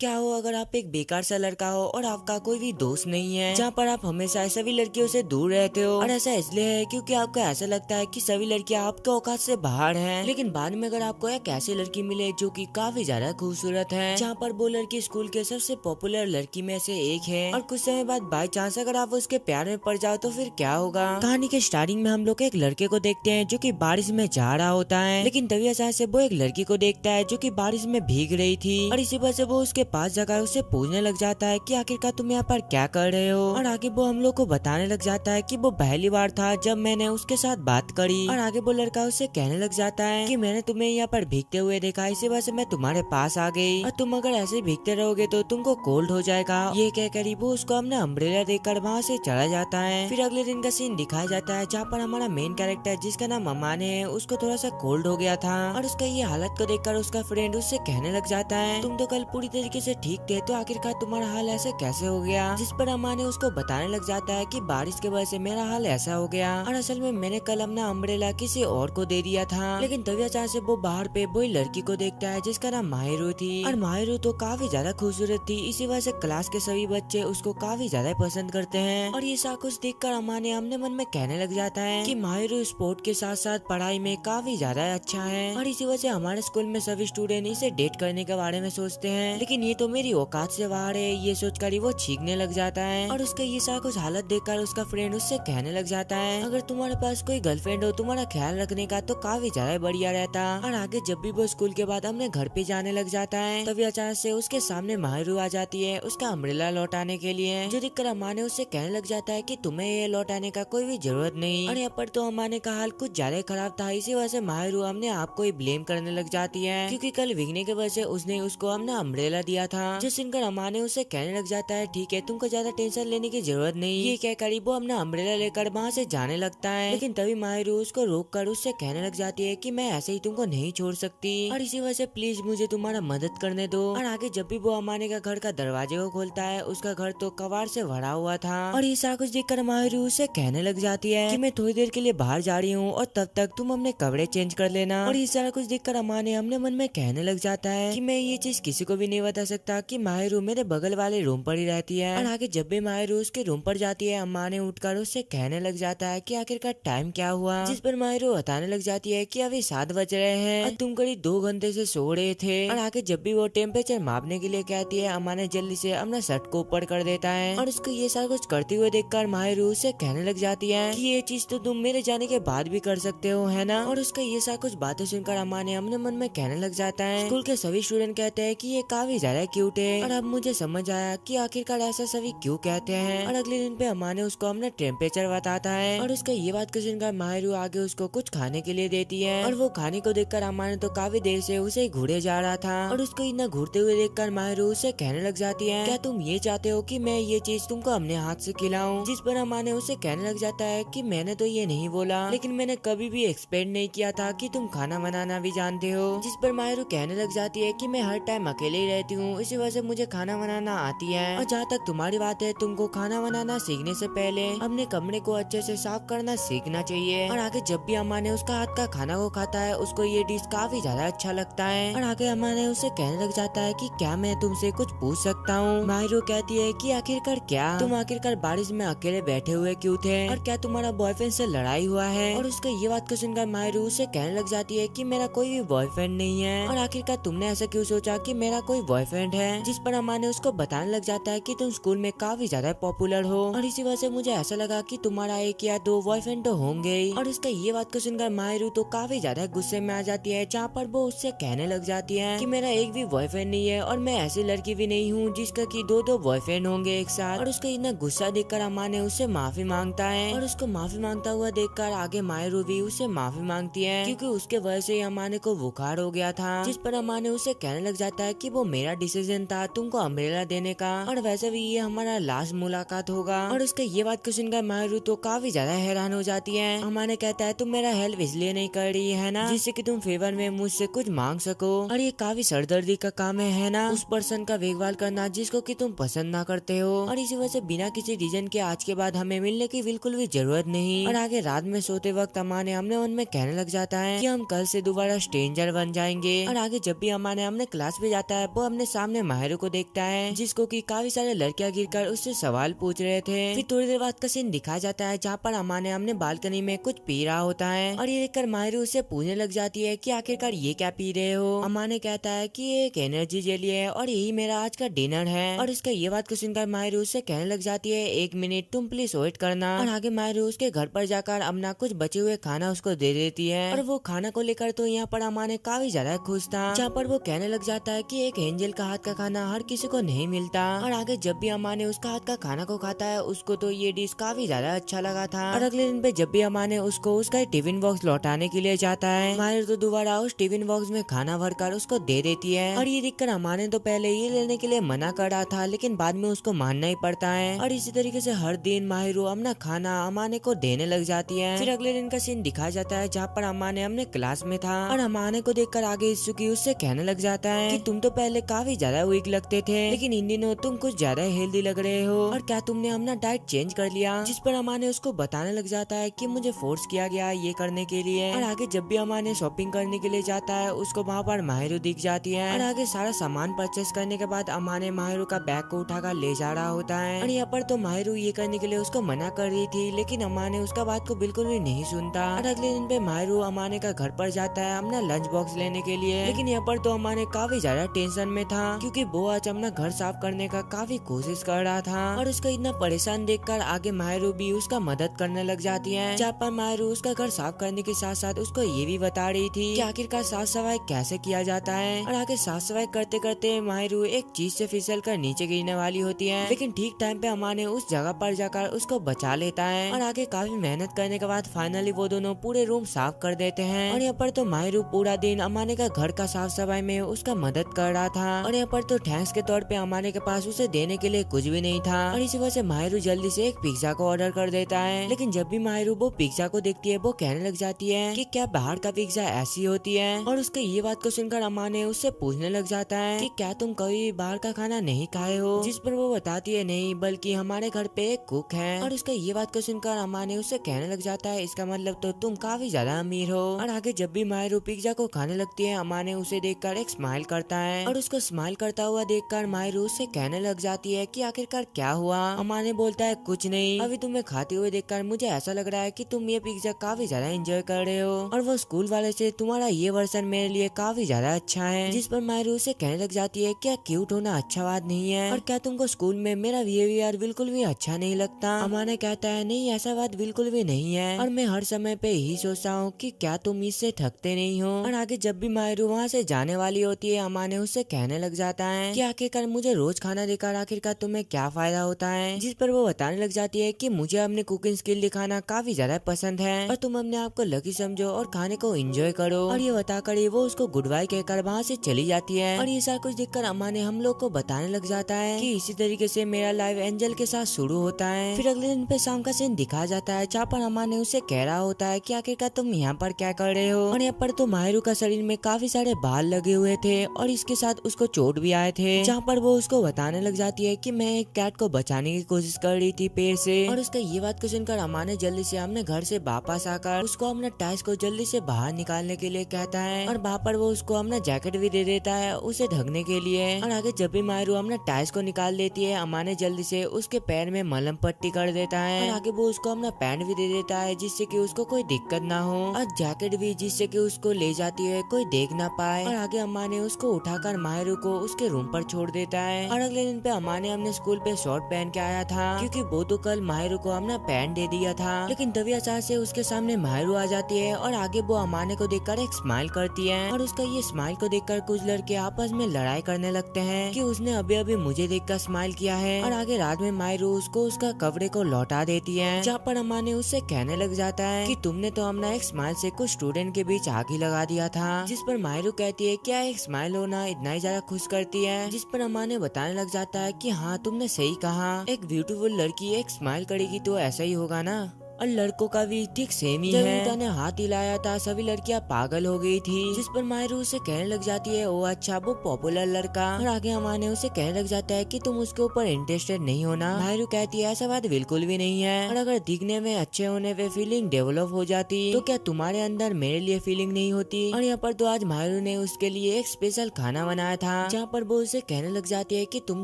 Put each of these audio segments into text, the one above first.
क्या हो अगर आप एक बेकार सा लड़का हो और आपका कोई भी दोस्त नहीं है, जहाँ पर आप हमेशा सभी लड़कियों से दूर रहते हो। और ऐसा इसलिए है क्योंकि आपको ऐसा लगता है कि सभी लड़कियां आपके औकात से बाहर हैं। लेकिन बाद में अगर आपको एक ऐसी लड़की मिले जो कि काफी ज्यादा खूबसूरत है, जहाँ पर वो लड़की स्कूल के सबसे पॉपुलर लड़की में से एक है, और कुछ समय बाद बाई चांस अगर आप उसके प्यार में पड़ जाओ तो फिर क्या होगा। कहानी के स्टार्टिंग में हम लोग एक लड़के को देखते हैं जो कि बारिश में जा रहा होता है, लेकिन तभी अचानक से वो एक लड़की को देखता है जो कि बारिश में भीग रही थी, और इसी वजह से वो उसके पास जाकर उससे पूछने लग जाता है कि आखिरकार तुम यहाँ पर क्या कर रहे हो। और आगे वो हम लोग को बताने लग जाता है कि वो पहली बार था जब मैंने उसके साथ बात करी। और आगे वो लड़का उससे कहने लग जाता है कि मैंने तुम्हें यहाँ पर भीगते हुए देखा, इसी वजह से मैं तुम्हारे पास आ गई, और तुम अगर ऐसे भीगते रहोगे तो तुमको कोल्ड हो जाएगा। ये कहकर वो उसको हमने अम्ब्रेला देकर वहाँ से चला जाता है। फिर अगले दिन का सीन दिखाया जाता है जहाँ पर हमारा मेन कैरेक्टर जिसका नाम अमान है, उसको थोड़ा सा कोल्ड हो गया था, और उसका ये हालत को देखकर उसका फ्रेंड उससे कहने लग जाता है तुम तो कल पूरी तरीके से ठीक थे, तो आखिरकार तुम्हारा हाल ऐसे कैसे हो गया। जिस पर अम्मा ने उसको बताने लग जाता है कि बारिश की वजह से मेरा हाल ऐसा हो गया, और असल में मैंने कल अपना अम्ब्रेला किसी और को दे दिया था। लेकिन तभी अचानक से वो बाहर पे वही लड़की को देखता है जिसका नाम माहिरू थी, और माहिरू तो काफी ज्यादा खूबसूरत थी, इसी वजह से क्लास के सभी बच्चे उसको काफी ज्यादा पसंद करते हैं। और ये सब कुछ देखकर अम्मा ने अपने मन में कहने लग जाता है कि माहिरू स्पोर्ट के साथ साथ पढ़ाई में काफी ज्यादा अच्छा है, और इसी वजह से हमारे स्कूल में सभी स्टूडेंट इसे डेट करने के बारे में सोचते हैं, लेकिन ये तो मेरी औकात से बाहर है। ये सोचकर वो चीखने लग जाता है, और उसका ये सारा कुछ हालत देखकर उसका फ्रेंड उससे कहने लग जाता है अगर तुम्हारे पास कोई गर्लफ्रेंड हो तुम्हारा ख्याल रखने का तो काफी ज्यादा बढ़िया रहता। और आगे जब भी वो स्कूल के बाद अपने घर पे जाने लग जाता है, तभी अचानक से उसके सामने माहिरू आ जाती है उसका अम्ब्रेला लौटाने के लिए, जो देखकर अम्मा ने उससे कहने लग जाता है कि तुम्हें ये लौटाने का कोई भी जरूरत नहीं। और यहाँ पर तो अम्मा ने का हाल कुछ ज्यादा खराब था, इसी वजह से माहिरू अपने आप को ही ब्लेम करने लग जाती है, क्योंकि कल भीगने की वजह से उसने उसको अपना अम्ब्रेला दिया था। जो सुनकर अम्मा ने उसे कहने लग जाता है ठीक है तुमको ज्यादा टेंशन लेने की जरूरत नहीं। ये कहकर वो अपना अम्ब्रेला लेकर वहाँ से जाने लगता है, लेकिन तभी माहिरू उसको रोक कर उससे कहने लग जाती है कि मैं ऐसे ही तुमको नहीं छोड़ सकती, और इसी वजह से प्लीज मुझे तुम्हारा मदद करने दो। और आगे जब भी वो अमाने का घर का दरवाजे को खोलता है उसका घर तो कबाड़ से भरा हुआ था, और ये सारा कुछ देखकर माहिरू उससे कहने लग जाती है कि मैं थोड़ी देर के लिए बाहर जा रही हूँ और तब तक तुम अपने कपड़े चेंज कर लेना। और ये सारा कुछ देखकर अम्मा ने अपने मन में कहने लग जाता है कि मैं ये चीज किसी को भी नहीं बता सकता कि माहिरू मेरे बगल वाले रूम पर ही रहती है। और आगे जब भी माहिरू उसके रूम पर जाती है अम्मा ने उठकर उससे कहने लग जाता है कि आखिरकार टाइम क्या हुआ, जिस पर माहिरू बताने लग जाती है कि अभी 7 बज रहे हैं और तुम करीब 2 घंटे से सो रहे थे। और आगे जब भी वो टेम्परेचर मापने के लिए कहती है अम्मा ने जल्दी से अपना शर्ट को ऊपर कर देता है, और उसको ये सारा कुछ करते हुए देखकर माहिरू उससे कहने लग जाती है कि ये चीज तो तुम मेरे जाने के बाद भी कर सकते हो है ना। और उसका ये सारा कुछ बातें सुनकर अम्मा ने अपने मन में कहने लग जाता है स्कूल के सभी स्टूडेंट कहते हैं कि ये काफी ज्यादा क्यूट है, और अब मुझे समझ आया कि आखिरकार ऐसा सभी क्यों कहते हैं। और अगले दिन पे अम्मा ने उसको अपना टेम्परेचर बताता है, और उसका ये बात को सुनकर माहिरू आगे उसको कुछ खाने के लिए देती है, और वो खाने को देखकर अम्मा ने तो काफी देर से उसे घूरे जा रहा था, और उसको इतना घूरते हुए देखकर माहिरू उसे कहने लग जाती है क्या तुम ये चाहते हो कि मैं ये चीज तुमको अपने हाथ से खिलाऊं। जिस पर अम्मा ने उसे कहने लग जाता है कि मैंने तो ये नहीं बोला, लेकिन मैंने कभी भी एक्सपेक्ट नहीं किया था कि तुम खाना बनाना भी जानते हो। जिस पर माहिरू कहने लग जाती है कि मैं हर टाइम अकेले ही रहती हूँ, इसी वजह से मुझे खाना बनाना आती है, और जहाँ तक तुम्हारी बात है तुमको खाना बनाना सीखने से पहले अपने कमरे को अच्छे से साफ करना सीखना चाहिए। और आगे जब भी अम्मा ने उसका हाथ का खाना को खाता है उसको ये डिश काफी ज्यादा अच्छा लगता है, और आगे अम्मा ने उसे कहने लग जाता है कि क्या मैं तुमसे कुछ पूछ सकता हूँ। माहिरू कहती है कि आखिरकार क्या तुम आखिरकार बारिश में अकेले बैठे हुए क्यों थे, और क्या तुम्हारा बॉयफ्रेंड से लड़ाई हुआ है। और उसका ये बात को सुनकर माहिरू उसे कहने लग जाती है कि मेरा कोई भी बॉयफ्रेंड नहीं है, और आखिरकार तुमने ऐसा क्यों सोचा कि मेरा कोई बॉयफ्रेंड है। जिस पर अम्मा ने उसको बताने लग जाता है कि तुम स्कूल में काफी ज्यादा पॉपुलर हो, और इसी वजह से मुझे ऐसा लगा कि तुम्हारा 1 या 2 बॉयफ्रेंड तो होंगे ही। और उसका ये बात को सुनकर माहिरू तो काफी ज्यादा गुस्से में आ जाती है, जहाँ पर वो उससे कहने लग जाती है कि मेरा एक भी बॉयफ्रेंड नहीं है, और मैं ऐसी लड़की भी नहीं हूँ जिसका कि 2-2 बॉयफ्रेंड होंगे एक साथ। और उसका इतना गुस्सा देखकर अम्मा ने उससे माफी मांगता है, और उसको माफी मांगता हुआ देखकर आगे माहिरू भी उससे माफी मांगती है, क्योंकि उसके वजह से अम्मा ने को बुखार हो गया था। जिस पर अम्मा ने उसे कहने लग जाता है कि वो मेरा डिसीजन था तुमको अम्ब्रेला देने का, और वैसे भी ये हमारा लास्ट मुलाकात होगा। और उसके ये बात को सुनकर माहिरू तो काफी ज्यादा हैरान हो जाती है। अम्मा ने कहता है तुम मेरा हेल्प इसलिए नहीं कर रही है ना जिससे कि तुम फेवर में मुझसे कुछ मांग सको, और ये काफी सरदर्दी का काम है ना उस पर्सन का देखभाल करना जिसको कि तुम पसंद ना करते हो। और इसी वजह से बिना किसी रीजन के आज के बाद हमें मिलने की बिल्कुल भी जरूरत नहीं। और आगे रात में सोते वक्त अम्मा ने हमने मन में कहने लग जाता है कि हम कल से दोबारा स्ट्रेंजर बन जाएंगे। और आगे जब भी अम्मा ने हमने क्लास पे जाता है वो अपने सामने माहिरू को देखता है, जिसको कि काफी सारे लड़कियां गिरकर उससे सवाल पूछ रहे थे। फिर थोड़ी देर बाद का सीन दिखाया जाता है जहाँ पर अमाने अपने बालकनी में कुछ पी रहा होता है और ये देखकर माहिरू उससे पूछने लग जाती है कि आखिरकार ये क्या पी रहे हो। अमाने कहता है कि ये एक एनर्जी जेली है और यही मेरा आज का डिनर है। और इसका ये बात को सुनकर माहिरू उससे कहने लग जाती है, 1 मिनट तुम प्लीज वेट करना। और आगे माहिरू उसके घर पर जाकर अपना कुछ बचे हुए खाना उसको दे देती है। और वो खाना को लेकर तो यहाँ पर अमाने काफी ज्यादा खुश था, जहाँ पर वो कहने लग जाता है कि एक एंजल का हाथ का खाना हर किसी को नहीं मिलता। और आगे जब भी अमाने उसका हाथ का खाना को खाता है उसको तो ये डिश काफी ज्यादा अच्छा लगा था। और अगले दिन पे जब भी अमाने उसको उसका टिफिन बॉक्स लौटाने के लिए जाता है, माहिर तो दोबारा उस टिफिन बॉक्स में खाना भरकर उसको दे देती है। और ये देखकर अमाने तो पहले ये लेने के लिए मना कर रहा था, लेकिन बाद में उसको मानना ही पड़ता है। और इसी तरीके से हर दिन माहिरू अपना खाना अमाने को देने लग जाती है। फिर अगले दिन का सीन दिखाया जाता है जहाँ पर अमाने अपने क्लास में था और अमाने को देखकर आगे इसुकी उससे कहने लग जाता है कि तुम तो पहले काफी ज्यादा वीक लगते थे, लेकिन इन दिनों तुम कुछ ज्यादा हेल्दी लग रहे हो। और क्या तुमने अपना डाइट चेंज कर लिया? जिस पर अमाने उसको बताने लग जाता है कि मुझे फोर्स किया गया ये करने के लिए। और आगे जब भी अमाने शॉपिंग करने के लिए जाता है उसको वहाँ पर माहिरू दिख जाती है। और आगे सारा सामान परचेस करने के बाद अमाने माहिरू का बैग को उठाकर ले जा रहा होता है। और यहाँ पर तो माहिरू ये करने के लिए उसको मना कर रही थी, लेकिन अमाने उसका बात को बिल्कुल भी नहीं सुनता। और अगले दिन पे माहिरू अमाने का घर पर जाता है अपना लंच बॉक्स लेने के लिए, लेकिन यहाँ पर तो अमाने काफी ज्यादा टेंशन में था क्योंकि वो आज अपना घर साफ करने का काफी कोशिश कर रहा था। और उसको इतना परेशान देखकर आगे माहिरू भी उसका मदद करने लग जाती है, जहाँ पर माहिरू उसका घर साफ करने के साथ साथ उसको ये भी बता रही थी कि आखिरकार साफ सफाई कैसे किया जाता है। और आगे साफ सफाई करते करते माहिरू एक चीज से फिसल कर नीचे गिरने वाली होती है, लेकिन ठीक टाइम पे अमाने उस जगह पर जाकर उसको बचा लेता है। और आगे काफी मेहनत करने के बाद फाइनली वो दोनों पूरे रूम साफ कर देते हैं। और यहाँ पर तो माहिरू पूरा दिन अमाने का घर का साफ सफाई में उसका मदद कर रहा था। और यहाँ पर तो थैंक्स के तौर पे अमाने के पास उसे देने के लिए कुछ भी नहीं था। और इसी वजह से माहिरू जल्दी से एक पिज्जा को ऑर्डर कर देता है, लेकिन जब भी माहिरू वो पिज्जा को देखती है वो कहने लग जाती है कि क्या बाहर का पिज्जा ऐसी होती है। और उसके ये बात को सुनकर अमाने उससे पूछने लग जाता है कि क्या तुम कभी बाहर का खाना नहीं खाए हो? जिस पर वो बताती है नहीं, बल्कि हमारे घर पे एक कुक है। और उसका ये बात को सुनकर अमाने उससे कहने लग जाता है इसका मतलब तो तुम काफी ज्यादा अमीर हो। और आगे जब भी माहिरू पिज्जा को खाने लगती है अमाने उसे देखकर एक स्माइल करता है। और उसको स्माइल करता हुआ देखकर माहिरू उससे कहने लग जाती है कि आखिरकार क्या हुआ? अमाने बोलता है कुछ नहीं, अभी तुम्हें खाते हुए देखकर मुझे ऐसा लग रहा है कि तुम ये पिज्जा काफी ज्यादा एंजॉय कर रहे हो और वो स्कूल वाले से तुम्हारा ये वर्जन मेरे लिए काफी ज्यादा अच्छा है। जिस पर माहिरू उसे कहने लग जाती है क्या क्यूट होना अच्छा बात नहीं है, और क्या तुमको स्कूल में मेरा बिहेवियर बिल्कुल भी अच्छा नहीं लगता? अमाने कहता है नहीं, ऐसा बात बिल्कुल भी नहीं है और मैं हर समय पे यही सोचता हूँ कि क्या तुम इससे थकते नहीं हो। और आगे जब भी माहिरू वहाँ से जाने वाली होती है अमाने उससे कहने लग जाता है कि आखिरकार मुझे रोज खाना देकर आखिरकार तुम्हें क्या फायदा होता है? जिस पर वो बताने लग जाती है कि मुझे अपनी कुकिंग स्किल दिखाना काफी ज्यादा पसंद है और तुम अपने आप को लकी समझो और खाने को एंजॉय करो। और ये बताकर वो उसको गुड बाय कहकर वहाँ से चली जाती है। और ये सारा कुछ देखकर अमाने हम लोग को बताने लग जाता है कि इसी तरीके से मेरा लाइव एंजल के साथ शुरू होता है। फिर अगले दिन पे शाम का सीन दिखाया जाता है जहाँ पर अमाने उसे कह रहा होता है कि आखिरकार तुम यहाँ पर क्या कर रहे हो? और यहाँ पर तो माहिरू का शरीर में काफी सारे बाल लगे हुए थे और इसके साथ उसको चोट भी आए थे, जहाँ पर वो उसको बताने लग जाती है कि मैं एक कैट को बचाने की कोशिश कर रही थी पेड़ से। और उसका ये बात को सुनकर अमाने जल्दी से अपने घर से वापस आकर उसको अपना टाइस को जल्दी से बाहर निकालने के लिए कहता है और वहाँ पर वो उसको अपना जैकेट भी दे देता है उसे ढकने के लिए। और आगे जब भी माहिरू अपना टाइस को निकाल देती है अमाने जल्दी से उसके पैर में मलहम पट्टी कर देता है और आगे वो उसको अपना पैंट भी दे देता है जिससे कि उसको कोई दिक्कत ना हो और जैकेट भी जिससे कि उसको ले जाती है कोई देख ना पाए। और आगे अम्मा ने उसको उठाकर माहिरू को उसके रूम पर छोड़ देता है। और अगले दिन पे अम्मा ने अपने स्कूल पे शॉर्ट पहन के आया था क्योंकि वो तो कल माहिरू को अपना पैंट दे दिया था, लेकिन तभी अचानक से उसके सामने माहिरू आ जाती है और आगे वो अमाने को देखकर एक स्माइल करती है। और उसका ये स्माइल को देखकर कुछ लड़के आपस में लड़ाई करने लगते हैं कि उसने अभी अभी मुझे देखकर स्माइल किया है। और आगे रात में माहिरू उसको उसका कपड़े को लौटा देती है, जहाँ पर अम्मा ने उससे कहने लग जाता है कि तुमने तो अपना एक स्माइल से कुछ स्टूडेंट के बीच आग ही लगा दिया था। जिस पर माहिरू कहती है क्या एक स्माइल होना इतना ही ज्यादा खुश करती है? जिस पर अम्मा ने बताने लग जाता है कि हाँ तुमने सही कहा, एक ब्यूटीफुल लड़की एक स्माइल करेगी तो ऐसा ही होगा ना। और लड़कों का भी ठीक सेम ही है। जब यूता ने हाथ हिलाया था सभी लड़कियां पागल हो गई थी, जिस पर माहिरू उसे कहने लग जाती है ओ अच्छा वो पॉपुलर लड़का। और आगे अमाने उसे कहने लग जाता है कि तुम उसके ऊपर इंटरेस्टेड नहीं होना। माहिरू कहती है ऐसा बात बिल्कुल भी नहीं है, और अगर दिखने में अच्छे होने पे फीलिंग डेवलप हो जाती तो क्या तुम्हारे अंदर मेरे लिए फीलिंग नहीं होती। और यहाँ पर तो आज माहिरू ने उसके लिए एक स्पेशल खाना बनाया था, जहाँ पर वो उसे कहने लग जाती है कि तुम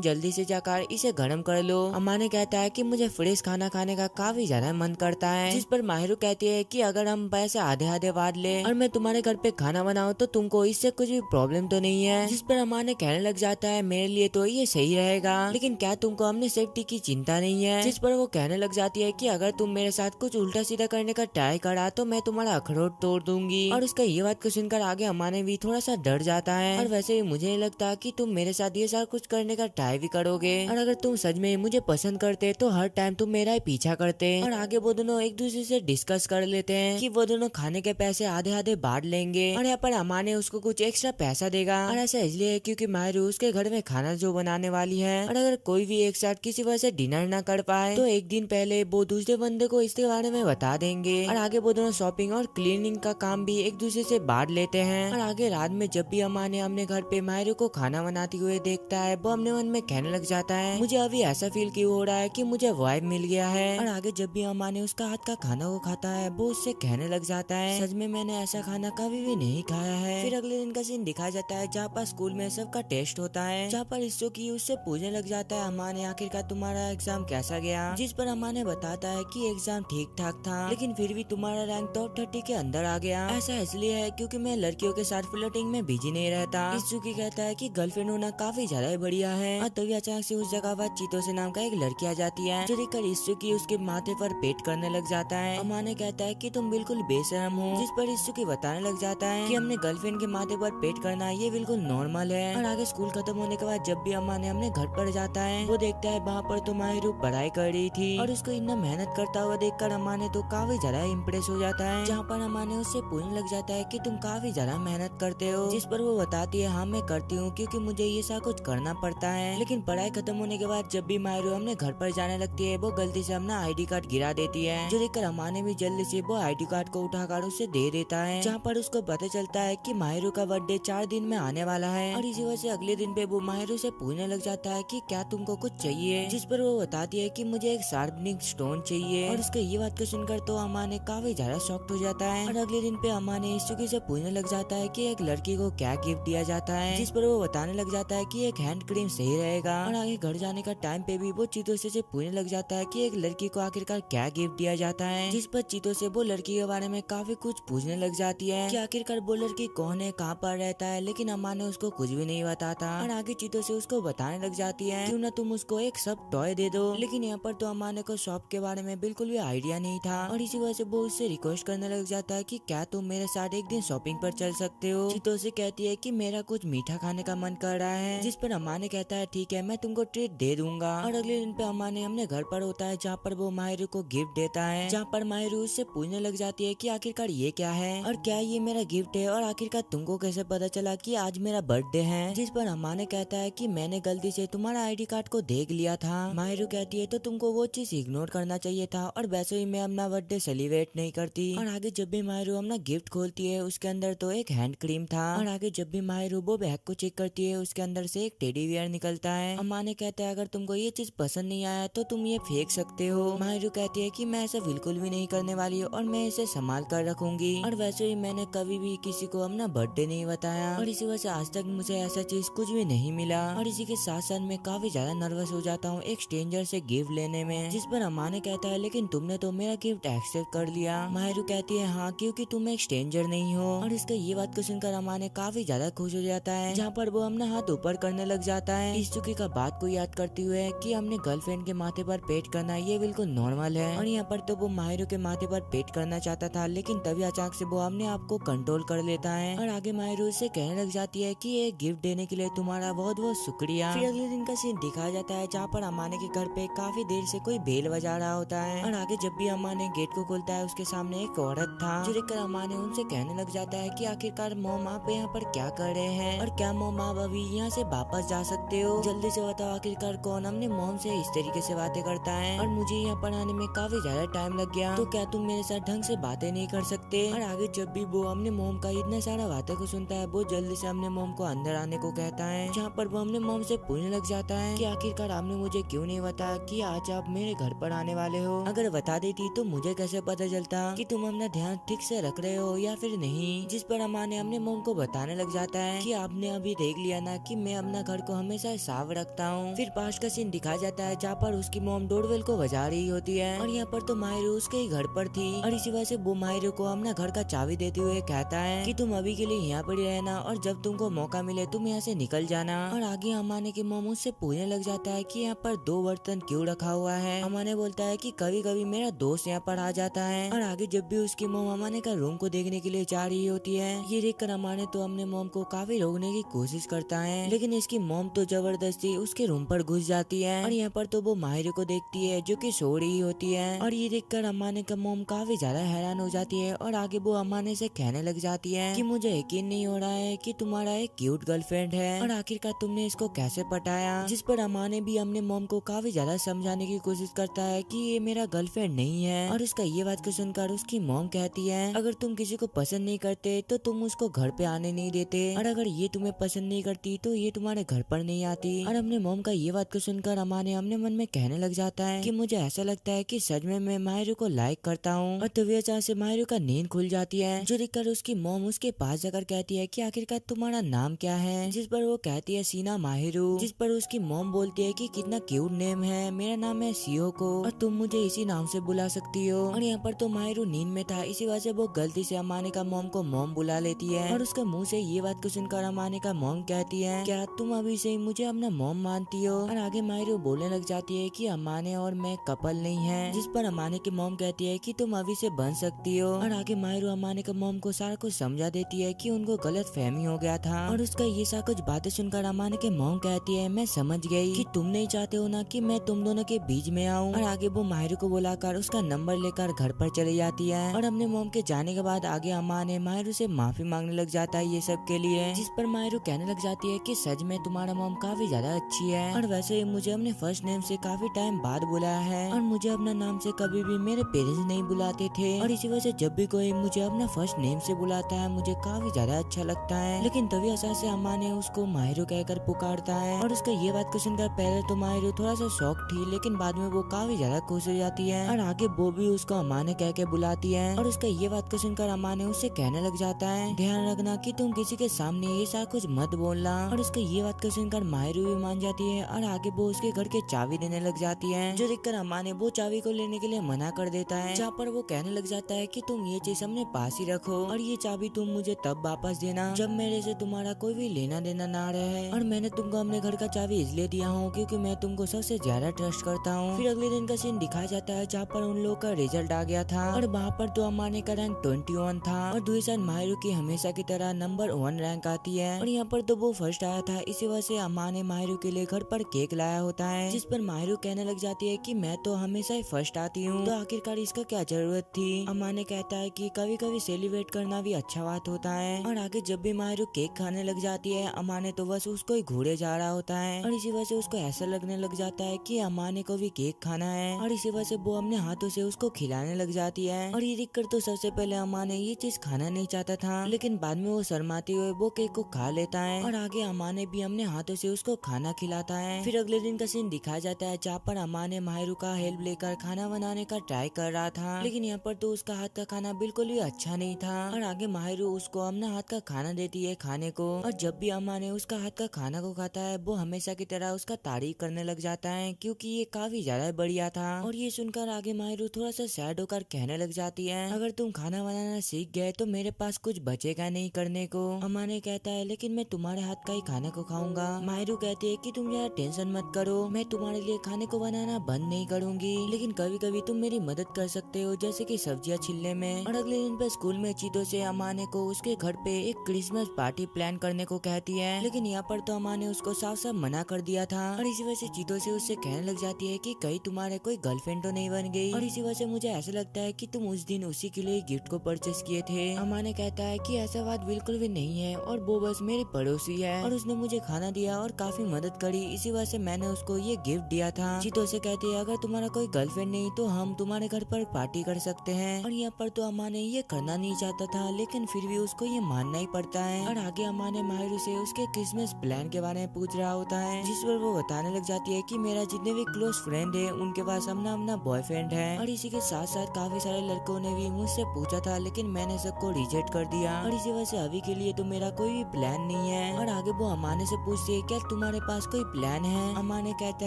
जल्दी से जाकर इसे गर्म कर लो। अमाने कहता है कि मुझे फ्रेश खाना खाने का काफी ज्यादा मन करता है, जिस पर माहिरू कहती है कि अगर हम पैसे आधे आधे बांट ले और मैं तुम्हारे घर पे खाना बनाऊं तो तुमको इससे कुछ भी प्रॉब्लम तो नहीं है। जिस पर अमाने कहने लग जाता है मेरे लिए तो ये सही रहेगा, लेकिन क्या तुमको अपने सेफ्टी की चिंता नहीं है। जिस पर वो कहने लग जाती है कि अगर तुम मेरे साथ कुछ उल्टा सीधा करने का ट्राई करा तो मैं तुम्हारा अखरोट तोड़ दूंगी। और उसका ये बात को सुनकर आगे अमाने भी थोड़ा सा डर जाता है, और वैसे भी मुझे नहीं लगता कि तुम मेरे साथ ये सारा कुछ करने का ट्राई भी करोगे, और अगर तुम सच में मुझे पसंद करते तो हर टाइम तुम मेरा ही पीछा करते। और आगे वो दोनों एक दूसरे से डिस्कस कर लेते हैं कि वो दोनों खाने के पैसे आधे आधे बांट लेंगे, और यहाँ पर अमाने उसको कुछ एक्स्ट्रा पैसा देगा। और ऐसा इसलिए है क्योंकि माहिरू उसके घर में खाना जो बनाने वाली है, और अगर कोई भी एक साथ किसी वजह से डिनर ना कर पाए तो एक दिन पहले वो दूसरे बंदे को इसके बारे में बता देंगे। और आगे वो दोनों शॉपिंग और क्लीनिंग का काम भी एक दूसरे से बांट लेते हैं। और आगे रात में जब भी अमाने अपने घर पे माहिरू को खाना बनाते हुए देखता है वो अपने मन में कहने लग जाता है मुझे अभी ऐसा फील क्यों हो रहा है कि मुझे वाइब मिल गया है। और आगे जब भी अमाने उसका हाथ का खाना को खाता है वो उससे कहने लग जाता है सच में मैंने ऐसा खाना कभी भी नहीं खाया है। फिर अगले दिन का सीन दिखाया जाता है जहाँ पर स्कूल में सबका टेस्ट होता है, जहाँ पर इसो की उससे पूछने लग जाता है अमाने आखिरकार तुम्हारा एग्जाम कैसा गया। जिस पर अमाने बताता है कि एग्जाम ठीक ठाक था, लेकिन फिर भी तुम्हारा रैंक टॉप 30 के अंदर आ गया। ऐसा इसलिए है क्योंकि मैं लड़कियों के साथ फ्लर्टिंग में बिजी नहीं रहता। इसुकी कहता है कि गर्लफ्रेंड होना काफी ज्यादा बढ़िया है। और तभी अचानक से उस जगह पर चीतोसे नाम का एक लड़की आ जाती है, जो देखकर इसुकी उसके माथे पर पेट करने लग जाता है। अमाने कहता है कि तुम बिल्कुल बेशरम हो, जिस पर इसुकी बताने लग जाता है कि हमने गर्लफ्रेंड के माथे पर पेट करना ये बिल्कुल नॉर्मल है। और आगे स्कूल खत्म होने के बाद जब भी अमाने अपने घर पर जाता है वो देखता है वहाँ पर तो माहिरू पढ़ाई कर रही थी, और उसको इतना मेहनत करता हुआ देखकर अमाने तो काफी ज्यादा इम्प्रेस हो जाता है। जहाँ पर अमाने उससे पूछने लग जाता है कि तुम काफी ज्यादा मेहनत करते हो, जिस पर वो बताती है हाँ मैं करती हूँ क्योंकि मुझे ये सब कुछ करना पड़ता है। लेकिन पढ़ाई खत्म होने के बाद जब भी माहिरू अपने घर पर जाने लगती है वो गलती से अपना आईडी कार्ड गिरा देती है, जो देखकर अमाने भी जल्दी से वो आईडी कार्ड को उठाकर उसे दे देता है। जहाँ पर उसको पता चलता है कि माहिरू का बर्थडे 4 दिन में आने वाला है, और इसी वजह से अगले दिन पे वो माहिरू से पूछने लग जाता है कि क्या तुमको कुछ चाहिए, जिस पर वो बताती है कि मुझे एक शार्पनिंग स्टोन चाहिए। और उसके ये बात को सुनकर तो अमाने काफी ज्यादा शॉक्ड हो जाता है। और अगले दिन पे अमाने इसुकी से पूछने लग जाता है कि एक लड़की को क्या गिफ्ट दिया जाता है, जिस पर वो बताने लग जाता है कि एक हैंड क्रीम सही रहेगा। और आगे घर जाने का टाइम पे भी वो चीतोसे से पूछने लग जाता है कि एक लड़की को आखिरकार क्या गिफ्ट दिया जाता है, जिस पर चीतोसे वो लड़की के बारे में काफी कुछ पूछने लग जाती है कि आखिरकार वो लड़की कौन है, कहाँ पर रहता है, लेकिन अमाने उसको कुछ भी नहीं बताता। और आगे चीतोसे उसको बताने लग जाती है क्यों ना तुम उसको एक सब टॉय दे दो, लेकिन यहाँ पर तो अमाने को शॉप के बारे में बिल्कुल भी आइडिया नहीं था। और इसी वजह से वो उससे रिक्वेस्ट करने लग जाता है कि क्या तुम मेरे साथ एक दिन शॉपिंग पर चल सकते हो। चीतोसे कहती है कि मेरा कुछ मीठा खाने का मन कर रहा है, जिस पर अमाने कहता है ठीक है मैं तुमको ट्रीट दे दूंगा। और अगले दिन पे अमाने अपने घर पर होता है जहाँ पर वो माहिरू को गिफ्ट देता है, जहाँ पर माहिरू उससे पूछने लग जाती है कि आखिरकार ये क्या है और क्या ये मेरा गिफ्ट है, और आखिरकार तुमको कैसे पता चला कि आज मेरा बर्थडे है। जिस पर अमाने कहता है कि मैंने गलती से तुम्हारा आईडी कार्ड को देख लिया था। माहिरू कहती है तो तुमको वो चीज इग्नोर करना चाहिए था, और वैसे ही मैं अपना बर्थडे सेलिब्रेट नहीं करती। और आगे जब भी माहिरू अपना गिफ्ट खोलती है उसके अंदर तो एक हैंड क्रीम था। और आगे जब भी माहिरू वो बैग को चेक करती है उसके अंदर से एक टेडी बियर निकलता है। अमाने कहता है अगर तुमको ये चीज पसंद नहीं आया तो तुम ये फेंक सकते हो। माहिरू कहती है कि मैं ऐसा बिल्कुल भी नहीं करने वाली हूँ और मैं इसे संभाल कर रखूंगी, और वैसे ही मैंने कभी भी किसी को अपना बर्थडे नहीं बताया, और इसी वजह से आज तक मुझे ऐसा चीज कुछ भी नहीं मिला। और इसी के साथ साथ मैं काफी ज्यादा नर्वस हो जाता हूँ एक स्ट्रेंजर से गिफ्ट लेने में। जिस पर अमाने कहता है लेकिन तुमने तो मेरा गिफ्ट एक्सेप्ट कर लिया। माहिरू कहती है हाँ क्योंकि तुम एक स्ट्रेंजर नहीं हो। और इसका ये बात को सुनकर अमाने काफी ज्यादा खुश हो जाता है, जहाँ पर वो अपना हाथ ऊपर करने लग जाता है इसुकी का बात को याद करते हुए कि हमने गर्लफ्रेंड के माथे पर पेट करना ये बिल्कुल नॉर्मल है। और यहाँ पर तो वो माहिरू के माथे पर पेट करना चाहता था, लेकिन तभी अचानक से वो अपने आप को कंट्रोल कर लेता है। और आगे माहिरू से कहने लग जाती है कि ये गिफ्ट देने के लिए तुम्हारा बहुत बहुत शुक्रिया। फिर अगले दिन का सीन दिखाया जाता है जहाँ पर अमाने के घर पे काफी देर से कोई बेल बजा रहा होता है। और आगे जब भी अमाने गेट को खोलता है उसके सामने एक औरत था, जो देखकर अमाने उनसे कहने लग जाता है कि आखिरकार मोम आप यहाँ पर क्या कर रहे हैं, और क्या मोम आप अभी यहाँ से वापस जा सकते हो, जल्दी से बताओ आखिरकार कौन अपने मोम से इस तरीके से बातें करता है। और मुझे यहाँ पर आने में काफी ज्यादा टाइम लग गया, तो क्या तुम मेरे साथ ढंग से बातें नहीं कर सकते। और आगे जब भी वो अपने मोम का इतना सारा बातें को सुनता है, वो जल्दी से अपने मोम को अंदर आने को कहता है, जहाँ पर वो अपने मोम से पूछने लग जाता है कि आखिरकार आपने मुझे क्यों नहीं बताया कि आज आप मेरे घर पर आने वाले हो। अगर बता देती तो मुझे कैसे पता चलता कि तुम अपना ध्यान ठीक से रख रहे हो या फिर नहीं। जिस पर अमाने अपने मोम को बताने लग जाता है कि आपने अभी देख लिया ना कि मैं अपना घर को हमेशा साफ रखता हूँ। फिर पास का सीन दिखाया जाता है जहाँ पर उसकी मोम डोरबेल को बजा रही होती है, और यहाँ पर तो माहिरू उसके ही घर पर थी, और इसी वजह से वो माहिरू को अपना घर का चाबी देते हुए कहता है कि तुम अभी के लिए यहाँ पर ही रहना, और जब तुमको मौका मिले तुम यहाँ से निकल जाना। और आगे अमाने के मोम उससे पूछने लग जाता है कि यहाँ पर 2 बर्तन क्यों रखा हुआ है। अमाने बोलता है कि कभी कभी मेरा दोस्त यहाँ पर आ जाता है। और आगे जब भी उसकी मोम अमाने का रूम को देखने के लिए जा रही होती है, ये देखकर अमाने तो अपने मोम को काफी रोकने की कोशिश करता है, लेकिन इसकी मोम तो जबरदस्ती उसके रूम पर घुस जाती है। और यहाँ पर तो वो माहिर को देखती है जो कि सो रही होती है, और ये देखकर अमाने का मोम काफी ज्यादा हैरान हो जाती है। और आगे वो अमाने से कहने लग जाती है कि मुझे यकीन नहीं हो रहा है कि तुम्हारा एक क्यूट गर्लफ्रेंड है, और आखिरकार तुमने इसको कैसे पटाया। जिस पर अमाने भी अपने मोम को काफी ज्यादा समझाने की कोशिश करता है कि ये मेरा गर्लफ्रेंड नहीं है। और उसका ये बात को सुनकर उसकी मोम कहती है अगर तुम किसी को पसंद नहीं करते तो तुम उसको घर पे आने नहीं देते, और अगर ये तुम्हें पसंद नहीं करती तो ये तुम्हारे घर पर नहीं आती। और अपने मोम का ये बात को सुनकर अमाने अपने मन में कहने लग जाता है कि मुझे ऐसा लगता है कि सच में मैं माहिरू को लाइक करता हूँ। और तभी अचानक से माहिरू का नींद खुल जाती है, जो देखकर उसकी मोम उसके पास जाकर कहती है कि आखिरकार तुम्हारा नाम क्या है। जिस पर वो कहती है सीना माहिरू। जिस पर उसकी मोम बोलती है कि कितना क्यूट नेम है, मेरा नाम है सियोको और तुम मुझे इसी नाम से बुला सकती हो। और यहाँ पर तो माहिरू नींद में था, इसी वजह से वो गलती से अमाने का मोम को मोम बुला लेती है। और उसके मुंह से ये बात को सुनकर अमाने का मोम कहती है क्या तुम अभी से ही मुझे अपना मोम मानती हो। और आगे माहिरू बोलने लग जाती है कि अमाने और मैं कपल नहीं है। जिस पर अमाने की मोम कहती है कि तुम अभी से बन सकती हो। और आगे माहिरू अमाने का मोम को सारा कुछ समझा देती है कि उनको गलत फहमी हो गया था। और उसका ये सारा कुछ बातें सुनकर अमाने के मोम कहती है मैं समझ गई कि तुम नहीं चाहते हो ना कि मैं तुम दोनों के बीच में आऊँ। और आगे वो माहिरू को बुलाकर उसका नंबर लेकर घर पर चली जाती है। और अपने मोम के जाने के बाद आगे अमाने माहिरू से माफी मांगने लग जाता है ये सब के लिए। जिस पर माहिरू कहने लग जाती है कि सच में तुम्हारा मोम काफी ज्यादा अच्छी है, और वैसे ही मुझे अपने फर्स्ट नेम से काफी टाइम बाद बुलाया है, और मुझे अपना नाम से कभी भी मेरे पेरेंट्स नहीं बुलाते थे, और इसी वजह से जब भी कोई मुझे अपना फर्स्ट नेम से बुलाता है मुझे काफी ज्यादा अच्छा लगता है। लेकिन तभी अचानक से अम्मा ने उसको माहिरू कहकर पुकारता है। और उसका ये बात को सुनकर पहले तो माहिरू थोड़ा सा शॉक थी, लेकिन बाद में वो काफी ज्यादा खुश हो जाती है। और आगे वो भी उसको अम्मा ने कह के बुलाती है। और उसका ये बात को सुनकर अम्मा ने उससे कहने लग जाता है ध्यान रखना कि तुम किसी के सामने ये सारा कुछ मत बोलना। और उसका ये बात को सुनकर माहिरू भी मान जाती है, और आगे वो उसके घर के चाबी देने लग जाती है, जो देखकर अम्मा ने वो चाबी को लेने के लिए मना कर देता है। जहाँ पर वो कहने लग जाता है कि तुम ये चीज अपने पास ही रखो, और ये चाबी तुम मुझे तब वापस देना जब मेरे से तुम्हारा कोई भी लेना देना ना रहे। और मैंने तुमको अपने घर का चाबी इसलिए दिया हूँ क्योंकि मैं तुमको सबसे ज्यादा ट्रस्ट करता हूँ। फिर अगले दिन का सीन दिखाया जाता है जहाँ पर उन लोगों का रिजल्ट आ गया था, और वहाँ पर तो अम्मा का रैंक 21 था, और दूसरी साइड माहिरू की हमेशा की तरह नंबर 1 रैंक आती है। और यहाँ पर तो वो फर्स्ट आया था, इसी वजह से अम्मा ने माहिरू के लिए घर पर केक लाया होता है। जिस पर माहिरू कहने लग जाती है कि मैं तो हमेशा ही फर्स्ट आती हूँ, तो आखिरकार इसका क्या जरूरत थी। अम्मा ने कहता है कि कभी कभी सेलिब्रेट करना भी अच्छा बात होता है। और आगे जब भी माहिरू केक खाने लग जाती है अम्मा ने तो बस उसको ही घूरे जा रहा होता है, और इसी वजह से उसको ऐसा लगने लग जाता है कि अम्मा ने को भी केक खाना है, और इसी वजह से वो अपने हाथों से उसको खिलाने लग जाती है। और ये देखकर तो सबसे पहले अम्मा ने ये चीज खाना नहीं चाहता था, लेकिन बाद में वो शर्माते हुए वो केक को खा लेता है, और आगे अम्मा ने भी अपने हाथों से उसको खाना खिलाता है। फिर अगले दिन का सीन दिखाया जाता है जहाँ पर अम्मा ने माहिरू का हेल्प लेकर खाना बनाने का ट्राई कर रहा था, लेकिन यहाँ पर तो उसका हाथ का खाना बिल्कुल भी अच्छा नहीं था। और आगे माहिरू उसको अपना हाथ का खाना देती है खाने को, और जब भी अम्मा ने उसका हाथ का खाना को खाता है वो हमेशा की तरह उसका तारीफ करने लग जाता है क्योंकि ये काफी ज्यादा बढ़िया था। और ये सुनकर आगे माहिरू थोड़ा सा सैड होकर कहने लग जाती है अगर तुम खाना बनाना सीख गए तो मेरे पास कुछ बचेगा नहीं करने को। अम्मा ने कहता है लेकिन मैं तुम्हारे हाथ का ही खाने को खाऊंगा। माहिरू कहती है कि तुम यार टेंशन मत करो, मैं तुम्हारे लिए खाने को बनाना बंद नहीं करूंगी, लेकिन कभी कभी तुम मेरी मदद कर सकते हो जैसे कि सब्जियां छिलने में। और अगले दिन पे स्कूल में चीतों से अम्मा ने को उसके घर पे एक क्रिसमस पार्टी प्लान करने को कहती है, लेकिन यहाँ पर तो अम्मा ने उसको साफ साफ मना कर दिया था। और इसी वजह से चीतों से उससे कहने लग जाती है कि कहीं तुम्हारे कोई गर्लफ्रेंड तो नहीं बन गई। और इसी वजह से मुझे ऐसा लगता है कि तुम उस दिन उसी के लिए गिफ्ट को परचेस किए थे। अम्मा ने कहता है कि ऐसा बात बिल्कुल भी नहीं है, और वो बस मेरी पड़ोसी है और उसने मुझे खाना दिया और काफी मदद करी, इसी वजह से मैंने उसको ये गिफ्ट दिया था। चीतों से कहती है अगर तुम्हारा कोई गर्लफ्रेंड नहीं तो हम तुम्हारे घर पर पार्टी कर सकते हैं। और यहाँ पर तो अम्मा ने ये करना नहीं चाहता था, लेकिन फिर भी उसको ये मानना ही पड़ता है। और आगे अम्मा ने माहिरू से उसके क्रिसमस प्लान के बारे में पूछ रहा होता है, जिस पर वो बताने लग जाती है कि मेरा जितने भी क्लोज फ्रेंड है उनके पास अपना अपना बॉयफ्रेंड है। और इसी के साथ साथ काफी सारे लड़कों ने भी मुझसे पूछा था, लेकिन मैंने सबको रिजेक्ट कर दिया। और इसी वजह से अभी के लिए तो मेरा कोई भी प्लान नहीं है। और आगे वो अमाने से पूछती है, क्या तुम्हारे पास कोई प्लान है? अमाने कहता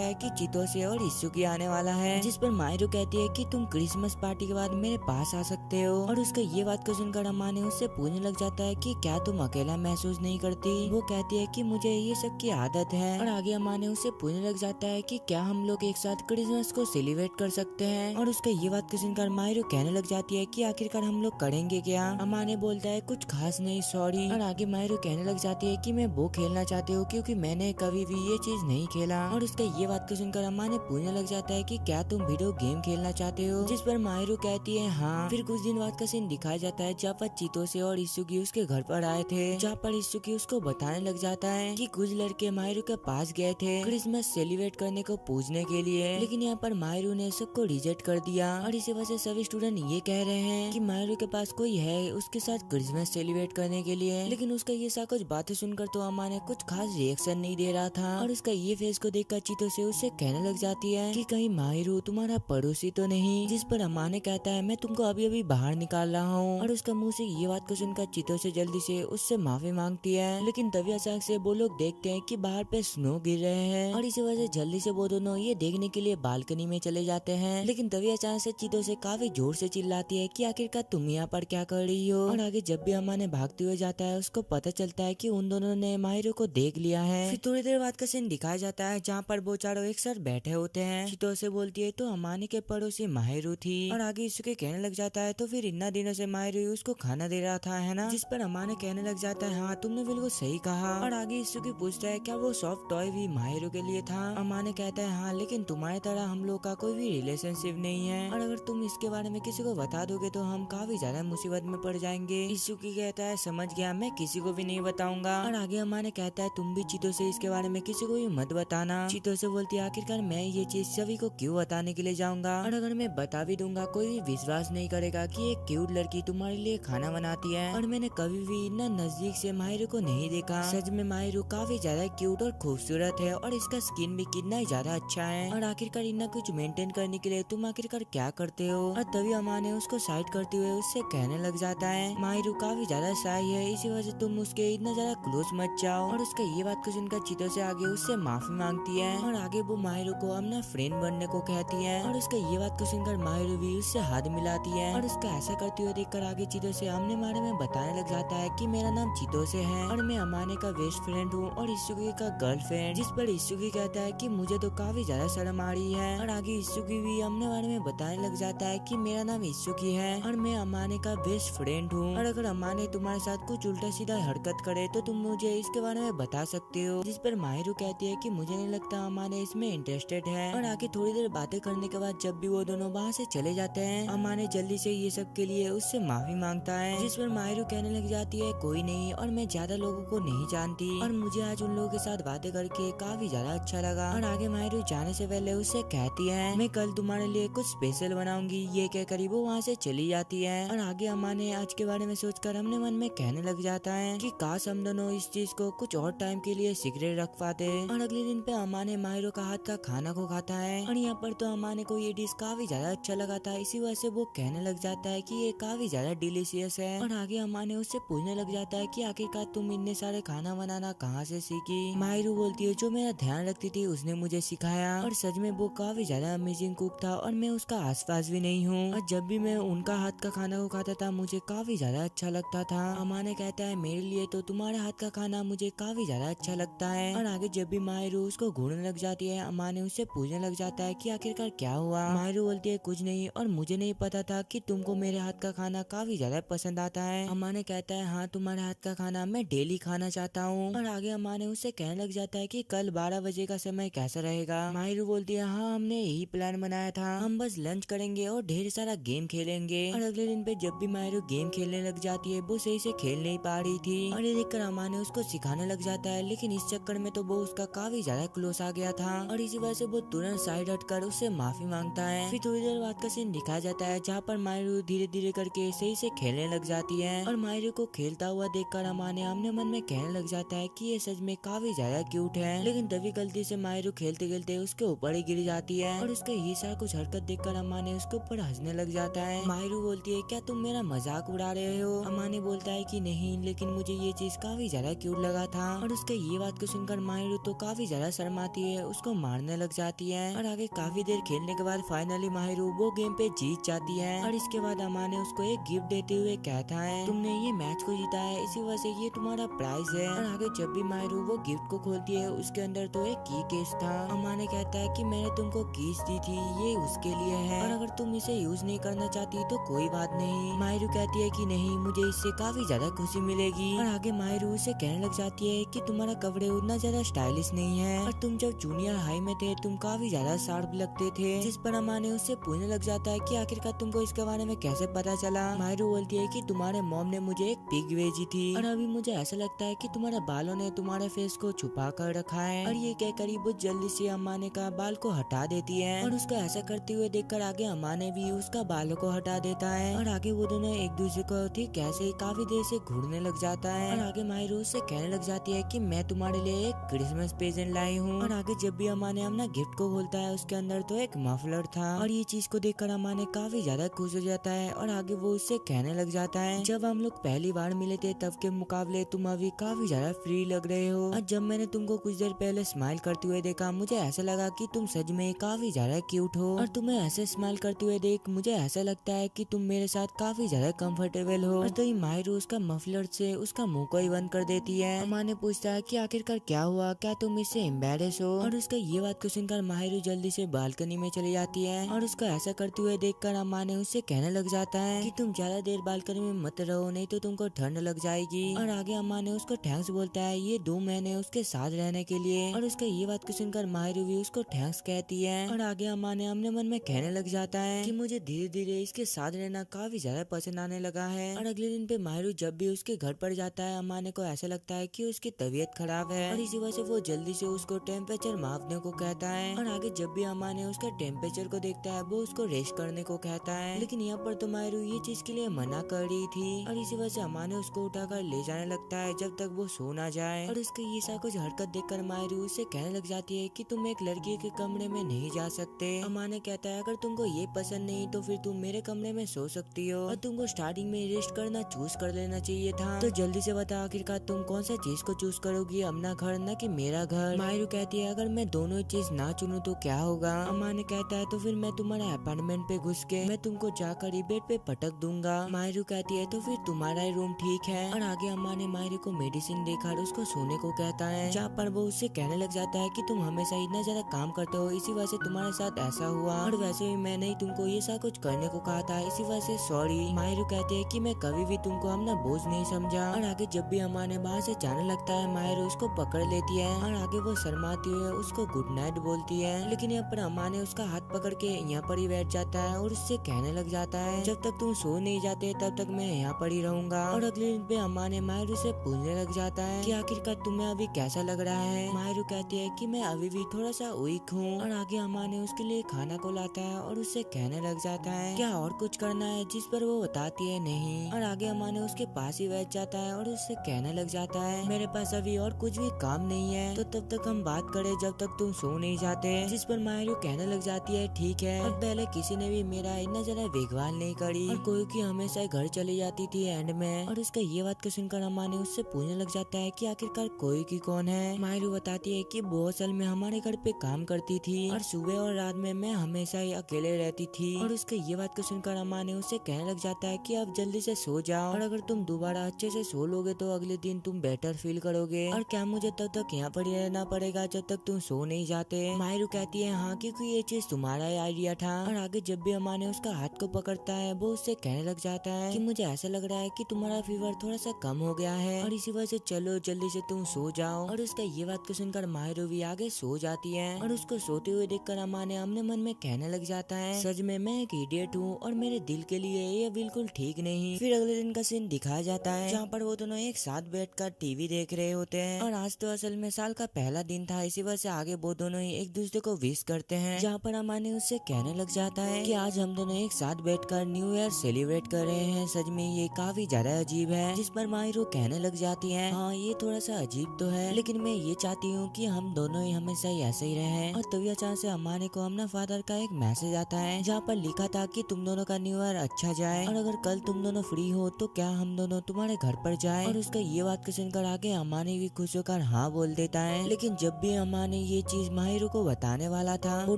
है कि चीतो से और इत्सुकी आने वाला है। जिस पर माहिरू कहती है कि तुम क्रिसमस पार्टी के बाद मेरे पास आ सकते हो। और उसका ये बात को सुनकर अमाने उससे पूछने लग जाता है कि क्या तुम अकेला महसूस नहीं करती? वो कहती है कि मुझे ये सब की आदत है। और आगे अमाने उससे पूछने लग जाता है कि क्या हम लोग एक साथ क्रिसमस को सेलिब्रेट कर सकते हैं? और उसका ये बात को सुनकर माहिरू कहने लग जाती है कि आखिरकार हम लोग करेंगे क्या? अमाने बोलता है कुछ खास नहीं, सॉरी। और आगे माहिरू कहने लग जाती है कि मैं वो खेलना चाहती हूँ क्योंकि मैंने कभी भी ये चीज नहीं खेला। और उसका ये बात को सुनकर अमाने पूछने लग जाता है कि क्या तुम वीडियो गेम खेलना चाहते हो? जिस पर माहिरू कहती है हाँ। फिर कुछ दिन बाद का सीन दिखाया जाता है जहाँ पर चीतो से और इत्सुकी उसके घर पर आए थे, जहाँ पर इत्सुकी उसको बताने लग जाता है कि कुछ लड़के माहिरू के पास गए थे क्रिसमस सेलिब्रेट करने को पूछने के लिए, लेकिन यहाँ पर माहिरू ने सबको रिजेक्ट कर दिया। और इसी वजह से सभी स्टूडेंट ये कह रहे हैं कि माहिरू के पास कोई है उसके साथ क्रिसमस सेलिब्रेट करने के लिए। लेकिन उसका ये सब कुछ बातें सुनकर तो अम्मा ने कुछ खास रिएक्शन नहीं दे रहा था। और उसका ये फेस को देखकर चीतो से उससे कहने लग जाती है कि कहीं माहिरू तुम्हारा पड़ोसी तो नहीं? जिस पर अम्मा ने कहता है मैं तुमको अभी अभी बाहर निकाल रहा हूँ। और उसका मुंह से ये बात को सुनकर चीतो से जल्दी से उससे माफी मांगती है, लेकिन तभी अचानक से वो लोग देखते हैं कि बाहर पे स्नो गिर रहे हैं। और इसी वजह से जल्दी से वो दोनों ये देखने के लिए बालकनी में चले जाते हैं, लेकिन तभी अचानक से चीतो से काफी जोर से चिल्लाती है कि आखिरकार तुम यहाँ पर क्या कर रही हो? और आगे जब भी अम्मा ने भागते हुए जाता है उसको पता चलता है कि उन दोनों ने माहिरू को देख लिया है। फिर थोड़ी देर बाद का सीन दिखाया जाता है जहाँ पर वो चारों एक साथ बैठे होते हैं। चीतो से बोलती है तो अम्माने के पड़ोसी माहिरू थी। और आगे इसके कहने लग जाता है तो फिर इतना दिनों से माहिरू उसको खाना दे रहा था, है ना? जिस पर अम्मा ने कहने लग जाता है हाँ तुमने बिल्कुल सही कहा। और आगे इसकी पूछता है क्या वो सॉफ्ट टॉय भी माहिरू के लिए था? अम्मा ने कहता है हाँ, लेकिन तुम्हारी तरह हम लोग का कोई भी रिलेशनशिप नहीं है, और अगर तुम इसके बारे में किसी को बता दोगे तो हम काफी ज्यादा मुसीबत में पड़ जाएंगे। इसुकी कहता है समझ गया, मैं किसी को भी नहीं बताऊंगा। और आगे अम्मा ने कहता है तुम भी चीतो से इसके बारे में किसी को भी मत बताना। चीतो से बोलती है आखिरकार मैं ये चीज सभी को क्यों बताने के लिए जाऊंगा, और अगर मैं बता भी दूंगा कोई भी विश्वास नहीं करेगा कि एक क्यूट लड़की तुम्हारे लिए खाना बनाती है। और मैंने कभी भी इतना नजदीक से माहिरू को नहीं देखा। सच में माहिरू काफी ज्यादा क्यूट और खूबसूरत है, और इसका स्किन भी कितना ही ज्यादा अच्छा है। और आखिरकार इतना कुछ मेंटेन करने के लिए तुम आखिरकार क्या करते हो? और तभी अम्मा ने उसको साइड करते हुए उससे कहने लग जाता है माहिरू काफी ज्यादा शाय है, इसी वजह से तुम उसके इतना ज्यादा क्लोज मत जाओ। और उसका ये बात को सुनकर चीतो से आगे उससे माफी मांगती है, और आगे वो माहिरू को अपना फ्रेंड बनने को कहती है। और उसका ये बात को सुनकर माहिरू भी उससे हाथ मिलाती है, और उसका ऐसा करते हुए देखकर आगे चीतो से अपने बारे में बताने लग जाता है कि मेरा नाम चीतो से है, और मैं अमाने का बेस्ट फ्रेंड हूँ और इत्सुकी का गर्लफ्रेंड। जिस पर इत्सुकी कहता है कि मुझे तो काफी ज्यादा शर्म आ रही है। और आगे इत्सुकी भी अपने बारे में बताने लग जाता है कि मेरा नाम इत्सुकी है और मैं अमाने का बेस्ट फ्रेंड हूँ, और अगर अमाने तुम्हारे साथ कुछ उल्टा सीधा हरकत करे तो तुम मुझे इसके बारे में बता सकते हो। जिस पर माहिरू कहती है कि मुझे नहीं लगता अमाने इसमें इंटरेस्टेड है। और आगे थोड़ी देर बातें करने के बाद जब भी वो दोनों वहाँ से चले जाते हैं, अमाने जल्दी से ये सब के लिए उससे माफी मांगता है। जिस पर माहिरू कहने लग जाती है कोई नहीं, और मैं ज्यादा लोगों को नहीं जानती, और मुझे आज उन लोगों के साथ बातें करके काफी ज्यादा अच्छा लगा। और आगे माहिरू जाने से पहले उससे कहती है मैं कल तुम्हारे लिए कुछ स्पेशल बनाऊंगी। ये कहकर वो वहाँ से चली जाती है। और आगे अम्मा ने आज के बारे में सोचकर अपने मन में कहने लग जाता है कि काश हम दोनों इस चीज को कुछ और टाइम के लिए सीक्रेट रख पाते। और अगले दिन पे अम्मा ने माहिरू का हाथ का खाना को खाता है, और यहाँ पर तो अम्मा ने को ये डिश काफी ज्यादा अच्छा लगा था, इसी वजह से वो कहने लग जाता है कि ये काफी ज्यादा डिलीशियस है। और आगे अम्मा ने उससे पूछने लग जाता है कि आखिरकार तुम इतने सारे खाना बनाना कहाँ से सीखी? माहिरू बोलती है जो मेरा ध्यान रखती थी उसने मुझे सिखाया, और सच में वो काफी ज्यादा अमेजिंग कुक था, और मैं उसका आसपास भी नहीं हूँ, और जब भी मैं उनका हाथ का खाना को खाता था मुझे काफी ज्यादा अच्छा लगता था। अम्मा ने कहता है मेरे लिए तो तुम्हारे हाथ का खाना मुझे काफी ज्यादा अच्छा लगता है। और आगे जब भी माहिरू उसको घूरने लग जाती है, अम्मा ने उससे पूछने लग जाता है कि आखिरकार क्या हुआ? माहिरू बोलती है कुछ नहीं, और मुझे नहीं पता था कि तुमको मेरे हाथ का खाना काफी ज्यादा पसंद आता है। अम्मा ने कहता है हाँ, तुम्हारे हाथ का खाना मैं डेली खाना चाहता हूँ। और आगे अम्मा ने उससे कहने लग जाता है कि कल 12 बजे का समय कैसा रहेगा? माहिरू बोलती है हाँ, हमने यही प्लान बनाया था, हम बस लंच करेंगे और ढेर सारा गेम खेलेंगे। और अगले दिन पे जब भी माहिरू गेम खेलने लग जाती है वो सही से खेल नहीं पा रही थी, और ये देखकर अम्मा ने उसको सिखाने लग जाता है, लेकिन इस चक्कर में तो वो उसका काफी ज्यादा क्लोज आ गया था, और इसी वजह से वो तुरंत साइड हटकर उससे माफी मांगता है। फिर थोड़ी देर बाद का सीन दिखाया जाता है जहाँ पर मायरू धीरे धीरे करके सही से खेलने लग जाती है और मायरू को खेलता हुआ देखकर अमाने अपने मन में कहने लग जाता है कि ये सच में काफी ज्यादा क्यूट है। लेकिन तभी गलती से मायरू खेलते खेलते उसके ऊपर ही गिर जाती है और उसके ये सारा कुछ हरकत देखकर अमाने उसके ऊपर हंसने लग जाता है। मायरू बोलती है क्या तुम मेरा मजाक उड़ा रहे हो? अमाने बोलता है कि नहीं, लेकिन मुझे ये चीज काफी ज्यादा क्यूट लगा था। और उसके ये बात को सुनकर मायरू तो काफी ज्यादा शर्माती है, उसको मारने लग जाती है। और आगे काफी देर खेलने के बाद फाइनली मायरू वो गेम पे जीत जाती है। और इसके बाद अमाने उसको एक गिफ्ट देते हुए कहता है तुमने ये मैच को जीता है, इसी वजह से ये तुम्हारा प्राइज है। और आगे जब भी मायरू वो गिफ्ट को खोलती है उसके अंदर तो एक की केस था। अमाने कहता है कि मैंने तुमको कीज दी थी, ये उसके लिए है और अगर तुम इसे यूज नहीं करना चाहती तो कोई बात नहीं। मायरू कहती है कि नहीं, मुझे इससे काफी ज्यादा खुशी मिलेगी। और आगे मायरू उसे कहने लग जाती है कि तुम्हारा कपड़े उतना ज्यादा स्टाइलिश नहीं है और तुम जब जूनियर हाई में थे तुम काफी ज्यादा शार्प लगते थे। जिस पर अमाने उससे पूछने लग जाता है कि आखिरकार तुमको इसके बारे में कैसे पता चला? मायरू बोलती है कि तुम्हारे मॉम ने मुझे एक पिग भेजी थी और अभी मुझे ऐसा लगता है कि तुम्हारे बालों ने तुम्हारे फेस को छुपा कर रखा है। और ये कहकर वो जल्दी से अमाने का बाल को हटा देती है और उसको ऐसा करते हुए देखकर आगे अमाने भी उसका बालों को हटा देता है। और आगे वो दोनों एक दूसरे को ठीक कैसे काफी देर से घूरने लग जाता है। और आगे मायरू उससे कहने लग जाती है कि मैं तुम्हारे लिए एक क्रिसमस प्रेजेंट लाई हूँ। और आगे जब भी अमाने अपना गिफ्ट को खोलता है उसके अंदर तो एक मफलर था और ये चीज को देखकर अमाने काफी ज्यादा खुश हो जाता है। और आगे वो उससे कहने लग जाता है जब हम लोग पहली बार मिले थे तब के मुकाबले तुम अभी काफी ज्यादा फ्री लग रहे हो और जब मैंने तुमको कुछ देर पहले स्माइल करते हुए देखा मुझे ऐसा लगा कि तुम सच में काफी ज्यादा क्यूट हो और तुम्हें ऐसे स्माइल करते हुए देख मुझे ऐसा लगता है कि तुम मेरे साथ काफी ज्यादा कंफर्टेबल हो। और तो ये मायरू उसका मफलर से उसका मुंह को ही बंद कर देती है। अमाने पूछता है कि आखिरकार क्या हुआ, क्या तुम इससे एम्बेरस हो? और उसका ये बात को सुनकर मायरू जल्दी से बालकनी में चली जाती है और उसको ऐसा करते हुए देखकर अमाने उससे कहने लग जाता है कि तुम ज्यादा देर बालकनी में मत रहो, नहीं तो तुमको ठंड लग जाएगी। और आगे अमाने उसको थैंक्स बोलता है ये 2 महीने उसके साथ रहने के लिए। और उसका ये बात को सुनकर मायरू भी उसको थैंक्स कहती है। और आगे अमाने अपने मन में कहने लग जाता है कि मुझे धीरे धीरे इसके साथ रहना काफी ज्यादा पसंद आने लगा है। और अगले दिन पे मायरू जब भी उसके घर पर जाता है अमाने को ऐसा लगता है कि उसकी तबीयत खराब है और इसी वजह से वो जल्दी से उसको टेम्परेचर मापने को कहता है। और आगे जब भी अमाने उसका टेम्परेचर को देखता है वो उसको रेस्ट करने को कहता है, लेकिन यहाँ पर तो मायरू ये चीज के लिए मना कर रही थी और इसी वजह से अमाने उसको उठाकर ले जाने लगता है जब तक वो सो ना जाए। और उसके ये सा कुछ हरकत देखकर मायरू उससे कहने लग जाती है कि तुम एक लड़की के कमरे में नहीं जा सकते। अमाने कहता है अगर तुमको ये पसंद नहीं तो फिर तुम मेरे कमरे में सो सकती हो और तुमको स्टार्टिंग में रेस्ट करना चूज कर लेना चाहिए था। तो जल्दी से बता आखिरकार तुम कौन सा चीज को चूज करोगी, अपना घर न कि मेरा घर? मायरू कहती है अगर मैं दोनों चीज ना चुनूं तो क्या होगा? अमाने कहता है तो फिर मैं तुम्हारे अपार्टमेंट पे घुस के मैं तुमको जाकर ही बेड पे पटक दूंगा। मायरू कहती है तो फिर तुम्हारा ही रूम ठीक है। और आगे अम्मा ने मायरू को मेडिसिन देकर उसको सोने को कहता है, जहाँ पर वो उससे कहने लग जाता है कि तुम हमेशा इतना ज्यादा काम करते हो, इसी वजह से तुम्हारे साथ ऐसा हुआ और वैसे भी मैंने ही तुमको ये सब कुछ करने को कहा था, इसी वजह से सॉरी। मायरू कहती है कि मैं कभी भी तुमको अपना बोझ नहीं समझा। और आगे जब भी अम्मा ने वहाँ से जाने लगता है मायरू उसको पकड़ लेती है और आगे वो शर्माती हुए उसको गुड नाइट बोलती है। लेकिन यहाँ पर अम्मा ने उसका हाथ पकड़ के यहाँ पर ही बैठ जाता है और उससे कहने लग जाता है जब तक तुम सो नहीं जाते तब तक मैं यहाँ पर ही रहूंगा। और अगले दिन पे अम्मा ने मायरू से पूछने लग जाता है कि आखिरकार तुम्हें अभी कैसा लग रहा है? मायरू कहती है कि मैं अभी भी थोड़ा सा वीक हूँ। और आगे अम्मा ने उसके लिए खाना को लाता है और उससे कहने लग जाता है क्या और कुछ करना है, जिस पर वो बताती है नहीं। और आगे अम्मा ने उसके पास ही बैठ जाता है और उससे कहने लग जाता है मेरे पास अभी और कुछ भी काम नहीं है, तो तब तक हम बात करें जब तक तुम सो नहीं जाते। जिस पर मायरू कहने लग जाती है ठीक है। और पहले किसी ने भी मेरा इतना ज्यादा देखभाल नहीं करी और कोई की हमेशा घर चली जाती थी एंड में। और उसका ये बात को सुनकर अम्मा ने उससे पूछने लग जाता है कि आखिरकार कोई की कौन है? मायरू बताती है कि वो असल में हमारे घर पे काम करती थी और सुबह और रात में मैं हमेशा ही अकेले रहती थी। और उसके ये बात को सुनकर अम्मा ने उससे कहने लग जाता है कि अब जल्दी से सो जाओ और अगर तुम दोबारा अच्छे से सो लोगे तो अगले दिन तुम बेटर फील करोगे। और क्या मुझे तब तक यहाँ पर ही रहना पड़ेगा जब तक तुम सो नहीं जाते? मायरू कहती है हाँ, क्योंकि ये चीज तुम्हारा ही आइडिया था। और आगे जब भी अम्मा ने उसका हाथ को पकड़ता है वो उससे कहने लग जाता है कि मुझे ऐसा लग रहा है कि तुम्हारा फीवर थोड़ा सा कम हो गया है और इसी वजह से चलो जल्दी से तुम सो जाओ। और उसका ये बात को सुनकर मायरू भी आगे सो जाती है और उसको सोते हुए देखकर अम्मा ने अपने मन में कहने लग जाता है सच में मैं एक इडियट हूँ और मेरे दिल के लिए ये बिल्कुल ठीक नहीं। फिर अगले दिन का सीन दिखाया जाता है जहाँ पर वो दोनों एक साथ बैठकर टीवी देख रहे होते हैं और आज तो असल में साल का पहला दिन था, इसी वजह से आगे वो दोनों ही एक दूसरे को विश करते हैं। जहाँ पर अम्मा ने उससे कहने लग जाता है कि आज हम दोनों एक साथ बैठकर न्यू ईयर सेलिब्रेट कर रहे हैं, सच में ये काफी ज्यादा अजीब है। जिस पर माहिरो कहने लग जाती है, हाँ ये थोड़ा सा अजीब तो है, लेकिन मैं ये चाहती हूँ कि हम दोनों ही हमेशा ही ऐसे ही रहें। और तभी अचानक से अमाने को अपना फादर का एक मैसेज आता है जहाँ पर लिखा था कि तुम दोनों का न्यू ईयर अच्छा जाए और अगर कल तुम दोनों फ्री हो तो क्या हम दोनों तुम्हारे घर पर जाए। और उसका ये बात को सुनकर आगे अमाने भी खुश होकर हाँ बोल देता है। लेकिन जब भी अमाने ये चीज माहिरो को बताने वाला था, वो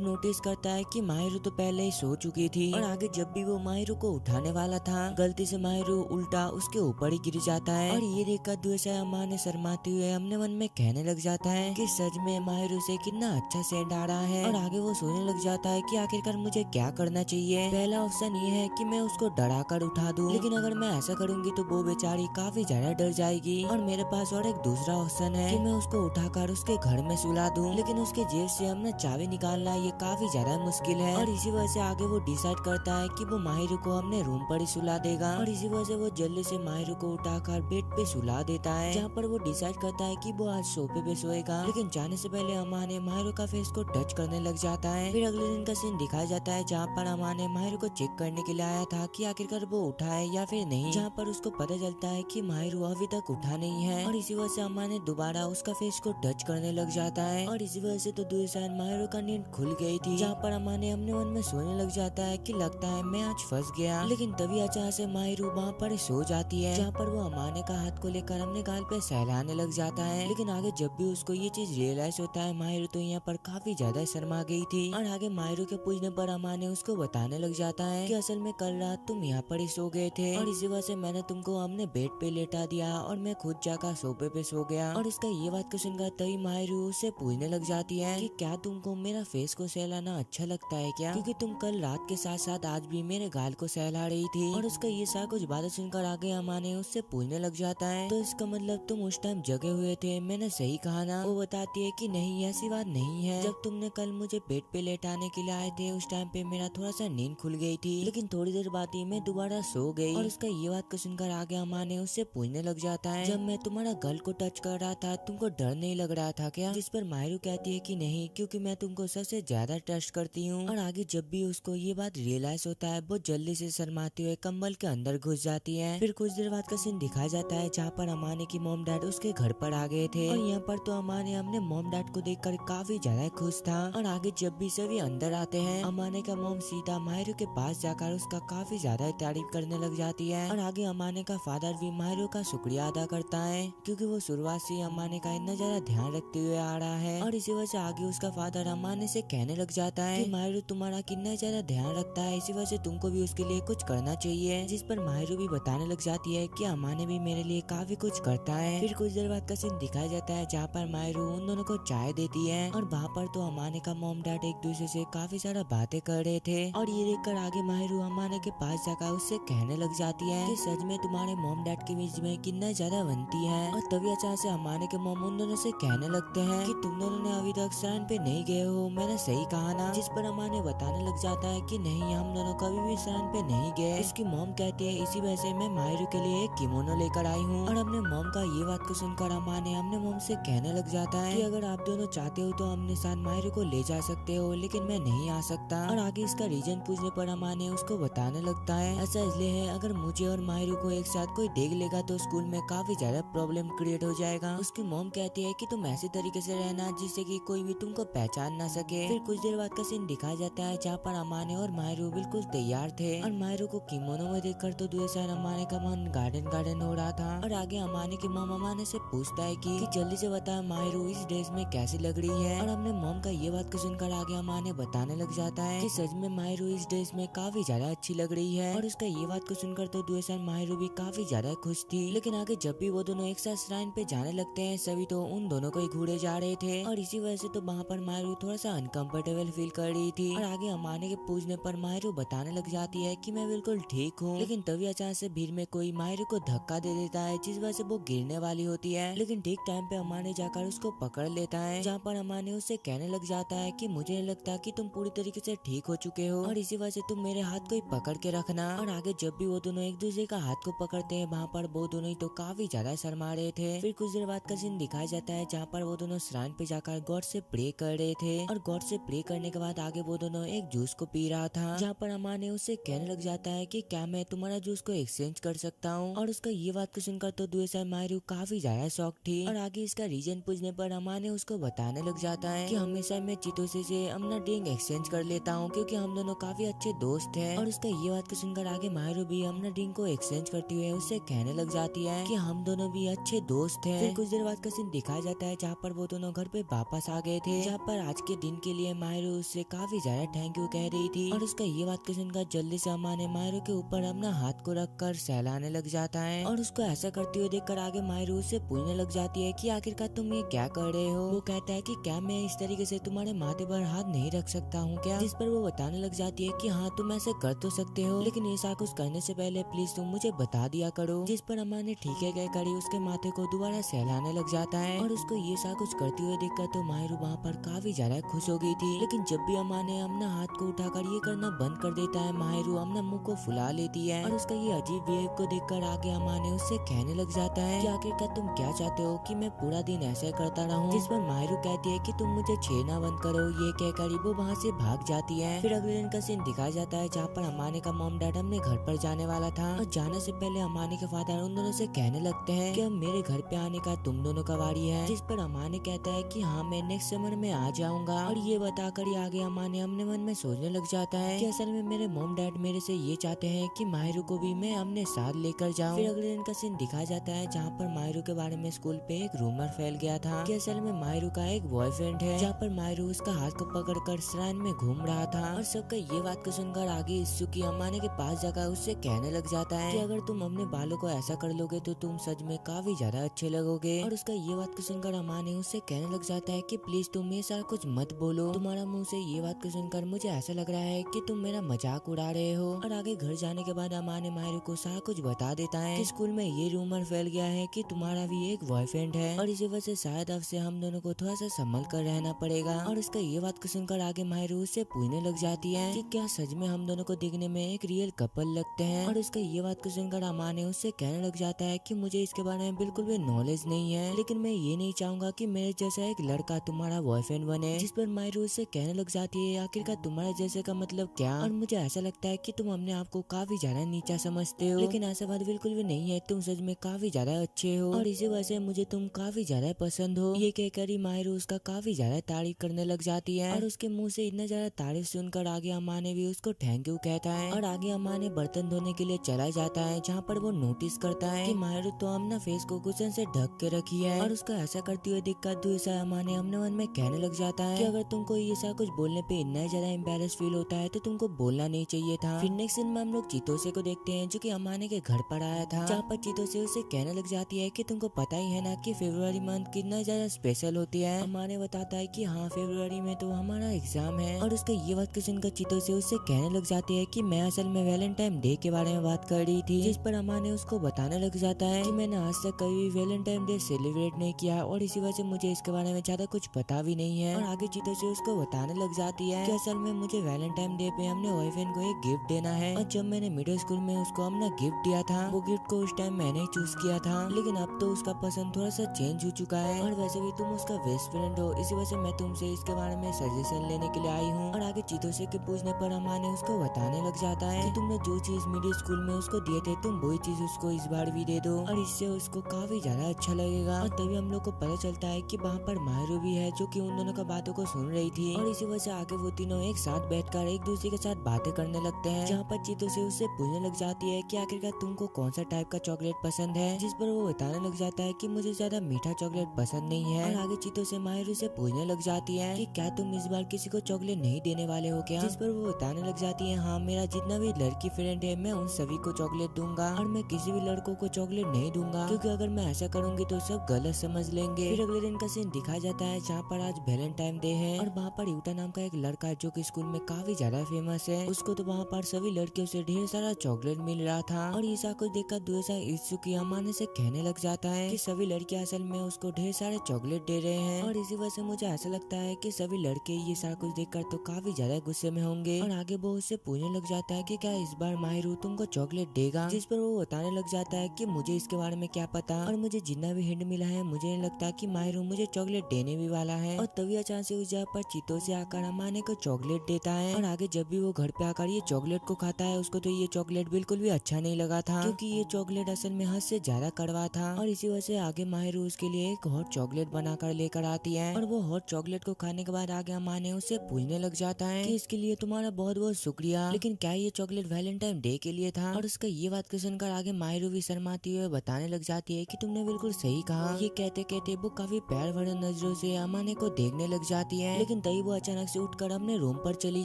नोटिस करता है कि माहिरो तो पहले ही सो चुकी थी। और आगे जब भी वो माहिरो को उठाने वाला था, गलती से माहिरो उल्टा उसके ऊपर ही गिर जाता है। और ये देखकर दूसरा अमाने शर्माते हुए अपने मन में कहने लग जाता है कि सच में माहिरो से कितना अच्छा सेंट आ रहा है। और आगे वो सोचने लग जाता है कि आखिरकार मुझे क्या करना चाहिए। पहला ऑप्शन ये है कि मैं उसको डरा कर उठा दूं, लेकिन अगर मैं ऐसा करूंगी तो वो बेचारी काफी ज्यादा डर जाएगी। और मेरे पास और एक दूसरा ऑप्शन है कि मैं उसको उठाकर उसके घर में सुला दूं, लेकिन उसके जेब से अपना चाबी निकालना ये काफी ज्यादा मुश्किल है। और इसी वजह से आगे वो डिसाइड करता है कि वो माहिरो को अपने रूम पर ही सुला देगा। और इसी वजह से वो जल्दी से माहिरो को उठाकर बेड पे सुला देता है, जहाँ पर वो डिसाइड करता है कि वो आज सोफे पे सोएगा। लेकिन जाने से पहले अमा ने माहिरो का फेस को टच करने लग जाता है। फिर अगले दिन का सीन दिखाया जाता है जहाँ पर अमा ने माहिरो को चेक करने के लिए आया था कि आखिरकार वो उठा है या फिर नहीं, जहाँ पर उसको पता चलता है कि माहिरो अभी तक उठा नहीं है। और इसी वजह से अमा ने दोबारा उसका फेस को टच करने लग जाता है। और इसी वजह से तो दूसरी माहिरो का नींद खुल गई थी, जहाँ पर अमा ने अपने मन में सोचने लग जाता है कि लगता है मैं आज फंस गया। लेकिन तभी अचानक से माहिरो वहाँ पर सो जाती है, जहाँ पर वो अमाने का हाथ को लेकर अपने गाल पे सहलाने लग जाता है। लेकिन आगे जब भी उसको ये चीज रियलाइज होता है, माहिरो तो यहाँ पर काफी ज्यादा शर्मा गई थी। और आगे माहिरो के पूछने पर अमा ने उसको बताने लग जाता है कि असल में कल रात तुम यहाँ पर ही सो गए थे और इसी वजह से मैंने तुमको अपने बेड पे लेटा दिया और मैं खुद जाकर सोफे पे सो गया। और इसका ये बात को सुनकर तभी माहिरो उससे पूछने लग जाती है कि क्या तुमको मेरा फेस को सहलाना अच्छा लगता है क्या, क्योंकि तुम कल रात के साथ साथ आज भी मेरे गाल को सहला रही थी। और उसका ये सारा कुछ बातें सुनकर आगे अमा ने उससे पूछने लग जाता है तो इसका मतलब तुम उस टाइम जगे हुए थे, मैंने सही कहा ना। वो बताती है कि नहीं ऐसी बात नहीं है, जब तुमने कल मुझे बेड पे लेटाने के लिए आए थे उस टाइम पे मेरा थोड़ा सा नींद खुल गई थी, लेकिन थोड़ी देर बाद ही मैं दोबारा सो गई। और उसका ये बात को सुनकर आगे अमा ने उससे पूछने लग जाता है जब मैं तुम्हारा गल को टच कर रहा था तुमको डर नहीं लग रहा था क्या, जिस पर माहिरो कहती है कि नहीं क्योंकि मैं तुमको सबसे ज्यादा ट्रस्ट करती हूँ। और आगे जब भी उसको ये बात रियलाइज होता है वो जल्दी से शर्माते हुए कंबल के अंदर घुस जाती है। फिर कुछ देर बाद का सीन दिखाया जाता है जहाँ पर अमाने की मॉम डैड उसके घर पर आ गए थे। और यहाँ पर तो अमाने अपने मॉम डैड को देखकर काफी ज्यादा खुश था। और आगे जब भी सभी अंदर आते हैं, अमाने का मॉम सीधा माहिरो के पास जाकर उसका काफी ज्यादा तारीफ करने लग जाती है। और आगे अमाने का फादर भी माहिरो का शुक्रिया अदा करता है, क्योंकि वो शुरुआत से अमाने का इतना ज्यादा ध्यान रखते हुए आ रहा है। और इसी वजह से आगे उसका फादर अमाने से कहने लग जाता है कि माहिरो तुम्हारा कितना ज्यादा ध्यान रखता है, इसी वजह से तुमको भी उसके लिए कुछ करना चाहिए। जिस पर माहिरो भी बताने लग जाती है कि अमाने भी मेरे लिए काफी कुछ करता है। फिर कुछ देर बाद का सीन दिखाया जाता है जहाँ पर माहिरो उन दोनों को चाय देती है। और वहाँ पर तो अमाने का मॉम डैड एक दूसरे से काफी सारा बातें कर रहे थे। और ये देखकर आगे माहिरो अमाने के पास जाकर उससे कहने लग जाती है कि सच में तुम्हारे मॉम डैड के बीच में कितना ज्यादा बनती है। और तभी अचानक से अमाने के मॉम उन दोनों से कहने लगते हैं कि तुम दोनों ने अभी तक श्राइन पे नहीं गए हो, मैंने सही कहा ना। जिस पर अमाने बताने लग जाता है कि नहीं हम दोनों कभी भी श्राइन पे नहीं गए। इसकी मॉम कहती है इसी वजह से मैं माहिरो के लिए एक किमोनो लेकर आई हूँ। और अपने मॉम का ये बात को सुनकर अमाने अपने मॉम से कहने लग जाता है कि अगर आप दोनों चाहते हो तो अपने साथ माहिरो को ले जा सकते हो, लेकिन मैं नहीं आ सकता। और आगे इसका रीजन पूछने पर अमाने उसको बताने लगता है ऐसा इसलिए है अगर मुझे और माहिरो को एक साथ कोई देख लेगा तो स्कूल में काफी ज्यादा प्रॉब्लम क्रिएट हो जाएगा। उसकी मॉम कहती है कि तुम ऐसे तरीके से रहना जिससे कि कोई भी तुमको पहचान ना सके। फिर कुछ देर बाद का सीन दिखाया जाता है जहाँ पर अमाने और माहिरो बिल्कुल तैयार थे। और माहिरो को किमोनो में देखकर तो दूसरे अमाने का मन गार्डन गार्डन हो रहा था। और आगे अमाने की मॉम अमाने से पूछता है कि जल्दी से बता माहिरो इस ड्रेस में कैसी लग रही है। और अपने मॉम का ये बात को सुनकर आगे अमाने बताने लग जाता है कि सच में माहिरो इस ड्रेस में काफी ज्यादा अच्छी लग रही है। और उसका ये बात को सुनकर तो दूसरा माहिरो भी काफी ज्यादा खुश थी। लेकिन आगे जब भी वो दोनों एक साथ श्राइन पे जाने लगते हैं सभी तो उन दोनों को ही घूरे जा रहे थे। और इसी वजह से तो वहाँ पर माहिरो थोड़ा सा अनकंफर्टेबल फील कर रही थी। और आगे अमाने के पूछने पर माहिरो बताने लग जाती है कि मैं बिल्कुल ठीक हूँ। लेकिन तभी अचानक से भीड़ में कोई माहिरो को धक्का दे देता है जिस वजह से वो गिरने वाली होती है। लेकिन ठीक टाइम पे अमाने जाकर उसको पकड़ लेता है, जहाँ पर अमाने उससे कहने लग जाता है कि मुझे नहीं लगता कि तुम पूरी तरीके से ठीक हो चुके हो और इसी वजह से तुम मेरे हाथ को ही पकड़ के रखना। और आगे जब भी वो दोनों एक दूसरे का हाथ को पकड़ते हैं वहाँ पर वो दोनों ही तो काफी ज्यादा शर्मा रहे थे। फिर कुछ देर बाद का सीन दिखाया जाता है जहाँ पर वो दोनों श्राइन पे जाकर गॉड से प्रे कर रहे थे। और गॉड से प्रे करने के बाद आगे आगे वो दोनों एक जूस को पी रहा था, जहाँ पर अमाने उससे कहने लग जाता है कि क्या मैं तुम्हारा जूस को एक्सचेंज कर सकता हूँ। और उसका ये बात को सुनकर तो दुएसाई मायरू काफी ज्यादा शॉक थी और आगे इसका रीजन पूछने पर अमाने उसको बताने लग जाता है कि हमेशा मैं चितोसे से अपना ड्रिंक एक्सचेंज कर लेता हूँ क्योंकि हम दोनों काफी अच्छे दोस्त हैं। और उसका ये बात को सुनकर आगे मायरू भी अपना ड्रिंक को एक्सचेंज करते हुए उससे कहने लग जाती है कि हम दोनों भी अच्छे दोस्त हैं। फिर कुछ देर बाद का सीन दिखाया जाता है जहाँ पर वो दोनों घर पे वापस आ गए थे, जहाँ पर आज के दिन के लिए मायरू उससे काफी ज्यादा थैंक यू कह रही थी। और उसका ये बात को सुनकर जल्दी से अमाने मायरू के ऊपर अपना हाथ को रख कर सहलाने लग जाता है और उसको ऐसा करते हुए देखकर आगे मायरू उससे पूछने लग जाती है कि आखिरकार तुम ये क्या कर रहे हो। वो कहता है कि क्या मैं इस तरीके से तुम्हारे माथे पर हाथ नहीं रख सकता हूँ क्या, जिस पर वो बताने लग जाती है कि हाँ तुम ऐसे कर तो सकते हो, लेकिन ऐसा कुछ करने से पहले प्लीज तुम मुझे बता दिया करो। जिस पर अम्मा ने ठीक है कहकर उसके माथे को दोबारा सहलाने लग जाता है और उसको ये सा कुछ करते हुए देखकर तो मायरू वहाँ पर काफी ज्यादा खुश हो गई थी। लेकिन जब भी अम्मा ने अपना हाथ को उठाकर ये करना बंद कर देता है, मायरू अपना मुंह को फुला लेती है और उसका ये अजीब बिहेव को देखकर आगे अम्मा ने उससे कहने लग जाता है कि आखिरकार तुम क्या चाहते हो कि मैं पूरा दिन ऐसा करता रहूं। जिस पर मायरू कहती है कि तुम मुझे छेड़ना बंद करो। ये कहकर वो वहाँ से भाग जाती है। फिर अगले दिन का सीन दिखाया जाता है जहाँ पर अमाने का मॉम डैड अपने घर पर जाने वाला था और जाने से पहले अमाने के फादर उन दोनों से कहने लगते हैं कि अब मेरे घर पे आने का तुम दोनों का वारी है। जिस पर अमाने कहता है कि हाँ मैं नेक्स्ट समर में आ जाऊंगा। और ये बताकर ही आगे अमाने अपने मन में सोचने लग जाता है कि असल में मेरे मॉम डैड मेरे से ये चाहते हैं कि मायरू को भी मैं अपने साथ लेकर जाऊं। फिर अगले दिन का सीन दिखाया जाता है जहाँ पर मायरू के बारे में स्कूल पे एक रूमर फैल गया था कि असल में मायरू का एक बॉयफ्रेंड है, जहाँ पर मायरू उसका हाथ को पकड़कर श्राइन में घूम रहा था। और सबका ये बात को सुनकर आगे इत्सुकी अमाने के पास जाकर उससे कहने लग जाता है कि अगर तुम अपने बालों को ऐसा कर लोगे तो तुम सच में काफी ज्यादा अच्छे लगोगे। और उसका ये बात को सुनकर अमाने उससे कहने लग जाता है कि प्लीज तुम ये सारा कुछ मत बोलो, तुम्हारा मुंह से ये बात को सुनकर मुझे ऐसा लग रहा है कि तुम मेरा मजाक उड़ा रहे हो। और आगे घर जाने के बाद अमाने मायरू को सारा कुछ बता देता है कि स्कूल में ये रूमर फैल गया है कि तुम्हारा भी एक बॉयफ्रेंड है और इसी वजह से शायद अब से हम दोनों को थोड़ा सा संभल कर रहना पड़ेगा। और उसका ये बात को सुनकर आगे मायरू उससे पूछने लग जाती है कि क्या सच में हम दोनों को दिखने में एक रियल कपल लगते हैं। और उसका ये बात को सुनकर अमाने उससे कहने लग जाता है कि मुझे इसके बारे में बिल्कुल भी नॉलेज नहीं है, लेकिन मैं ये नहीं चाहूंगा कि मेरे जैसा एक लड़का तुम्हारा बॉयफ्रेंड बने। जिस पर मायरू उससे कहने लग जाती है आखिरकार तुम्हारे जैसे का मतलब क्या। और मुझे ऐसा लगता है कि तुम अपने आप को काफी ज्यादा नीचा समझते हो, लेकिन ऐसा बात बिल्कुल भी नहीं है, तुम सच में काफी ज्यादा अच्छे हो और इसी वजह से मुझे तुम काफी ज्यादा पसंद हो। ये कहकर ही मायरू उसका काफी ज्यादा तारीफ करने लग जाती है और उसके मुंह से इतना ज्यादा तारीफ सुनकर आगे अम्मा ने भी उसको थैंक यू कहता है। और आगे अम्मा ने बर्तन धोने के लिए चला जाता है, जहाँ पर वो नोटिस करता है कि मायरू तो अपना फेस को कुशन से ढक के रखी है। और उसका ऐसा करते हुए दिक्कत दूसरा अम्मा ने अपने मन में कहने लग जाता है कि अगर तुमको ये सारा कुछ बोलने पे इतना ज्यादा एम्बेरस फील होता है तो तुमको बोलना नहीं चाहिए था। फिर नेक्स्ट दिन में हम लोग चितोसे को देखते हैं जो कि अम्माने के घर पर आया था, जहाँ पर चितोसे उसे कहने लग जाती है कि तुमको पता ही है ना कि फरवरी मंथ कितना ज्यादा स्पेशल होती है। अम्माने बताता है कि हाँ फरवरी में तो हमारा एग्जाम है। और उसका ये बात सुनकर चितोसे उससे कहने लग जाती है कि मैं असल में वैलेंटाइन डे के बारे में बात कर रही थी। जिस पर अम्मा ने उसको बताने लग जाता है कि मैंने आज तक कभी वैलेंटाइन डे सेलिब्रेट नहीं किया और इसी वजह से मुझे इसके बारे में ज्यादा कुछ पता भी नहीं है। और आगे चितोसे उसको बताने लग जाती है कि असल में मुझे वैलेंटाइन डे पे अपने बॉयफ्रेंड को एक गिफ्ट देना है और जब मैंने मिडिल स्कूल में उसको अपना गिफ्ट दिया था वो गिफ्ट को उस टाइम मैंने ही चूज किया था, लेकिन अब तो उसका पसंद थोड़ा सा चेंज हो चुका है और वैसे भी तुम उसका बेस्ट फ्रेंड हो, इसी वजह से मैं तुमसे इसके बारे में सजेशन लेने के लिए आई हूँ। और आगे चितोसे के पूछने पर अम्मा ने उसको बताने लग जाता है कि तुमने जो चीज मिडिल स्कूल में उसको दिए थे तुम वही चीज उसको इस बार भी दे दो और इससे उसको काफी ज्यादा अच्छा लगेगा। और तभी हम लोग को पता चलता है कि वहाँ पर मायरू भी है जो कि उन दोनों का बातों को सुन रही थी और इसी वजह से आगे वो तीनों एक साथ बैठकर एक दूसरे के साथ बातें करने लगते हैं, जहाँ पर चितोसे उससे पूछने लग जाती है कि आखिरकार तुमको कौन सा टाइप का चॉकलेट पसंद है। जिस पर वो बताने लग जाता है कि मुझे ज्यादा मीठा चॉकलेट पसंद नहीं है। और आगे चितोसे मायरू से पूछने लग जाती है कि क्या तुम इस बार किसी को चॉकलेट नहीं देने वाले हो क्या। जिस पर वो बताने लग जाती है हाँ मेरा जितना भी लड़की फ्रेंड है मैं उन सभी को चॉकलेट दूंगा और मैं किसी भी लड़कों को चॉकलेट नहीं दूंगा, क्योंकि अगर मैं ऐसा करूंगी तो सब गलत समझ लेंगे। फिर अगले दिन का सीन दिखाया जाता है जहाँ पर आज वैलेंटाइन डे है और वहाँ पर यूटा नाम का एक लड़का है जो कि स्कूल में काफी ज्यादा फेमस है। उसको तो वहाँ पर सभी लड़कियों से ढेर सारा चॉकलेट मिल रहा था और ये सब कुछ देखकर दूसरा इत्सुकी अम्मा से कहने लग जाता है कि सभी लड़कियां असल में उसको ढेर सारे चॉकलेट दे रहे हैं और इसी वजह से मुझे ऐसा लगता है कि सभी लड़के ये सारा कुछ देखकर तो काफी ज्यादा गुस्से में होंगे और आगे वो उससे पूछने लग जाता है कि क्या इस बार माहिरू तुमको चॉकलेट देगा, जिस पर वो बताने लग जाता है कि मुझे इसके बारे में क्या पता और मुझे जितना भी हिंट मिला है मुझे नहीं लगता कि माहिरू मुझे चॉकलेट देने भी वाला है। और तभी अचानक से उस जगह पर चीतों से आकर अमाने को चॉकलेट देता है और आगे जब भी वो घर पे आकर ये चॉकलेट को खाता है उसको तो ये चॉकलेट बिल्कुल भी अच्छा नहीं लगा था, क्योंकि ये चॉकलेट असल में हद से ज्यादा कड़वा था। और इसी वजह से आगे माहिरू उसके लिए एक हॉट चॉकलेट बनाकर लेकर आती है और वो हॉट चॉकलेट को खाने के बाद आगे अमाने उससे पूछने लग जाता है कि इसके लिए तुम्हारा बहुत बहुत शुक्रिया, लेकिन क्या ये चॉकलेट वैलेंटाइन डे के लिए था। और उसका ये बात को सुनकर आगे माहिरू भी शर्माती हुए बताने लग जाती है कि तुमने बिल्कुल सही कहा। ये कहते कहते वो काफी प्यार भरे नजरों से अमाने को देखने लग जाती है, लेकिन तभी वो अचानक से उठकर अपने रूम पर चली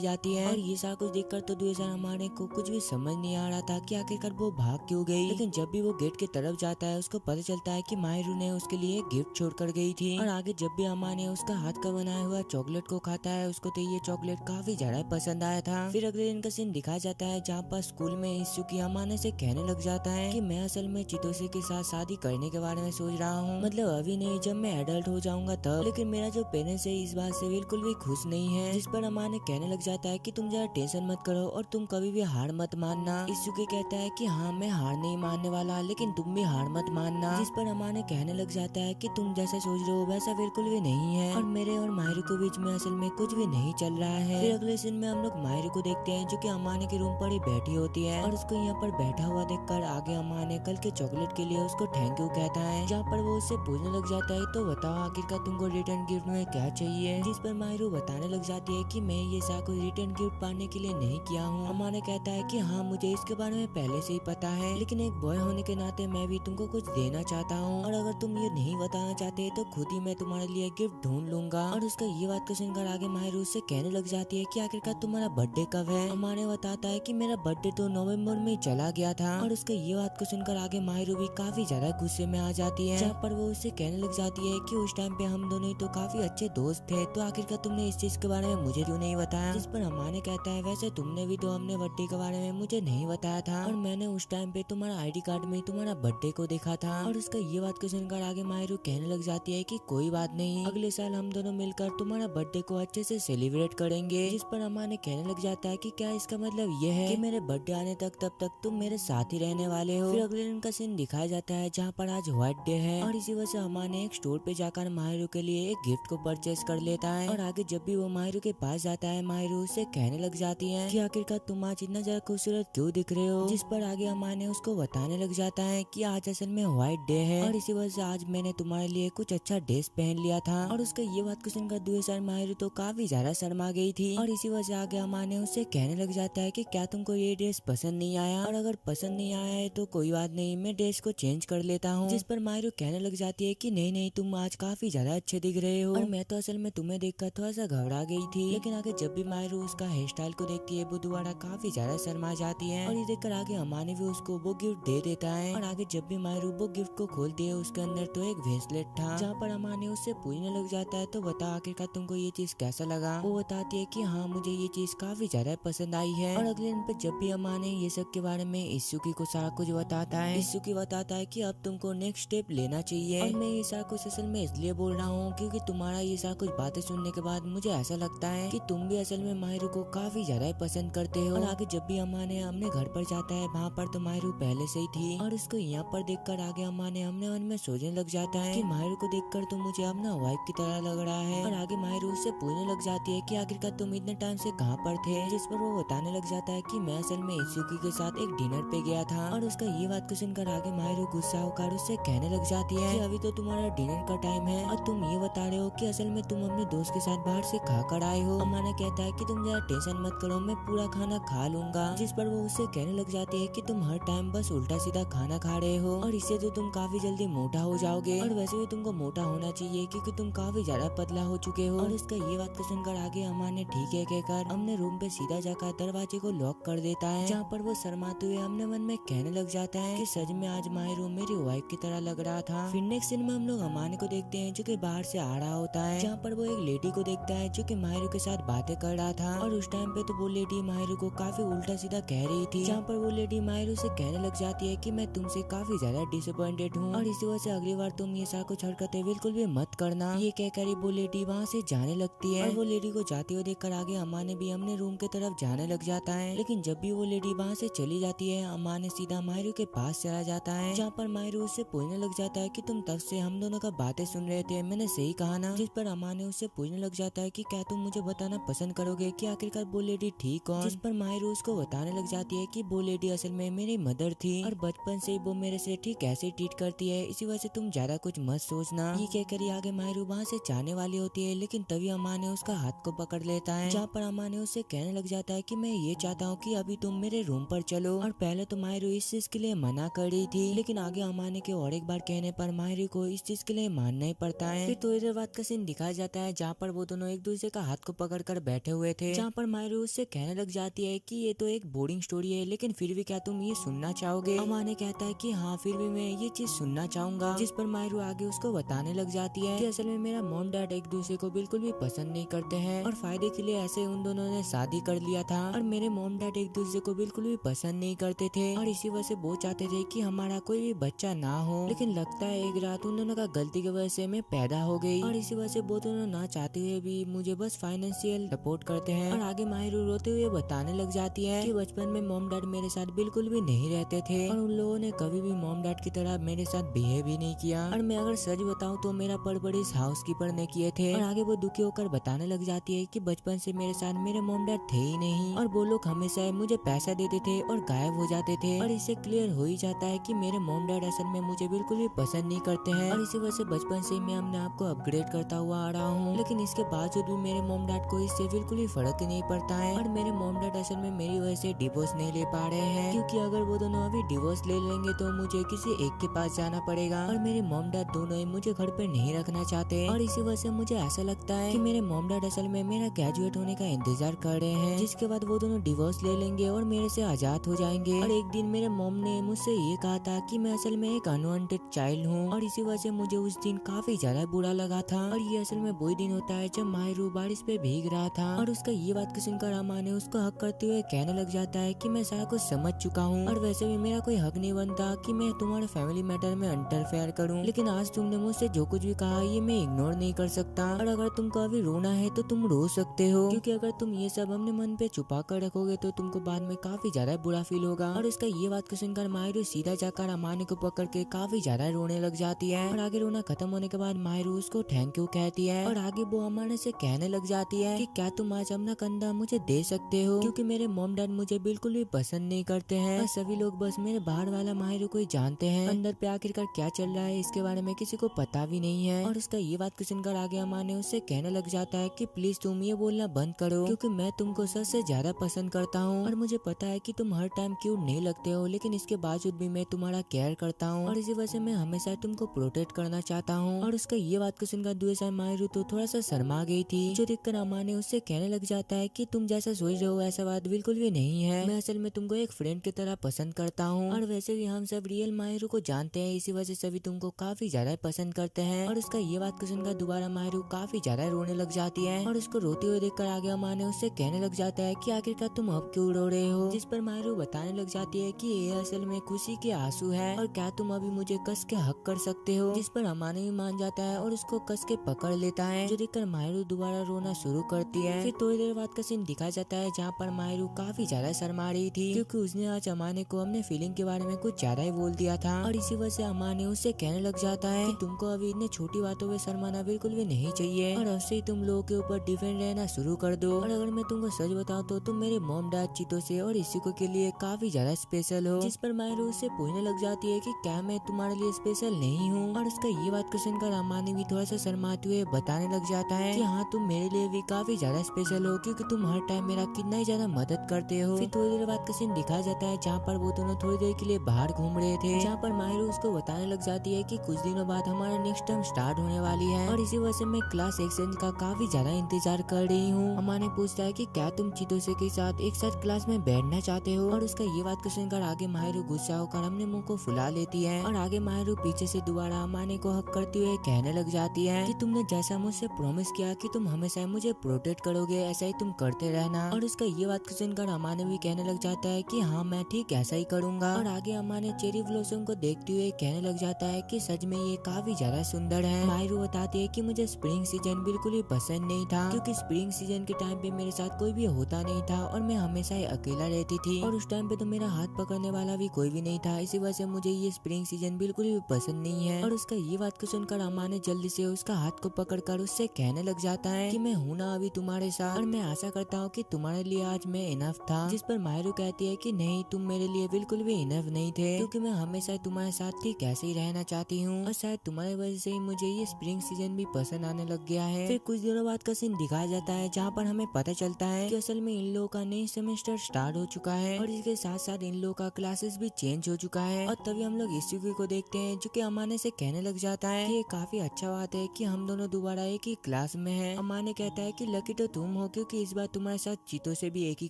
जाती है। और ये सारा कुछ देखकर तो दूसरा अमाने को कुछ भी समझ नहीं आ रहा था कि आखिरकार वो भाग क्यों गई। लेकिन जब भी वो गेट की तरफ जाता है उसको पता चलता है कि माहिरू ने उसके लिए गिफ्ट छोड़कर गई थी। और आगे जब भी अमाने उसका हाथ का बनाया हुआ चॉकलेट को खाता है उसको तो ये चॉकलेट काफी ज्यादा पसंद आया था। फिर अगले दिन का सीन दिखाया जाता है जहाँ पर स्कूल में इस्सुकी अमाने से कहने लग जाता है कि मैं असल में चितोसे के साथ शादी करने के बारे में सोच रहा हूँ, मतलब अभी नहीं, जब मैं एडल्ट हो जाऊंगा तब। लेकिन मेरा जो पेरेंट्स है इस बात से बिल्कुल भी खुश नहीं है, जिस पर अमाने कहने लग जाता है कि तुम जरा टेंशन मत करो और तुम कभी भी हार मत मानना। इस्सुकी कहता है कि हाँ मैं हार नहीं मानने वाला, लेकिन तुम भी हार मत मानना। जिस पर अमाने कहने लग जाता है कि तुम जैसा सोच रहे हो वैसा बिल्कुल भी नहीं है और मेरे और माहिरू के बीच में असल में कुछ भी नहीं चल रहा है। फिर अगले सीन में हम लोग माहिरू को देखते हैं जो कि अमाने के रूम पर ही बैठी होती है और उसको यहाँ पर बैठा हुआ देखकर आगे अमाने कल के चॉकलेट के लिए उसको थैंक यू कहता है, जहाँ पर वो उससे पूछने लग जाता है तो बताओ आखिरकार तुमको रिटर्न गिफ्ट में क्या चाहिए। जिस पर माहिरू बताने लग जाती है कि मैं ये सारा कुछ रिटर्न गिफ्ट पाने के लिए नहीं किया हूँ। अमाने कहता है कि हाँ मुझे इसके बारे में पहले से ही पता है, लेकिन एक बॉय होने के नाते मैं भी तुमको कुछ देना चाहता हूँ और अगर तुम ये नहीं बताना चाहते तो खुद ही मैं तुम्हारे लिए गिफ्ट ढूंढ लूंगा। और उसका ये बात को सुनकर आगे माहिरू उससे कहने लग जाती है कि आखिरकार तुम्हारा बर्थडे कब है। अमाने बताता है कि मेरा बर्थडे तो नवंबर में चला गया था। और उसका ये बात को सुनकर आगे माहिरू भी काफी ज्यादा गुस्से में आ जाती है, जहाँ पर वो उससे कहने लग जाती है कि उस टाइम पे हम दोनों तो काफी अच्छे दोस्त थे, तो आखिरकार तुमने इस चीज के बारे में मुझे क्यों नहीं बताया। जिस पर अमाने कहता है वैसे तुमने भी तो अपने बर्थडे के बारे में मुझे नहीं बताया था और मैंने उस टाइम पे तुम्हारा आईडी कार्ड में तुम्हारा बर्थडे को देखा था। और उसका ये बात को सुनकर आगे माहिरू कहने लग जाती है कि कोई बात नहीं, अगले साल हम दोनों मिलकर तुम्हारा बर्थडे को अच्छे से सेलिब्रेट करेंगे। जिस पर अमाने कहने लग जाता है कि क्या इसका मतलब ये है कि मेरे बर्थडे आने तक तब तक तुम मेरे साथ ही रहने वाले हो। फिर अगले दिन का सीन दिखाया जाता है जहाँ पर आज व्हाइट डे है और इसी वजह से अमाने एक स्टोर पे जाकर माहिरू के लिए एक गिफ्ट को परचेज कर लेता है। और आगे जब भी वो माहिरू के पास जाता है माहिरू उससे कहने लग जाती है कि आखिरकार तुम आज इतना ज्यादा खूबसूरत क्यों दिख रहे हो। जिस पर आगे अमाने उसको बताने लग जाता है कि आज असल में व्हाइट डे है और इसी वजह से आज मैंने तुम्हारे लिए कुछ अच्छा ड्रेस पहन लिया था। और उसका ये बात को सुनकर दूसरा माहिरू तो काफी ज्यादा शर्मा गई थी और इसी वजह से आगे अमाने उससे कहने लग जाता है कि क्या तुमको ये ड्रेस पसंद नहीं आया, और अगर पसंद नहीं आया है तो कोई बात नहीं, मैं ड्रेस को चेंज कर लेता हूँ। जिस पर माहिरू कहने लग जाती है कि नहीं नहीं तुम आज काफी ज्यादा अच्छे दिख रहे हो और मैं तो असल में तुम्हें देखकर थोड़ा सा घबरा गई थी। लेकिन आगे जब भी माहिरू उसका हेयर स्टाइल को देखती है वो दोबारा काफी ज्यादा शर्मा जाती है और ये देखकर आगे अमाने भी उसको वो गिफ्ट दे देता है। और आगे जब भी माहिरू वो गिफ्ट को खोलती है उसके अंदर तो एक ब्रेसलेट था, जहाँ पर अमाने उससे पूछने लग जाता है तो बता आखिरकार तुमको ये चीज कैसा लगा। वो बताती है कि हाँ मुझे ये चीज काफी ज्यादा पसंद आई है। और अगले दिन पे जब भी अमाने ये सब के बारे में इस्सुकी को सारा कुछ बताता है, इस्सुकी बताता है कि अब तुमको नेक्स्ट स्टेप लेना चाहिए। और मैं ये सारा कुछ असल में इसलिए बोल रहा हूँ क्योंकि तुम्हारा ये सारा कुछ बातें सुनने के बाद मुझे ऐसा लगता है कि तुम भी असल में माहिरू को काफी ज्यादा पसंद करते हो। और आगे जब भी अमाने अपने घर पर जाता है वहाँ पर तो माहिरू पहले से ही थी और उसको यहाँ पर देखकर आगे अमाने अपने मन में सोचने लग जाता है कि माहिरू को देखकर तो मुझे अपना वाइफ की तरह लग रहा है। और आगे माहिरू उससे पूछने लग जाती है कि आखिरकार तुम इतने टाइम से कहाँ पर थे। जिस पर वो बताने लग जाता है कि मैं असल में इस्सुकी के साथ एक डिनर पे गया था। और उसका ये बात को सुनकर आगे माहिरू गुस्सा होकर उससे कहने लग जाती है कि अभी तो तुम्हारा डिनर का टाइम है और तुम ये बता रहे हो कि असल में तुम अपने दोस्त के साथ बाहर से खा कर आए हो। अमाना कहता है कि तुम जरा टेंशन मत करो, मैं पूरा खाना खा लूंगा। जिस पर वो उससे कहने लग जाती है कि तुम हर टाइम बस उल्टा सीधा खाना खा रहे हो और इससे तो तुम काफी जल्दी मोटा हो जाओगे और वैसे भी तुमको मोटा होना चाहिए क्योंकि तुम काफी ज्यादा पतला हो चुके हो। और उसका ये बात को सुनकर आगे अमान ने ठीक है कहकर अपने रूम पे सीधा जाकर दरवाजे को लॉक कर देता है, जहाँ पर वो शर्माते हुए अपने मन में कहने लग जाता है कि सच में आज माहिरू मेरी वाइफ की तरह लग रहा था। फिर नेक्स्ट सीन में हम लोग अमान को देखते हैं जो कि बाहर से आ रहा होता है, जहाँ पर वो एक लेडी को देखता है जो कि माहिरू के साथ बातें कर रहा था। और उस टाइम पे तो वो लेडी माहिरू को काफी उल्टा सीधा कह रही थी, जहाँ पर वो लेडी माहिरू से कहने लग जाती है कि मैं तुमसे काफी ज्यादा डिसअपॉइंटेड हूँ और इसी वजह से अगली बार तुम ये सारा कुछ हरकतें बिल्कुल भी मत करना। ये कहकर वो लेडी वहाँ से जाने लगती है और वो लेडी को जाते हुए देख देखकर आगे अमाने भी अपने रूम के तरफ जाने लग जाता है। लेकिन जब भी वो लेडी वहाँ से चली जाती है, अमाने सीधा माहिरू के पास चला जाता है, जहाँ पर माहिरू उससे पूछने लग जाता है कि तुम तब से हम दोनों का बातें सुन रहे थे, मैंने सही कहा ना। जिस पर अमाने उससे पूछने लग जाता है कि क्या तुम मुझे बताना पसंद करोगे कि आखिरकार वो लेडी ठीक कौन। जिस पर माहिरू उसको बताने लग जाती है कि वो लेडी असल में मेरी मदर थी और बचपन से वो मेरे से ठीक ऐसे ट्रीट करती है, इसी वजह से तुम ज्यादा कुछ मत सोचना। ये कहकर आगे माहिरू वहाँ से जाने वाली होती है, लेकिन तभी अमाने उसका हाथ को पकड़ लेता है, जहाँ पर अमाने उससे कहने लग जाता है कि मैं ये चाहता हूँ कि अभी तुम मेरे रूम पर चलो। और पहले तो माहिरू इस चीज के लिए मना कर रही थी, लेकिन आगे अमाने के और एक बार कहने पर माहिरू को इस चीज के लिए मानना ही पड़ता है। फिर थोड़ी देर बाद का सीन दिखाया जाता है, जहाँ पर वो दोनों एक दूसरे का हाथ को पकड़ कर बैठे हुए थे, जहाँ पर माहिरू उससे कहने लग जाती है कि ये तो एक बोरिंग स्टोरी है, लेकिन फिर भी क्या तुम ये सुनना चाहोगे। अमाने कहता है कि हाँ फिर भी मैं ये चीज सुनना चाहूंगा। जिस पर माहिरू आगे उसको बताने लग जाती है कि असल में मेरा मॉम डैड एक दूसरे को बिल्कुल भी पसंद नहीं करते हैं और फायदे के लिए ऐसे उन दोनों ने शादी कर लिया था, और मेरे मॉम डैड एक दूसरे को बिल्कुल भी पसंद नहीं करते थे और इसी वजह से वो चाहते थे कि हमारा कोई भी बच्चा ना हो। लेकिन लगता है एक रात उन दोनों का गलती की वजह से मैं पैदा हो गई और इसी वजह से वो दोनों ना चाहते हुए भी मुझे बस फाइनेंशियल सपोर्ट करते हैं। और आगे माहिरू रोते हुए बताने लग जाती है कि बचपन में मॉम डैड मेरे साथ बिल्कुल भी नहीं रहते थे और उन लोगों ने कभी भी मॉम डैड की तरह मेरे साथ बिहेव भी नहीं किया, और मैं अगर सच बताऊं तो मेरा परवरिश हाउसकीपर ने किए थे। और आगे वो दुखी होकर बताने लग जाती है कि बचपन से मेरे साथ मेरे मॉम डैड थे ही नहीं और वो लोग हमेशा मुझे पैसा देते थे और गायब हो जाते थे, और इससे क्लियर हो ही जाता है कि मेरे मॉम डैड असल में मुझे बिल्कुल भी पसंद नहीं करते हैं, और इसी वजह से बचपन से मैं अपने आप को अपग्रेड करता हुआ आ रहा हूँ। लेकिन इसके बावजूद भी मेरे मॉम डैड को इससे बिल्कुल भी फर्क नहीं पड़ता है, और मेरे मॉम डैड असल में मेरी वजह से डिवोर्स नहीं ले पा रहे हैं, क्योंकि अगर वो दोनों अभी डिवोर्स ले लेंगे तो मुझे किसी एक के पास जाना पड़ेगा, और मेरे मॉम डैड दोनों ही मुझे घर पे नहीं रखना चाहते, और इसी वजह से मुझे ऐसा लगता है कि मेरे मॉम डैड असल में मेरा ग्रेजुएट होने का इंतजार कर रहे हैं, जिसके बाद वो दोनों डिवोर्स ले लेंगे और मेरे से आजाद हो जाएंगे। और एक दिन मेरे मॉम ने मुझसे ये कहा था कि मैं असल में एक अनवांटेड चाइल्ड हूँ, और इसी वजह से मुझे उस दिन काफी ज्यादा बुरा लगा था। और ये असल में वही दिन होता है जब माहिरू बारिश पे भीग रहा था, और उसका ये बात सुनकर अमाने उसको हक करते हुए कहने लग जाता है कि मैं सारा कुछ समझ चुका हूँ, और वैसे भी मेरा कोई हक नहीं बनता कि मैं तुम्हारे फैमिली मैटर में इंटरफेयर करूँ, लेकिन आज तुमने मुझसे जो कुछ भी कहा ये मैं इग्नोर नहीं कर सकता, और अगर तुमको अभी रोना है तो तुम रो सकते हो, क्योंकि अगर तुम ये सब अपने मन पे छुपा कर रखोगे तो तुमको बाद में काफी ज्यादा बुरा फील होगा। और इसका ये बात को सुनकर माहिरू सीधा जाकर अमाने को पकड़ के काफी ज्यादा रोने लग जाती है, और आगे रोना खत्म होने के बाद माहिरू उसको थैंक यू कहती है, और आगे वो अमाने से कहने लग जाती है कि क्या तुम आज अपना कंधा मुझे दे सकते हो, क्योंकि मेरे मॉम डैड मुझे बिल्कुल भी पसंद नहीं करते हैं, और सभी लोग बस मेरे बाहर वाला माहिरू को ही जानते हैं, अंदर पे आखिरकार क्या चल रहा है इसके बारे में किसी को पता भी नहीं है। और उसका ये बात को सुनकर आगे अमाने उससे कहने लग जाता है कि प्लीज तुम ये बोलना बंद करो, क्योंकि मैं तुमको सबसे ज्यादा पसंद करता हूँ, और मुझे पता है कि तुम हर टाइम क्यूट नहीं लगते हो, लेकिन इसके बावजूद भी मैं तुम्हारा केयर करता हूँ, और इसी वजह से मैं हमेशा तुमको प्रोटेक्ट करना चाहता हूँ। और उसका ये बात को सुनकर दूसरा माहिरू तो थोड़ा सा शर्मा गई थी, जो देखकर अमाने उससे कहने लग जाता है कि तुम जैसा सोच रहे हो ऐसा बात बिल्कुल भी नहीं है, मैं असल में तुमको एक फ्रेंड की तरह पसंद करता हूँ, और वैसे भी हम सब रियल माहिरू को जानते हैं, इसी वजह से सभी तुमको काफी ज्यादा पसंद करते हैं। और उसका ये बात को सुनकर दोबारा माहिरू काफी ज्यादा रोने लग जाती है, और उसको रोते हुए देखकर आगे अमाने उससे कहने लग जाता है कि आखिरकार तुम अब क्यों रो रहे हो, जिस पर माहिरू बताने लग जाती है कि ये असल में खुशी के आंसू है, और क्या तुम अभी मुझे कस के हक कर सकते हो, जिस पर अमाने भी मान जाता है और उसको कस के पकड़ लेता है, जो देखकर माहिरू दोबारा रोना शुरू करती है। फिर थोड़ी देर बाद का सीन दिखाया जाता है, जहाँ पर माहिरू काफी ज्यादा शर्मा रही थी, क्योंकि उसने आज अमाने को अपने फीलिंग के बारे में कुछ ज्यादा ही बोल दिया था, और इसी वजह से अमाने उससे कहने लग जाता है कि तुमको अभी इतने छोटी बातों में शर्माना बिल्कुल भी नहीं चाहिए, और अब से ही तुम लोगों के ऊपर डिपेंड रहना शुरू कर दो। और अगर मैं तुमको सच बताऊं तो तुम मेरे मॉम डैड चीतों से और इसी को के लिए काफी ज्यादा स्पेशल हो, जिस पर माहिरू उससे पूछने लग जाती है कि क्या मैं तुम्हारे लिए स्पेशल नहीं हूँ। और उसका ये बात को सुनकर अमाने भी थोड़ा सा शर्माते हुए बताने लग जाता है कि हाँ तुम मेरे लिए भी काफी ज्यादा स्पेशल हो, क्योंकि तुम हर टाइम मेरा कितना ही ज्यादा मदद करते हो। फिर थोड़ी देर बाद का सीन दिखाया जाता है, जहाँ पर वो दोनों थोड़ी देर के लिए बाहर घूम रहे थे, जहाँ पर माहिरू उसको बताने लग जाती है कि कुछ दिनों बाद हमारा नेक्स्ट टर्म स्टार्ट होने वाली है, और इसी वजह से मैं क्लास एक्सचेंज का काफी ज्यादा इंतजार कर रही हूँ। अमाने पूछता है कि क्या तुम चितोसे के साथ एक साथ क्लास में बैठना चाहते हो, और उसका ये बात को सुनकर आगे माहिरू गुस्सा होकर अपने मुंह को फुला लेती है, और आगे माहिरू पीछे से दोबारा अमाने को हक करते हुए कहने लग जाती है कि तुमने जैसा मुझसे प्रॉमिस किया कि तुम हमेशा मुझे प्रोटेक्ट करोगे, ऐसा ही तुम करते रहना। और उसका ये बात को सुनकर अमाने भी कहने लग जाता है कि हाँ मैं ठीक ऐसा ही करूँगा। और आगे अमाने चेरी ब्लॉसम को देखते हुए कहने लग जाता है कि सच में ये काफी ज्यादा सुंदर है। माहिरू बताती है कि मुझे स्प्रिंग सीजन बिल्कुल ही पसंद नहीं था, क्योंकि स्प्रिंग स्प्रिंग सीजन के टाइम पे मेरे साथ कोई भी होता नहीं था और मैं हमेशा ही अकेला रहती थी और उस टाइम पे तो मेरा हाथ पकड़ने वाला भी कोई भी नहीं था। इसी वजह से मुझे ये स्प्रिंग सीजन बिल्कुल भी पसंद नहीं है। और उसका ये बात को सुनकर अम्मा ने जल्दी से उसका हाथ को पकड़कर उससे कहने लग जाता है कि मैं हूँ ना अभी तुम्हारे साथ और मैं आशा करता हूँ कि तुम्हारे लिए आज मैं इनफ था। जिस पर माहिरू कहती है कि नहीं, तुम मेरे लिए बिल्कुल भी इनफ नहीं थे, क्योंकि मैं हमेशा तुम्हारे साथ ही कैसे ही रहना चाहती हूँ और शायद तुम्हारी वजह से ही मुझे ये स्प्रिंग सीजन भी पसंद आने लग गया है। फिर कुछ दिनों बाद का सीन दिखाया जाता है जहाँ पर हमें पता चलता है कि असल में इन लोगों का नई सेमेस्टर स्टार्ट हो चुका है और इसके साथ साथ इन लोगों का क्लासेस भी चेंज हो चुका है। और तभी हम लोग इस्यूकी को देखते हैं जो कि अमाने से कहने लग जाता है कि ये काफी अच्छा बात है कि हम दोनों दोबारा एक ही क्लास में हैं। अमाने कहता है कि लकी तो तुम हो क्योंकि इस बार तुम्हारे साथ चीतो से भी एक ही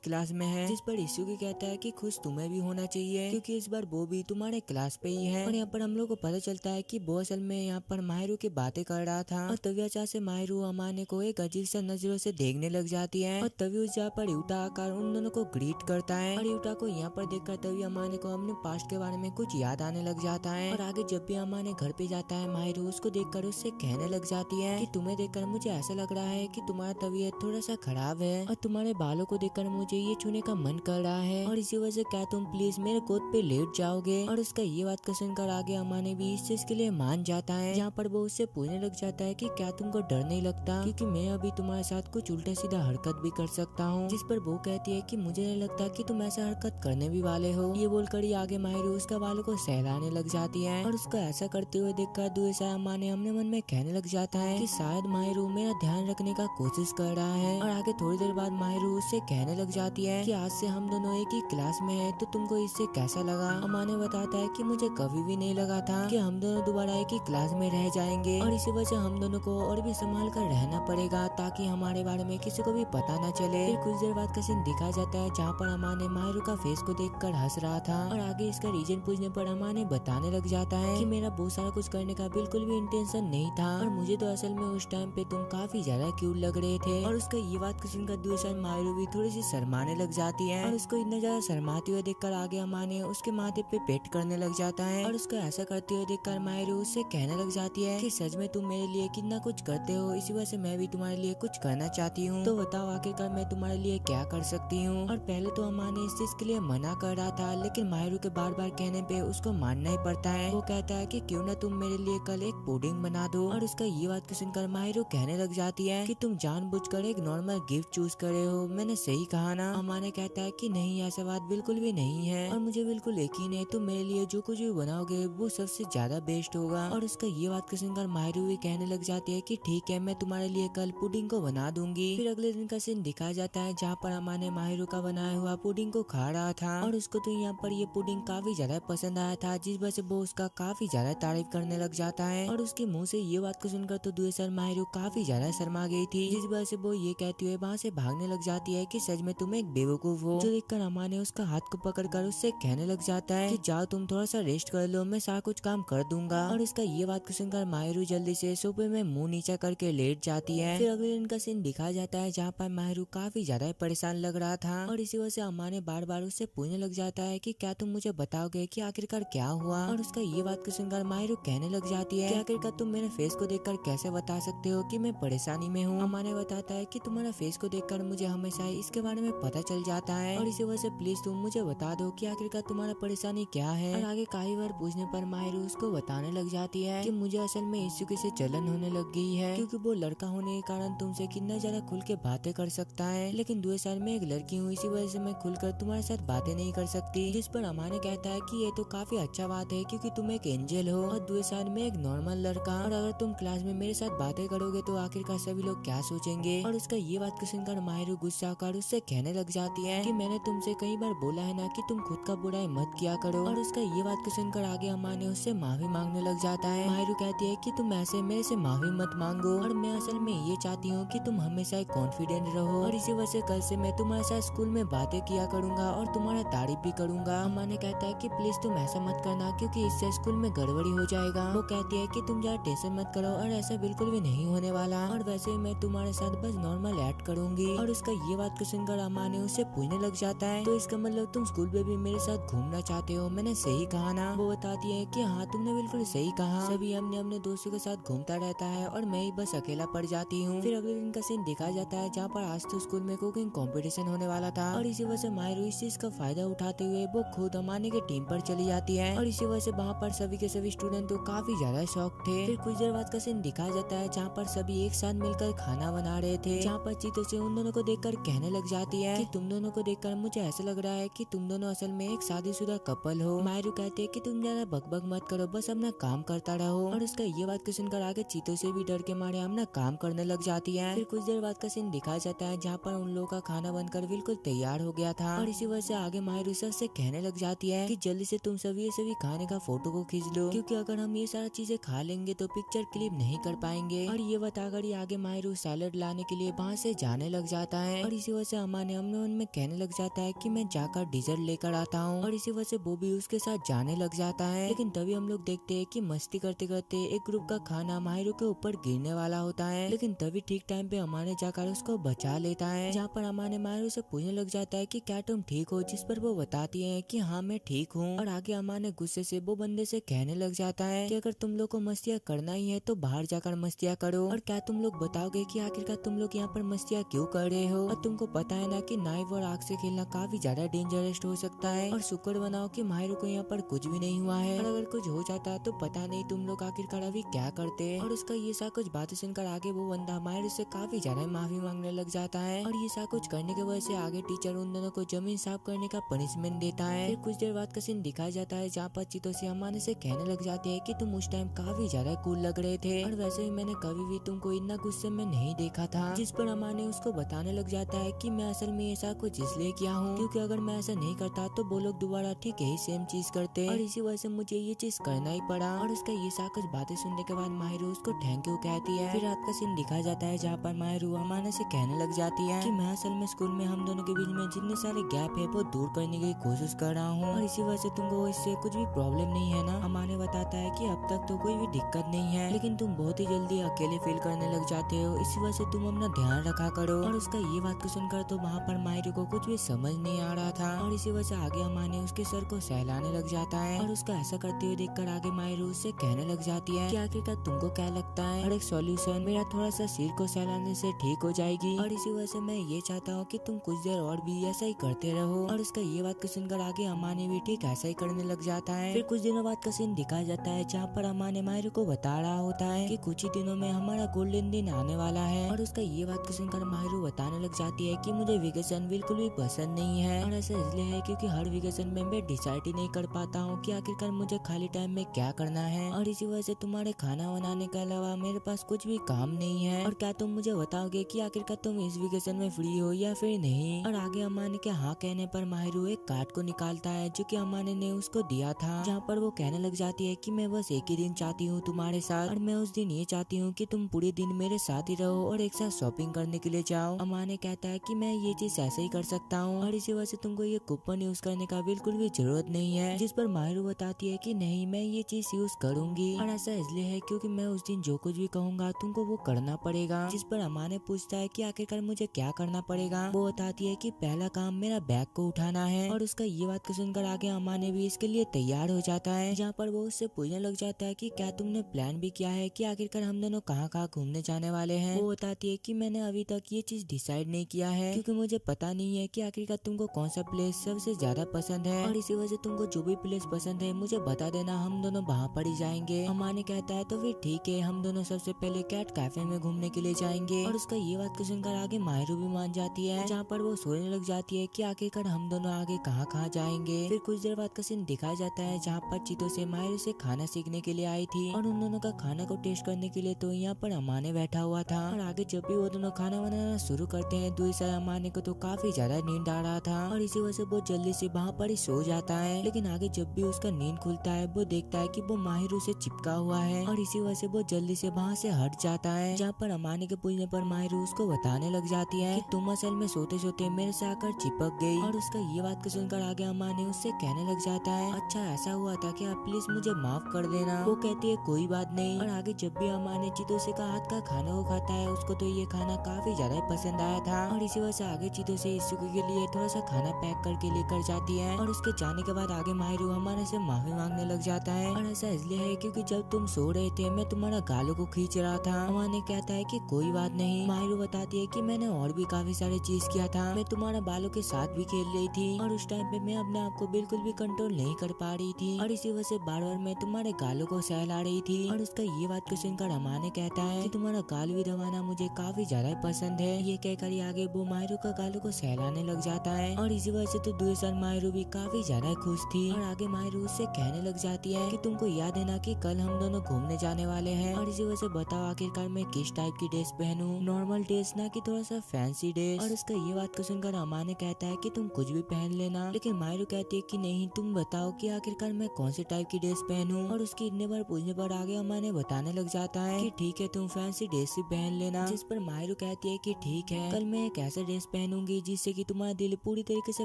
क्लास में है। जिस पर इस्यूकी कहता है कि खुश तुम्हें भी होना चाहिए क्योंकि इस बार वो भी तुम्हारे क्लास पे ही है। और यहाँ पर हम लोग को पता चलता है कि वो असल में यहाँ पर माहिरू की बातें कर रहा था और तभी अचानक से माहिरू अमाने को एक अजीब सा नजरों से देखने लग जाती है और तभी उस जगह पर यूटा आकर उन दोनों को ग्रीट करता है। और यूटा को यहाँ पर देखकर तभी अमाने को अपने पास्ट के बारे में कुछ याद आने लग जाता है। और आगे जब भी अमाने घर पे जाता है माहिरू उसको देखकर उससे कहने लग जाती है कि तुम्हें देखकर मुझे ऐसा लग रहा है कि तुम्हारा तबीयत थोड़ा सा खराब है और तुम्हारे बालों को देखकर मुझे ये छूने का मन कर रहा है और इसी वजह से क्या तुम प्लीज मेरे गोद पे लेट जाओगे। और उसका ये बात को सुनकर आगे अमाने भी इस चीज के लिए मान जाता है, जहाँ पर वो उससे पूछने लग जाता है कि क्या तुमको डर नहीं लगता क्योंकि मैं अभी तुम्हारे साथ कुछ उल्टा सीधा हरकत भी कर सकता हूँ। जिस पर वो कहती है कि मुझे नहीं लगता कि तुम ऐसा हरकत करने भी वाले हो। ये बोलकर ही आगे माहिरू उसका बालों को सहलाने लग जाती है और उसको ऐसा करते हुए देखकर दूसरा अमाने अपने मन में कहने लग जाता है कि शायद माहिरू मेरा ध्यान रखने का कोशिश कर रहा है। और आगे थोड़ी देर बाद माहिरू उससे कहने लग जाती है कि आज से हम दोनों एक ही क्लास में है, तो तुमको इससे कैसा लगा। अमाने बताता है कि मुझे कभी भी नहीं लगा था कि हम दोनों दोबारा एक ही क्लास में रह जाएंगे और इसी वजह से हम दोनों को और भी संभाल कर रहना पड़ेगा ताकि हमारे बारे में किसी को भी पता न चले। फिर कुछ देर बाद का सीन दिखाया जाता है जहाँ पर अमाने माहिरू का फेस को देखकर हंस रहा था और आगे इसका रीजन पूछने पर अमाने बताने लग जाता है कि मेरा बहुत सारा कुछ करने का बिल्कुल भी इंटेंशन नहीं था और मुझे तो असल में उस टाइम पे तुम काफी ज्यादा क्यूट लग रहे थे। और उसका ये बात सुनकर दूसरा माहिरू भी थोड़ी सी शर्माने लग जाती है और उसको इतना ज्यादा शर्माते हुए देखकर आगे अमाने उसके माथे पे पेट करने लग जाता है और उसको ऐसा करते हुए देखकर माहिरू उससे कहने लग जाती है कि सच में तुम मेरे लिए कितना कुछ करते हो, इसी वजह से मैं भी तुम्हारे लिए कुछ करना चाहती हूँ, तो बताओ आखिरकार मैं तुम्हारे लिए क्या कर सकती हूँ। और पहले तो अमाने इस चीज के लिए मना कर रहा था लेकिन माहिरू के बार बार कहने पे उसको मानना ही पड़ता है। वो कहता है कि क्यों ना तुम मेरे लिए कल एक पुडिंग बना दो। और उसका ये बात को सुनकर माहिरू कहने लग जाती है कि तुम जानबूझकर एक नॉर्मल गिफ्ट चूज करे हो, मैंने सही कहा ना। अमाने कहता है कि नहीं, ऐसा बात बिल्कुल भी नहीं है और मुझे बिल्कुल यकीन है तुम मेरे लिए जो कुछ भी बनाओगे वो सबसे ज्यादा बेस्ट होगा। और उसका ये बात को सुनकर माहिरू भी कहने लग जाती है कि ठीक है, मैं तुम्हारे लिए कल पुडिंग को बना दूंगी। फिर अगले दिन का सीन दिखाया जाता है जहाँ पर अमाने माहिरू का बनाया हुआ पुडिंग को खा रहा था और उसको तो यहाँ पर ये पुडिंग काफी ज्यादा पसंद आया था, जिस वजह से वो उसका काफी ज्यादा तारीफ करने लग जाता है। और उसके मुंह से ये बात को सुनकर तो दूसरा माहिरू काफी ज्यादा शर्मा गई थी, जिस वजह से वो ये कहती हुए वहाँ से भागने लग जाती है कि सच में तुम एक बेवकूफ हो। जो देखकर अमाने उसका हाथ को पकड़कर उससे कहने लग जाता है कि जाओ तुम थोड़ा सा रेस्ट कर लो, मैं सारा कुछ काम कर दूंगा। और इसका ये बात को सुनकर माहिरू जल्दी से सोफे में मुंह नीचा करके लेट जाती है। फिर अगले दिन का सीन दिखाया जाता है जहाँ पर माहिरू काफी ज्यादा परेशान लग रहा था और इसी वजह से अमाने बार बार उससे पूछने लग जाता है कि क्या तुम मुझे बताओगे कि आखिरकार क्या हुआ। और उसका ये बात को सुनकर माहिरू कहने लग जाती है कि आखिरकार तुम मेरे फेस को देखकर कैसे बता सकते हो कि मैं परेशानी में हूँ। अमाने बताता है कि तुम्हारा फेस को देखकर मुझे हमेशा इसके बारे में पता चल जाता है और इसी वजह से प्लीज तुम मुझे बता दो कि आखिरकार तुम्हारा परेशानी क्या है। और आगे कई बार पूछने पर माहिरू उसको बताने लग जाती है कि मुझे असल में इश्यूकी से जलन होने लग गई है क्योंकि वो लड़का होने के कारण तुमसे कितना ज्यादा खुल के बातें कर सकता है, लेकिन दूसरे साल में एक लड़की हूँ, इसी वजह से मैं खुलकर तुम्हारे साथ बातें नहीं कर सकती। जिस पर अमाने कहता है कि ये तो काफी अच्छा बात है क्योंकि तुम एक एंजल हो और दूसरे साल में एक नॉर्मल लड़का, और अगर तुम क्लास में मेरे साथ बातें करोगे तो आखिरकार सभी लोग क्या सोचेंगे। और उसका ये बात को सुनकर माहिरू गुस्सा होकर उससे कहने लग जाती है कि मैंने तुमसे कई बार बोला है ना कि तुम खुद का बुराई मत किया करो। और उसका ये बात को सुनकर आगे अमाने उससे माफी मांगने लग जाता है। माहिरू कहती है कि तुम ऐसे मेरे से माफी मत मांगो और मैं असल में ये चाहती हूँ कि तुम हमेशा कॉन्फिडेंट रहो और इसी वजह से कल से मैं तुम्हारे साथ स्कूल में बातें किया करूंगा और तुम्हारा तारीफ भी करूंगा। अमाने कहता है कि प्लीज तुम ऐसा मत करना क्योंकि इससे स्कूल में गड़बड़ी हो जाएगा। वो कहती है कि तुम ज्यादा टेंशन मत करो और ऐसा बिल्कुल भी नहीं होने वाला और वैसे मैं तुम्हारे साथ बस नॉर्मल एक्ट करूंगी। और उसका ये बात को सुनकर अमाने उससे पूछने लग जाता है तो इसका मतलब तुम स्कूल में भी मेरे साथ घूमना चाहते हो, मैंने सही कहा ना। वो बताती है कि हाँ तुमने बिल्कुल सही कहा, सभी हमने अपने दोस्तों के साथ घूमता रहता है और मैं ही बस अकेला पड़ जाती हूँ। फिर अगले दिन का सीन सीन दिखाया जाता है जहाँ पर आज तो स्कूल में कुकिंग कंपटीशन होने वाला था और इसी वजह से माहिरू इस चीज का फायदा उठाते हुए वो खुद अमाने के टीम पर चली जाती है और इसी वजह से वहाँ पर सभी के सभी स्टूडेंट तो काफी ज्यादा शौक थे। फिर कुछ देर बाद का सीन दिखाया जाता है जहाँ पर सभी एक साथ मिलकर खाना बना रहे थे, जहाँ पर चीतों से उन दोनों को देखकर कहने लग जाती है कि तुम दोनों को देखकर मुझे ऐसा लग रहा है कि तुम दोनों असल में एक शादीशुदा कपल हो। माहिरू कहते हैं कि तुम ज्यादा बकबक मत करो, बस अपना काम करता रहो और उसका ये बात को सुनकर आगे चीतों से भी डर के मारे अपना काम करने लग जाती है। फिर कुछ देर बाद का सीन दिखाया जाता है जहाँ पर उन लोगों का खाना बनकर बिल्कुल तैयार हो गया था और इसी वजह से आगे माहिरू सबसे कहने लग जाती है कि जल्दी से तुम सभी ये सभी खाने का फोटो को खींच लो, क्योंकि अगर हम ये सारा चीजें खा लेंगे तो पिक्चर क्लिप नहीं कर पाएंगे। और ये बताकर ही आगे माहिरू सैलेड लाने के लिए वहाँ से जाने लग जाता है और इसी वजह से अमाने मन में कहने लग जाता है कि मैं जाकर डिजर्ट लेकर आता हूँ और इसी वजह से वो भी उसके साथ जाने लग जाता है। लेकिन तभी हम लोग देखते हैं कि मस्ती करते करते एक ग्रुप का खाना माहिरू के ऊपर गिरने वाला होता है, लेकिन तभी ठीक टाइम पे अमाने जाकर उसको बचा लेता है, जहाँ पर अमाने माहिरू से पूछने लग जाता है कि क्या तुम ठीक हो, जिस पर वो बताती है कि हाँ मैं ठीक हूँ। और आगे अमाने गुस्से से वो बंदे से कहने लग जाता है कि अगर तुम लोग को मस्तियाँ करना ही है तो बाहर जाकर मस्तियाँ करो, और क्या तुम लोग बताओगे कि आखिरकार तुम लोग यहाँ पर मस्तियाँ क्यों कर रहे हो, और तुमको पता है ना कि नाइफ और आग से खेलना काफी ज्यादा डेंजरस हो सकता है, और शुक्र बनाओ कि माहिरू को यहाँ पर कुछ भी नहीं हुआ है, और अगर कुछ हो जाता तो पता नहीं तुम लोग आखिरकार अभी क्या करते। और उसका ये सा कुछ बातें सुनकर आगे वो बंदा माहिरू से काफी ज्यादा माफी मांगने लग जाता है, और ये सा कुछ करने की वजह से आगे टीचर उन दोनों को जमीन साफ करने का पनिशमेंट देता है। फिर कुछ देर बाद का सीन दिखाया जाता है जहाँ पर चीतों से अमाने से कहने लग जाते हैं कि तुम उस टाइम काफी ज्यादा कूल लग रहे थे, और वैसे ही मैंने कभी भी तुमको इतना गुस्से में नहीं देखा था। जिस पर अमाने उसको बताने लग जाता है कि मैं असल में ऐसा कुछ इसलिए किया हूँ क्योंकि अगर मैं ऐसा नहीं करता तो वो लोग दोबारा ठीक यही सेम चीज करते, और इसी वजह से मुझे ये चीज करना ही पड़ा। और उसका ये सा कुछ बातें सुनने के बाद माहिरू उसको थैंक यू कहती है। फिर रात का सीन दिखाया जाता है जहाँ पर माहिरू अमाने से कहने लग जाती है कि मैं असल में स्कूल में हम दोनों के बीच में जितने सारे गैप है वो दूर करने की कोशिश कर रहा हूँ, और इसी वजह से तुमको इससे कुछ भी प्रॉब्लम नहीं है ना। अमाने बताता है कि अब तक तो कोई भी दिक्कत नहीं है, लेकिन तुम बहुत ही जल्दी अकेले फील करने लग जाते हो, इसी वजह से तुम अपना ध्यान रखा करो। और उसका ये बात को सुनकर तो वहाँ पर माहिरू को कुछ भी समझ नहीं आ रहा था, और इसी वजह से आगे अमाने उसके सर को सहलाने लग जाता है, और उसका ऐसा करते हुए देखकर आगे माहिरू उससे कहने लग जाती है कि आखिरकार तुमको क्या लगता है, और एक सॉल्यूशन मेरा थोड़ा सा सिर को सहलाने से ठीक हो जाएगी, और इसी वजह से मैं ये चाहता हूँ कि तुम कुछ देर और भी ऐसा ही करते रहो। और उसका ये बात को सुनकर आगे अमाने भी ठीक ऐसा ही करने लग जाता है। फिर कुछ दिनों बाद का सीन दिखाया जाता है जहाँ पर अमाने माहिरू को बता रहा होता है कि कुछ ही दिनों में हमारा गोल्डन दिन आने वाला है, और उसका ये बात को सुनकर माहिरू बताने लग जाती है कि मुझे वेकेशन बिल्कुल भी पसंद नहीं है, और ऐसा इसलिए है क्योंकि हर वेकेशन में मैं डिसाइड ही नहीं कर पाता हूँ कि आखिरकार मुझे खाली टाइम में क्या करना है, और इसी वजह से तुम्हारे खाना बनाने के अलावा मेरे पास कुछ भी काम नहीं है, और क्या तुम मुझे बताओगे कि आखिरकार तुम इस वेकेशन में फ्री हो या फिर नहीं। और आगे अमाने के हाँ कहने पर माहिरू एक कार्ड को निकालता है जो कि अमाने ने उसको दिया था, जहाँ पर वो कहने लग जाती है कि मैं बस एक ही दिन चाहती हूँ तुम्हारे साथ, और मैं उस दिन ये चाहती हूँ कि तुम पूरे दिन मेरे साथ ही रहो और एक साथ शॉपिंग करने के लिए जाओ। अमाने कहता है कि मैं ये चीज ऐसे ही कर सकता हूँ, और इसी वजह से तुमको ये कूपन यूज करने का बिल्कुल भी जरूरत नहीं है, जिस पर माहिरू बताती है कि नहीं मैं ये चीज यूज करूंगी, और ऐसा इसलिए है क्योंकि मैं उस दिन जो कुछ भी कहूँगा तुमको वो करना पड़ेगा। जिस पर अमाने पूछता है कि आखिरकार मुझे क्या करना पड़ेगा, वो बताती है कि पहला काम मेरा बैग को उठाना है, और उसका ये बात को सुनकर आगे अमाने भी इसके लिए तैयार हो जाता है, जहाँ पर वो उससे पूछने लग जाता है कि क्या तुमने प्लान भी किया है कि आखिरकार हम दोनों कहाँ कहाँ घूमने जाने वाले हैं। वो बताती है कि मैंने अभी तक ये चीज डिसाइड नहीं किया है क्योंकि मुझे पता नहीं है कि आखिरकार तुमको कौन सा प्लेस सबसे ज्यादा पसंद है, और इसी वजह से तुमको जो भी प्लेस पसंद है मुझे बता देना, हम दोनों वहाँ पर ही जाएंगे। अमाने कहता है तो फिर ठीक है, हम दोनों सबसे पहले कैट कैफे में घूमने के लिए जाएंगे, और उसका ये बात को सुनकर आगे माहिरू भी मान जाती है, जहाँ पर वो सोचने लग जाती है कि आखिरकार हम दोनों आगे कहाँ कहाँ जाएंगे। फिर कुछ देर बाद का सीन दिखाया जाता है जहाँ पर चीतों से माहिरू से खाना सीखने के लिए आई थी, और उन दोनों का खाना को टेस्ट करने के लिए तो यहाँ पर अमाने बैठा हुआ था, और आगे जब भी वो दोनों खाना बनाना शुरू करते हैं दूसरा अमाने को तो काफी ज्यादा नींद आ रहा था, और इसी वजह से वो जल्दी से वहाँ पर ही सो जाता है। लेकिन आगे जब भी उसका नींद खुलता है वो देखता है कि वो माहिरू से चिपका हुआ है, और इसी वजह से वो जल्दी से वहाँ से हट जाता है, जहाँ पर अमाने के पूछने पर माहिरू उसको बताने लग जाती है कि तुम असल में सोते सोते मेरे से आकर चिपक गई, और उसका ये बात को सुनकर आगे अमाने उससे कहने लग जाता है अच्छा ऐसा हुआ था क्या, प्लीज मुझे माफ कर देना। वो कहती है कोई बात नहीं, और आगे जब भी अमाने चीतों से का हाथ का खाना वो खाता है उसको तो ये खाना काफी ज्यादा पसंद आया था, और इसी वजह से आगे चीतों से इशुकी के लिए थोड़ा सा खाना पैक करके लेकर जाती है, और उसके जाने के बाद आगे माहिरू अमाने से माफी मांगने लग जाता है, और ऐसा इसलिए है क्योंकि जब तुम सो रहे थे मैं तुम्हारा गालों को खींच रहा था। अमाने कहता है कि कोई बात नहीं, नहीं। माहिरू बताती है कि मैंने और भी काफी सारे चीज किया था, मैं तुम्हारा बालों के साथ भी खेल रही थी और उस टाइम पे मैं अपने आप को बिल्कुल भी कंट्रोल नहीं कर पा रही थी और इसी वजह से बार बार मैं तुम्हारे गालों को सहला रही थी। और उसका ये बात को सुनकर अमाने कहता है कि तुम्हारा गाल भी दबाना मुझे काफी ज्यादा पसंद है। ये कहकर आगे वो माहिरू का गालों को सहलाने लग जाता है और इसी वजह से तो दूसरा माहिरू भी काफी ज्यादा खुश थी। और आगे माहिरू उससे कहने लग जाती है कि तुमको याद है ना कि कल हम दोनों घूमने जाने वाले हैं, और इसी वजह से बताओ आखिरकार मैं किस टाइप की ड्रेस पहनूं, नॉर्मल ड्रेस ना कि थोड़ा सा फैंसी ड्रेस। और उसका ये बात को सुनकर अमाने कहता है कि तुम कुछ भी पहन लेना, लेकिन माहिरू कहती है कि नहीं, तुम बताओ कि आखिरकार मैं कौन सी टाइप की ड्रेस पहनूं। और उसकी इतने बार पूछने पर आगे अमाने बताने लग जाता है कि ठीक है तुम फैंसी ड्रेस ही पहन लेना। जिस पर माहिरू कहती है कि ठीक है, कल मैं एक ऐसा ड्रेस पहनूंगी जिससे कि तुम्हारा दिल पूरी तरीके से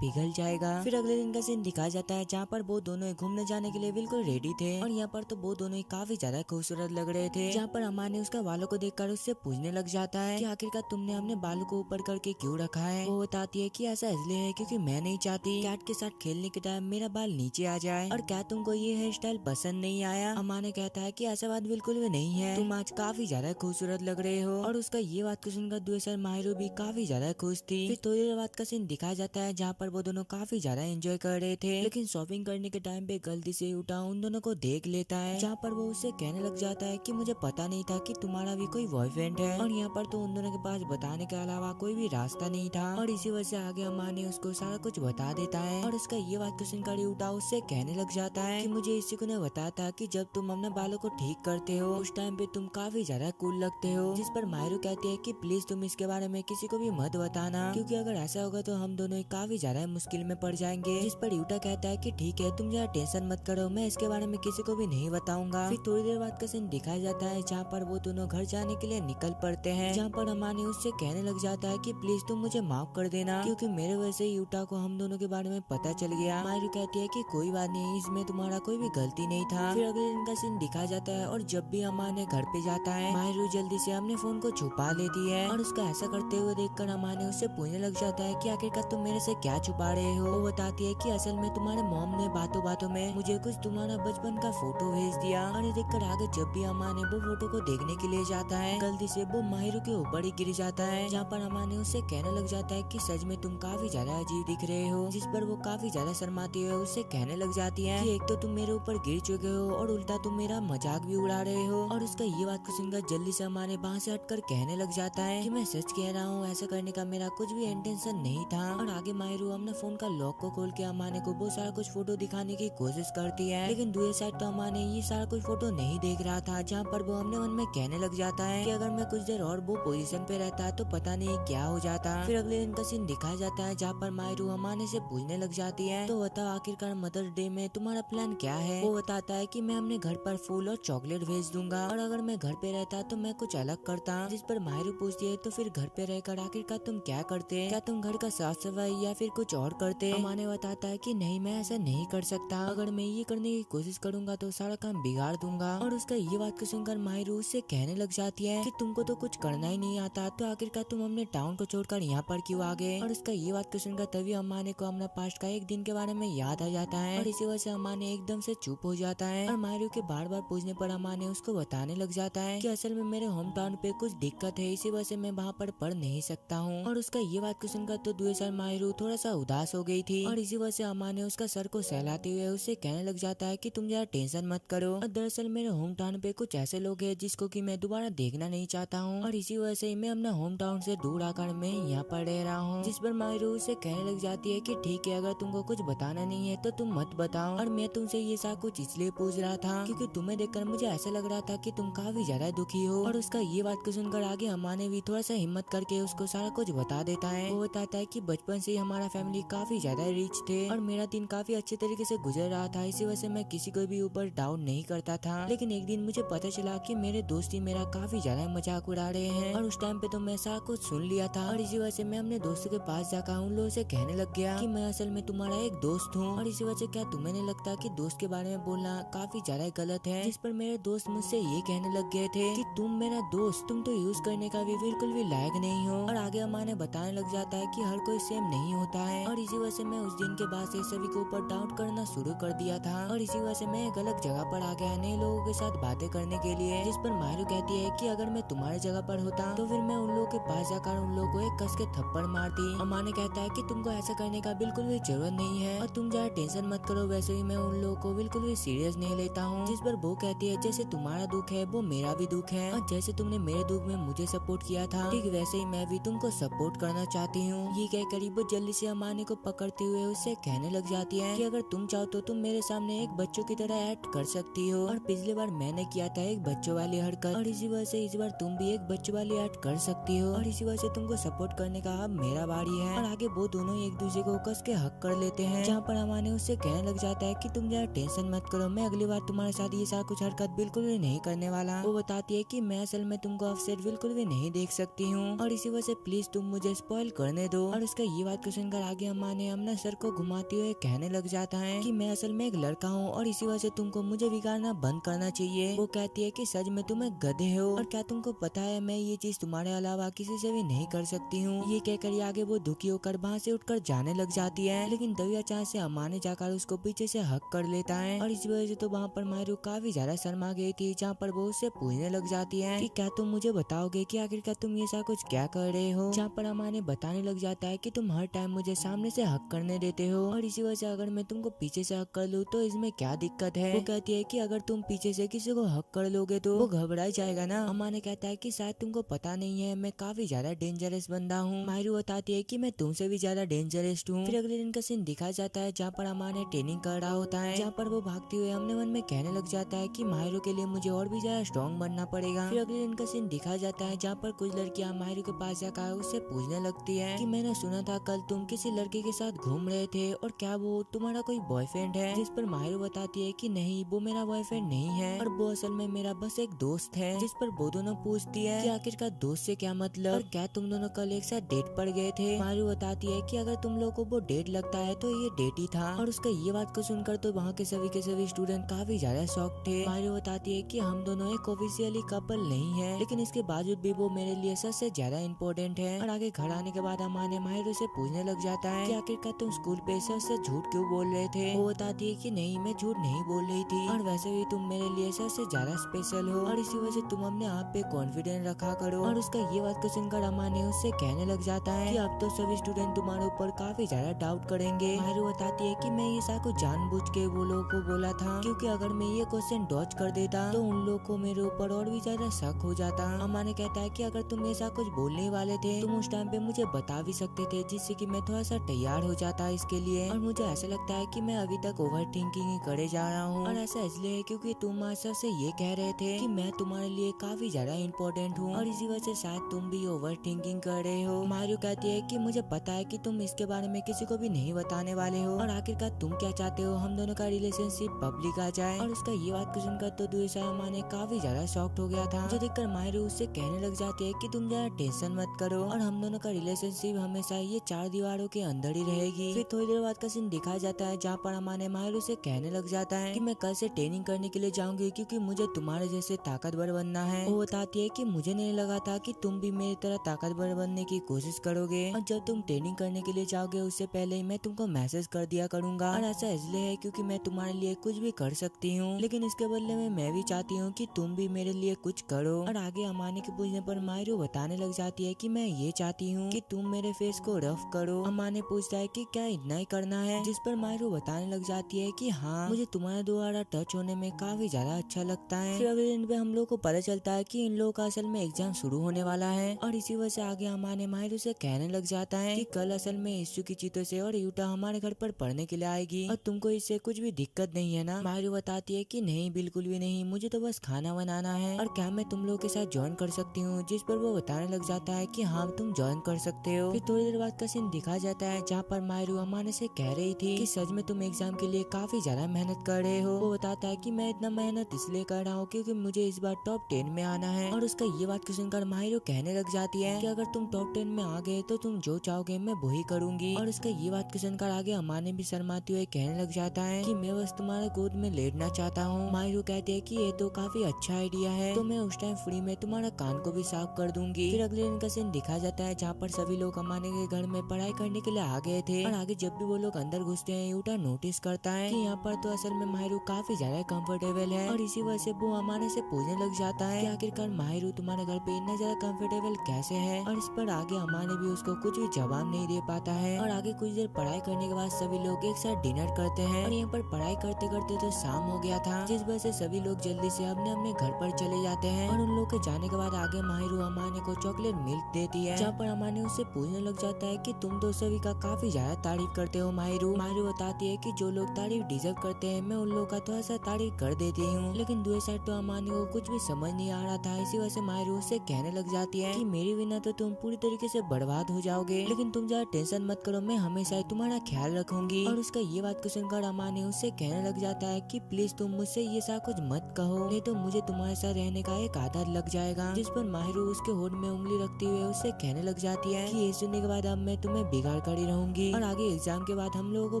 पिघल जाएगा। फिर अगले दिन का सीन दिखाया जाता है जहाँ पर वो दोनों घूमने जाने के लिए बिल्कुल रेडी थे और यहाँ पर तो वो दोनों काफी ज्यादा खूबसूरत लग रहे थे। जहाँ पर अम्मा ने उसका बालों को देखकर उससे पूछने लग जाता है कि आखिरकार तुमने अपने बालों को ऊपर करके क्यों रखा है। वो बताती है कि ऐसा इसलिए है क्योंकि मैं नहीं चाहती कैट के साथ खेलने के टाइम मेरा बाल नीचे आ जाए। और क्या तुमको ये हेयर स्टाइल पसंद नहीं आया? अम्मा ने कहता है कि ऐसा बात बिल्कुल भी नहीं है, तुम आज काफी ज्यादा खूबसूरत लग रहे हो। और उसका ये बात को सुनकर दूसरा माहिरू भी काफी ज्यादा खुश थी। फिर थोड़ी देर बाद का सीन दिखाया जाता है जहाँ पर वो दोनों काफी ज्यादा एंजॉय कर रहे थे, लेकिन शॉपिंग करने के टाइम पे गलती से उठा उन दोनों को देख लेता है, जहाँ पर वो उससे कहने लग जाता है कि मुझे पता नहीं था कि तुम्हारा भी कोई बॉयफ्रेंड है। और यहाँ पर तो उन दोनों के पास बताने के अलावा कोई भी रास्ता नहीं था और इसी वजह से आगे अम्मा ने उसको सारा कुछ बता देता है। और उसका ये बात को सुनकर उठा उससे कहने लग जाता है कि मुझे इसी को ने बताया था कि जब तुम अपने बालों को ठीक करते हो उस टाइम पे तुम काफी ज्यादा कूल लगते हो। जिस पर माहिरू कहती है कि प्लीज तुम इसके बारे में किसी को भी मत बताना, क्योंकि अगर ऐसा होगा तो हम दोनों काफी ज्यादा मुश्किल में पड़ जाएंगे। जिस पर यूटा कहता है कि ठीक है तुम जरा टेंशन मत करो, मैं इसके बारे में किसी को भी नहीं बताऊंगा। फिर थोड़ी देर बाद का सीन दिखाया जाता है जहाँ पर वो दोनों घर जाने के लिए निकल पड़ते हैं, जहाँ पर अम्मा ने उससे कहने लग जाता है कि प्लीज तुम मुझे माफ कर देना, क्योंकि मेरे वजह से यूटा को हम दोनों के बारे में पता चल गया। माहिरू कहती है कि कोई बात नहीं, इसमें तुम्हारा कोई भी गलती नहीं था। फिर अगले दिन का सीन दिखाया जाता है और जब भी अम्मा ने घर पे जाता है माहिरू जल्दी से अपने फोन को छुपा लेती है और उसका ऐसा करते हुए देखकर अम्मा ने उससे पूछने लग जाता है कि आखिरकार तुम मेरे से क्या छुपा रहे हो। वो बताती है कि असल में तुम्हारे मॉम ने बातों बातों में मुझे कुछ तुम्हारा बचपन का फोटो भेज दिया। और ये देखकर आगे जब भी अम्मा ने वो फोटो को देखने के लिए जाता है गलती से वो माहिरू के ऊपर ही गिर जाता है, जहाँ पर अम्मा ने उससे कहने लग जाता है कि सच में तुम काफी ज्यादा अजीब दिख रहे हो। जिस पर वो काफी ज्यादा शर्माती हुए उससे कहने लग जाती है कि एक तो तुम मेरे ऊपर गिर चुके हो और उल्टा तुम मेरा मजाक भी उड़ा रहे हो। और उसका ये बात को सुनकर जल्दी से अम्मा ने वहाँ से हटकर कहने लग जाता है कि मैं सच कह रहा हूँ, ऐसा करने का मेरा कुछ भी इंटेंशन नहीं था। और आगे माहिरू अपना फोन का लॉक को खोल के अम्मा ने को वो सारा कुछ फोटो दिखाने की कोशिश करती है, लेकिन दूसरी साइड तो अम्मा ने ये सारा कुछ फोटो नहीं देख रहा था, जहाँ पर वो अपने मन में कहने लग जाता है कि अगर मैं कुछ देर और वो पोजीशन पे रहता तो पता नहीं क्या हो जाता। फिर अगले दिन का सीन दिखाया जाता है जहाँ पर माहिरू अम्मा से पूछने लग जाती है तो बताओ आखिरकार मदर्स डे में तुम्हारा प्लान क्या है। वो बताता है कि मैं अपने घर पर फूल और चॉकलेट भेज दूंगा और अगर मैं घर पे रहता तो मैं कुछ अलग करता। जिस पर माहिरू पूछती है तो फिर घर पे रहकर आखिरकार तुम क्या करते, क्या तुम घर का साफ सफाई या फिर कुछ और करते। अम्मा ने बताता है कि नहीं, मैं ऐसा नहीं कर सकता, अगर मैं ये करने की कोशिश करूंगा तो सारा काम बिगाड़ दूंगा। और उसका ये बात को सुनकर माहिरू उससे कहने लग जाती है कि तुमको तो कुछ करना ही नहीं आता, तो आखिरकार तुम अपने टाउन को छोड़कर यहाँ पर क्यों आ गए। और उसका ये बात को सुनकर तभी अम्मा ने को अपना पास्ट का एक दिन के बारे में याद आ जाता है और इसी वजह से अम्मा ने एकदम से चुप हो जाता है। और माहिरू के बार बार पूछने पर अम्मा ने उसको बताने लग जाता है कि असल में मेरे होम टाउन पे कुछ दिक्कत है, इसी वजह से मैं वहाँ पर पढ़ नहीं सकता हूँ। और उसका ये बात को सुनकर तो दूसरा माहिरू थोड़ा सा उदास हो गई थी और इसी वजह से अम्मा ने उसका सर को सहलाते हुए उससे कहने लग जाता है कि तुम जरा टेंशन मत करो, और दरअसल मेरे होम टाउन पे कुछ ऐसे लोग हैं जिसको कि मैं दोबारा देखना नहीं चाहता हूँ और इसी वजह से मैं अपना होम टाउन से दूर आकर मैं यहाँ पर रह रहा हूँ। जिस पर माहिरू उसे कहने लग जाती है कि ठीक है, अगर तुमको कुछ बताना नहीं है तो तुम मत बताओ, और मैं तुमसे ये सारा कुछ इसलिए पूछ रहा था क्योंकि तुम्हें देखकर मुझे ऐसा लग रहा था कि तुम काफी ज्यादा दुखी हो। और उसका ये बात को सुनकर आगे अम्मा ने भी थोड़ा सा हिम्मत करके उसको सारा कुछ बता देता है। वो बताता है कि बचपन से ही हमारा फैमिली काफी ज्यादा रिच थे और मेरा दिन काफी अच्छे तरीके से गुजर रहा था, इसी वजह से मैं किसी को भी ऊपर डाउन नहीं करता था। लेकिन एक दिन मुझे पता चला कि मेरे दोस्त ही मेरा काफी ज्यादा मजाक उड़ा रहे हैं और उस टाइम पे तो मैं सारा कुछ सुन लिया था और इसी वजह से मैं अपने दोस्तों के पास जाकर उन लोगों से कहने लग गया कि मैं असल में तुम्हारा एक दोस्त हूँ और इसी वजह से क्या तुम्हें नहीं लगता कि दोस्त के बारे में बोलना काफी ज्यादा गलत है। जिस पर मेरे दोस्त मुझसे ये कहने लग गए थे कि तुम मेरा दोस्त, तुम तो यूज करने का भी बिल्कुल भी लायक नहीं हो। और आगे अम्मा ने बताने लग जाता है कि हर कोई सेम नहीं होता है और इसी वजह से मैं उस दिन के बाद से सभी के ऊपर डाउट करना शुरू कर दिया था और इसी वजह से मैं एक अलग जगह पर आ गया नए लोगों के साथ बातें करने के लिए। जिस पर माहिरू कहती है कि अगर मैं तुम्हारी जगह पर होता तो फिर मैं उन लोगों के पास जाकर उन लोगों को एक कस के थप्पड़ मारती। अमाने कहता है कि तुमको ऐसा करने का बिल्कुल भी जरूरत नहीं है और तुम ज्यादा टेंशन मत करो, वैसे ही मैं उन लोगों को बिल्कुल भी सीरियस नहीं लेता हूँ। जिस पर वो कहती है जैसे तुम्हारा दुख है वो मेरा भी दुख है और जैसे तुमने मेरे दुख में मुझे सपोर्ट किया था ठीक वैसे ही मैं भी तुमको सपोर्ट करना चाहती हूँ। ये कह कर वो जल्दी से अमाने को पकड़ते हुए उससे कहने लग जाती है कि अगर तुम चाहो तो तुम मेरे सामने एक बच्चों की तरह एक्ट कर सकती हो और पिछली बार मैंने किया था एक बच्चों वाली हरकत और इसी वजह से इस बार तुम भी एक बच्चों वाली एक्ट कर सकती हो और इसी वजह से तुमको सपोर्ट करने का अब मेरा बारी है। और आगे वो दोनों एक दूसरे को कस के हक कर लेते हैं, जहाँ पर अमाने उससे कहने लग जाता है कि तुम ज्यादा टेंशन मत करो, मैं अगली बार तुम्हारे साथ ये सारा कुछ हरकत बिल्कुल भी नहीं करने वाला। वो बताती है कि मैं असल में तुमको अपसेट बिल्कुल भी नहीं देख सकती हूँ और इसी वजह से प्लीज तुम मुझे स्पॉइल करने दो। और उसका ये बात को सुनकर आगे अमाने अपने सर को घुमाते हुए कहने लग जाता है कि मैं असल में एक लड़का हूँ और इसी वजह से तुमको मुझे बिगाड़ना बंद करना चाहिए। वो कहती है कि सच में तुम एक गधे हो और क्या तुमको पता है मैं ये चीज तुम्हारे अलावा किसी से भी नहीं कर सकती हूँ। ये कहकर आगे वो दुखी होकर वहाँ से उठकर जाने लग जाती है, लेकिन तभी अचानक से अमाने जाकर उसको पीछे से हक कर लेता है और इस वजह से तो वहाँ पर मायरू काफी ज्यादा शर्मा गई थी, जहाँ पर वो उससे पूछने लग जाती है कि क्या तुम मुझे बताओगे कि आखिरकार तुम ये सारा कुछ क्या कर रहे हो। जहाँ पर अमाने बताने लग जाता है कि तुम हर टाइम मुझे सामने से हक करने देते हो और इसी वजह से अगर मैं तुमको पीछे से हक कर लूँ तो इसमें क्या दिक्कत है। वो कहती है कि अगर तुम पीछे से किसी को हक कर लोगे तो वो घबरा जाएगा ना। अमाने कहता है कि शायद तुमको पता नहीं है मैं काफी ज्यादा डेंजरस बंदा हूँ। मायरू बताती है कि मैं तुमसे भी ज्यादा डेंजरस हूँ। फिर अगले दिन का सीन दिखाया जाता है जहाँ पर अमाने ट्रेनिंग कर रहा होता है, जहाँ पर वो भागते हुए अपने मन में कहने लग जाता है कि मायरू के लिए मुझे और भी ज्यादा स्ट्रॉन्ग बनना पड़ेगा। फिर अगले दिन का सीन दिखाया जाता है जहाँ पर कुछ लड़कियां मायरू के पास जाकर उससे पूछने लगती है कि मैंने सुना था कल तुम किसी लड़के के साथ घूम रहे थे और क्या वो तुम्हारा कोई बॉयफ्रेंड है। जिस पर मायरू बताती है कि नहीं वो मेरा बॉयफ्रेंड नहीं है और वो असल में मेरा बस एक दोस्त है। जिस पर वो दोनों पूछती है कि आखिरकार दोस्त से क्या मतलब और क्या तुम दोनों कल एक साथ डेट पर गए थे। मायरू बताती है कि अगर तुम लोगों को वो डेट लगता है तो ये डेट ही था। और उसका ये बात को सुनकर तो वहाँ के सभी स्टूडेंट काफी ज्यादा शॉक थे। मायरू बताती है कि हम दोनों एक ऑफिशियली कपल नहीं है, लेकिन इसके बावजूद भी वो मेरे लिए सबसे ज्यादा इम्पोर्टेंट है। और आगे घर आने के बाद अमाने मायरू से पूछने लग जाता है कि आखिरकार तुम स्कूल पे सच से झूठ क्यों बोल रहे थे। वो बताती है कि नहीं मैं झूठ नहीं बोल रही थी और वैसे भी तुम मेरे लिए सबसे ज्यादा स्पेशल हो और इसी वजह से तुम अपने आप पे कॉन्फिडेंस रखा करो। और उसका ये बात को सुनकर अमाने उससे कहने लग जाता है कि अब तो सभी स्टूडेंट तुम्हारे ऊपर काफी ज्यादा डाउट करेंगे। मायरू बताती है कि मैं ये सारा कुछ जानबूझ के वो लोगों को बोला था, क्योंकि अगर मैं ये क्वेश्चन डॉज कर देता तो उन लोगों को मेरे ऊपर और भी ज्यादा शक हो जाता। अमाने कहता है कि अगर तुम ऐसा कुछ बोलने वाले थे तुम उस टाइम पे मुझे बता भी सकते थे, जिससे कि मैं थोड़ा सा तैयार हो जाता इसके लिए। और मुझे ऐसा लगता है कि मैं अभी तक ओवर थिंकिंग ही करे जा रहा हूँ और ऐसा इसलिए है क्योंकि तुम आशा से ये कह रहे थे कि मैं तुम्हारे लिए काफी ज्यादा इम्पोर्टेंट हूँ और इसी वजह से शायद तुम भी ओवर थिंकिंग कर रहे हो। मायरू कहती है कि मुझे पता है कि तुम इसके बारे में किसी को भी नहीं बताने वाले हो और आखिरकार तुम क्या चाहते हो, हम दोनों का रिलेशनशिप पब्लिक आ जाए। और उसका ये बात को सुनकर तो दूसरा अमाने काफी ज्यादा शॉक्ड हो गया था, जो देखकर मायरू उससे कहने लग जाती है कि तुम ज्यादा टेंशन मत करो और हम दोनों का रिलेशनशिप हमेशा ये 4 दीवारों के अंदर ही रहेगी। फिर थोड़ी देर बाद का सीन दिखाया जाता है जहाँ पर अमाने मायरू से कहने लग जाता है कि मैं कल से ट्रेनिंग करने के लिए जाऊंगी क्योंकि मुझे तुम्हारे जैसे ताकतवर बनना है। वो बताती है कि मुझे नहीं लगा था कि तुम भी मेरी तरह ताकतवर बनने की कोशिश करोगे और जब तुम ट्रेनिंग करने के लिए जाओगे उससे पहले ही मैं तुमको मैसेज कर दिया करूंगा और ऐसा इसलिए है क्योंकि मैं तुम्हारे लिए कुछ भी कर सकती हूँ, लेकिन इसके बदले में मैं भी चाहती हूँ कि तुम भी मेरे लिए कुछ करो। और आगे अमाने के पूछने पर मायरू बताने लग जाती है कि मैं ये चाहती हूँ कि तुम मेरे फेस को रफ करो। अमाने पूछता है कि क्या इतना ही करना है, जिस पर मायरू बताने लग जाती है कि हाँ मुझे तुम्हारे द्वारा टच होने में काफी ज्यादा अच्छा लगता है। फिर अगले दिन पे हम लोग को पता चलता है कि इन लोगों का असल में एग्जाम शुरू होने वाला है और इसी वजह से आगे अमाने मायरू से कहने लग जाता है कि कल असल में इशू की चीतों से और यूटा हमारे घर पर पढ़ने के लिए आएगी और तुमको इससे कुछ भी दिक्कत नहीं है ना। मायरू बताती है कि नहीं बिल्कुल भी नहीं, मुझे तो बस खाना बनाना है और क्या मैं तुम लोग के साथ ज्वाइन कर सकती हूँ। जिस पर वो बताने लग जाता है कि हाँ तुम ज्वाइन कर सकते हो। फिर थोड़ी देर बाद का सीन दिखा जाता है जहाँ पर मायरू अमाने से कह रही थी कि सच में तुम एग्जाम के लिए काफी ज्यादा मेहनत कर रहे हो। वो बताता है कि मैं इतना मेहनत इसलिए कर रहा हूँ क्योंकि मुझे इस बार टॉप 10 में आना है। और उसका ये बात सुनकर मायरू कहने लग जाती है कि अगर तुम टॉप 10 में आ गए तो तुम जो चाहोगे मैं वही करूंगी। और उसका ये बात सुनकर आगे अमाने भी शर्माते हुए कहने लग जाता है कि मैं बस तुम्हारे गोद में लेटना चाहता हूँ। मायरू कहती है कि ये तो काफी अच्छा आइडिया है, तो मैं उस टाइम फ्री में तुम्हारा कान को भी साफ कर दूंगी। फिर अगले दिन का सीन दिखा जाता है जहाँ पर सभी लोग अमाने के घर में पढ़ाई करने के लिए आ गए थे और आगे जब भी वो लोग अंदर घुसते हैं यूटा नोटिस करता है कि यहाँ पर तो असल में मायरू काफी ज्यादा कंफर्टेबल है और इसी वजह से वो अमाने से पूछने लग जाता है कि आखिरकार मायरू तुम्हारे घर जंगल पे इतना ज्यादा कंफर्टेबल कैसे है। और इस पर आगे अमाने भी उसको कुछ भी जवाब नहीं दे पाता है। और आगे कुछ देर पढ़ाई करने के बाद सभी लोग एक साथ डिनर करते हैं। और यहाँ पर पढ़ाई करते करते तो शाम हो गया था, जिस वजह से सभी लोग जल्दी से अपने अपने घर पर चले जाते हैं। और उन लोग के जाने के बाद आगे माहिरू अमाने को चॉकलेट मिल्क देती है, जहाँ पर अमाने उससे पूछने लग जाता है कि तुम तो सभी का काफी ज्यादा तारीफ करते हो माहिरू। माहिरू बताती है कि जो लोग तारीफ डिजर्व करते हैं मैं उन लोगों का थोड़ा सा तारीफ कर देती हूँ। लेकिन दूसरी साइड तो अमाने को कुछ भी समझ नहीं आ रहा था। इसी वजह से माहिरू उससे कहने लग जाती है कि मेरे बिना तो तुम पूरी तरीके से बर्बाद हो जाओगे, लेकिन तुम ज्यादा टेंशन मत करो, मैं हमेशा तुम्हारा ख्याल रखूंगी। और उसका ये बात को सुनकर अमाने उससे कहने लग जाता है कि प्लीज तुम मुझसे ये सब कुछ मत कहो, नहीं तो मुझे तुम्हारे साथ रहने का एक आदत लग जाएगा। जिस पर माहिरू उसके होठ में उंगली रखते हुए उससे कहने लग जाती है कि ये सुनने के बाद अब मैं तुम्हें बिगाड़ कर ही रहूंगी। और आगे एग्जाम के बाद हम लोगों को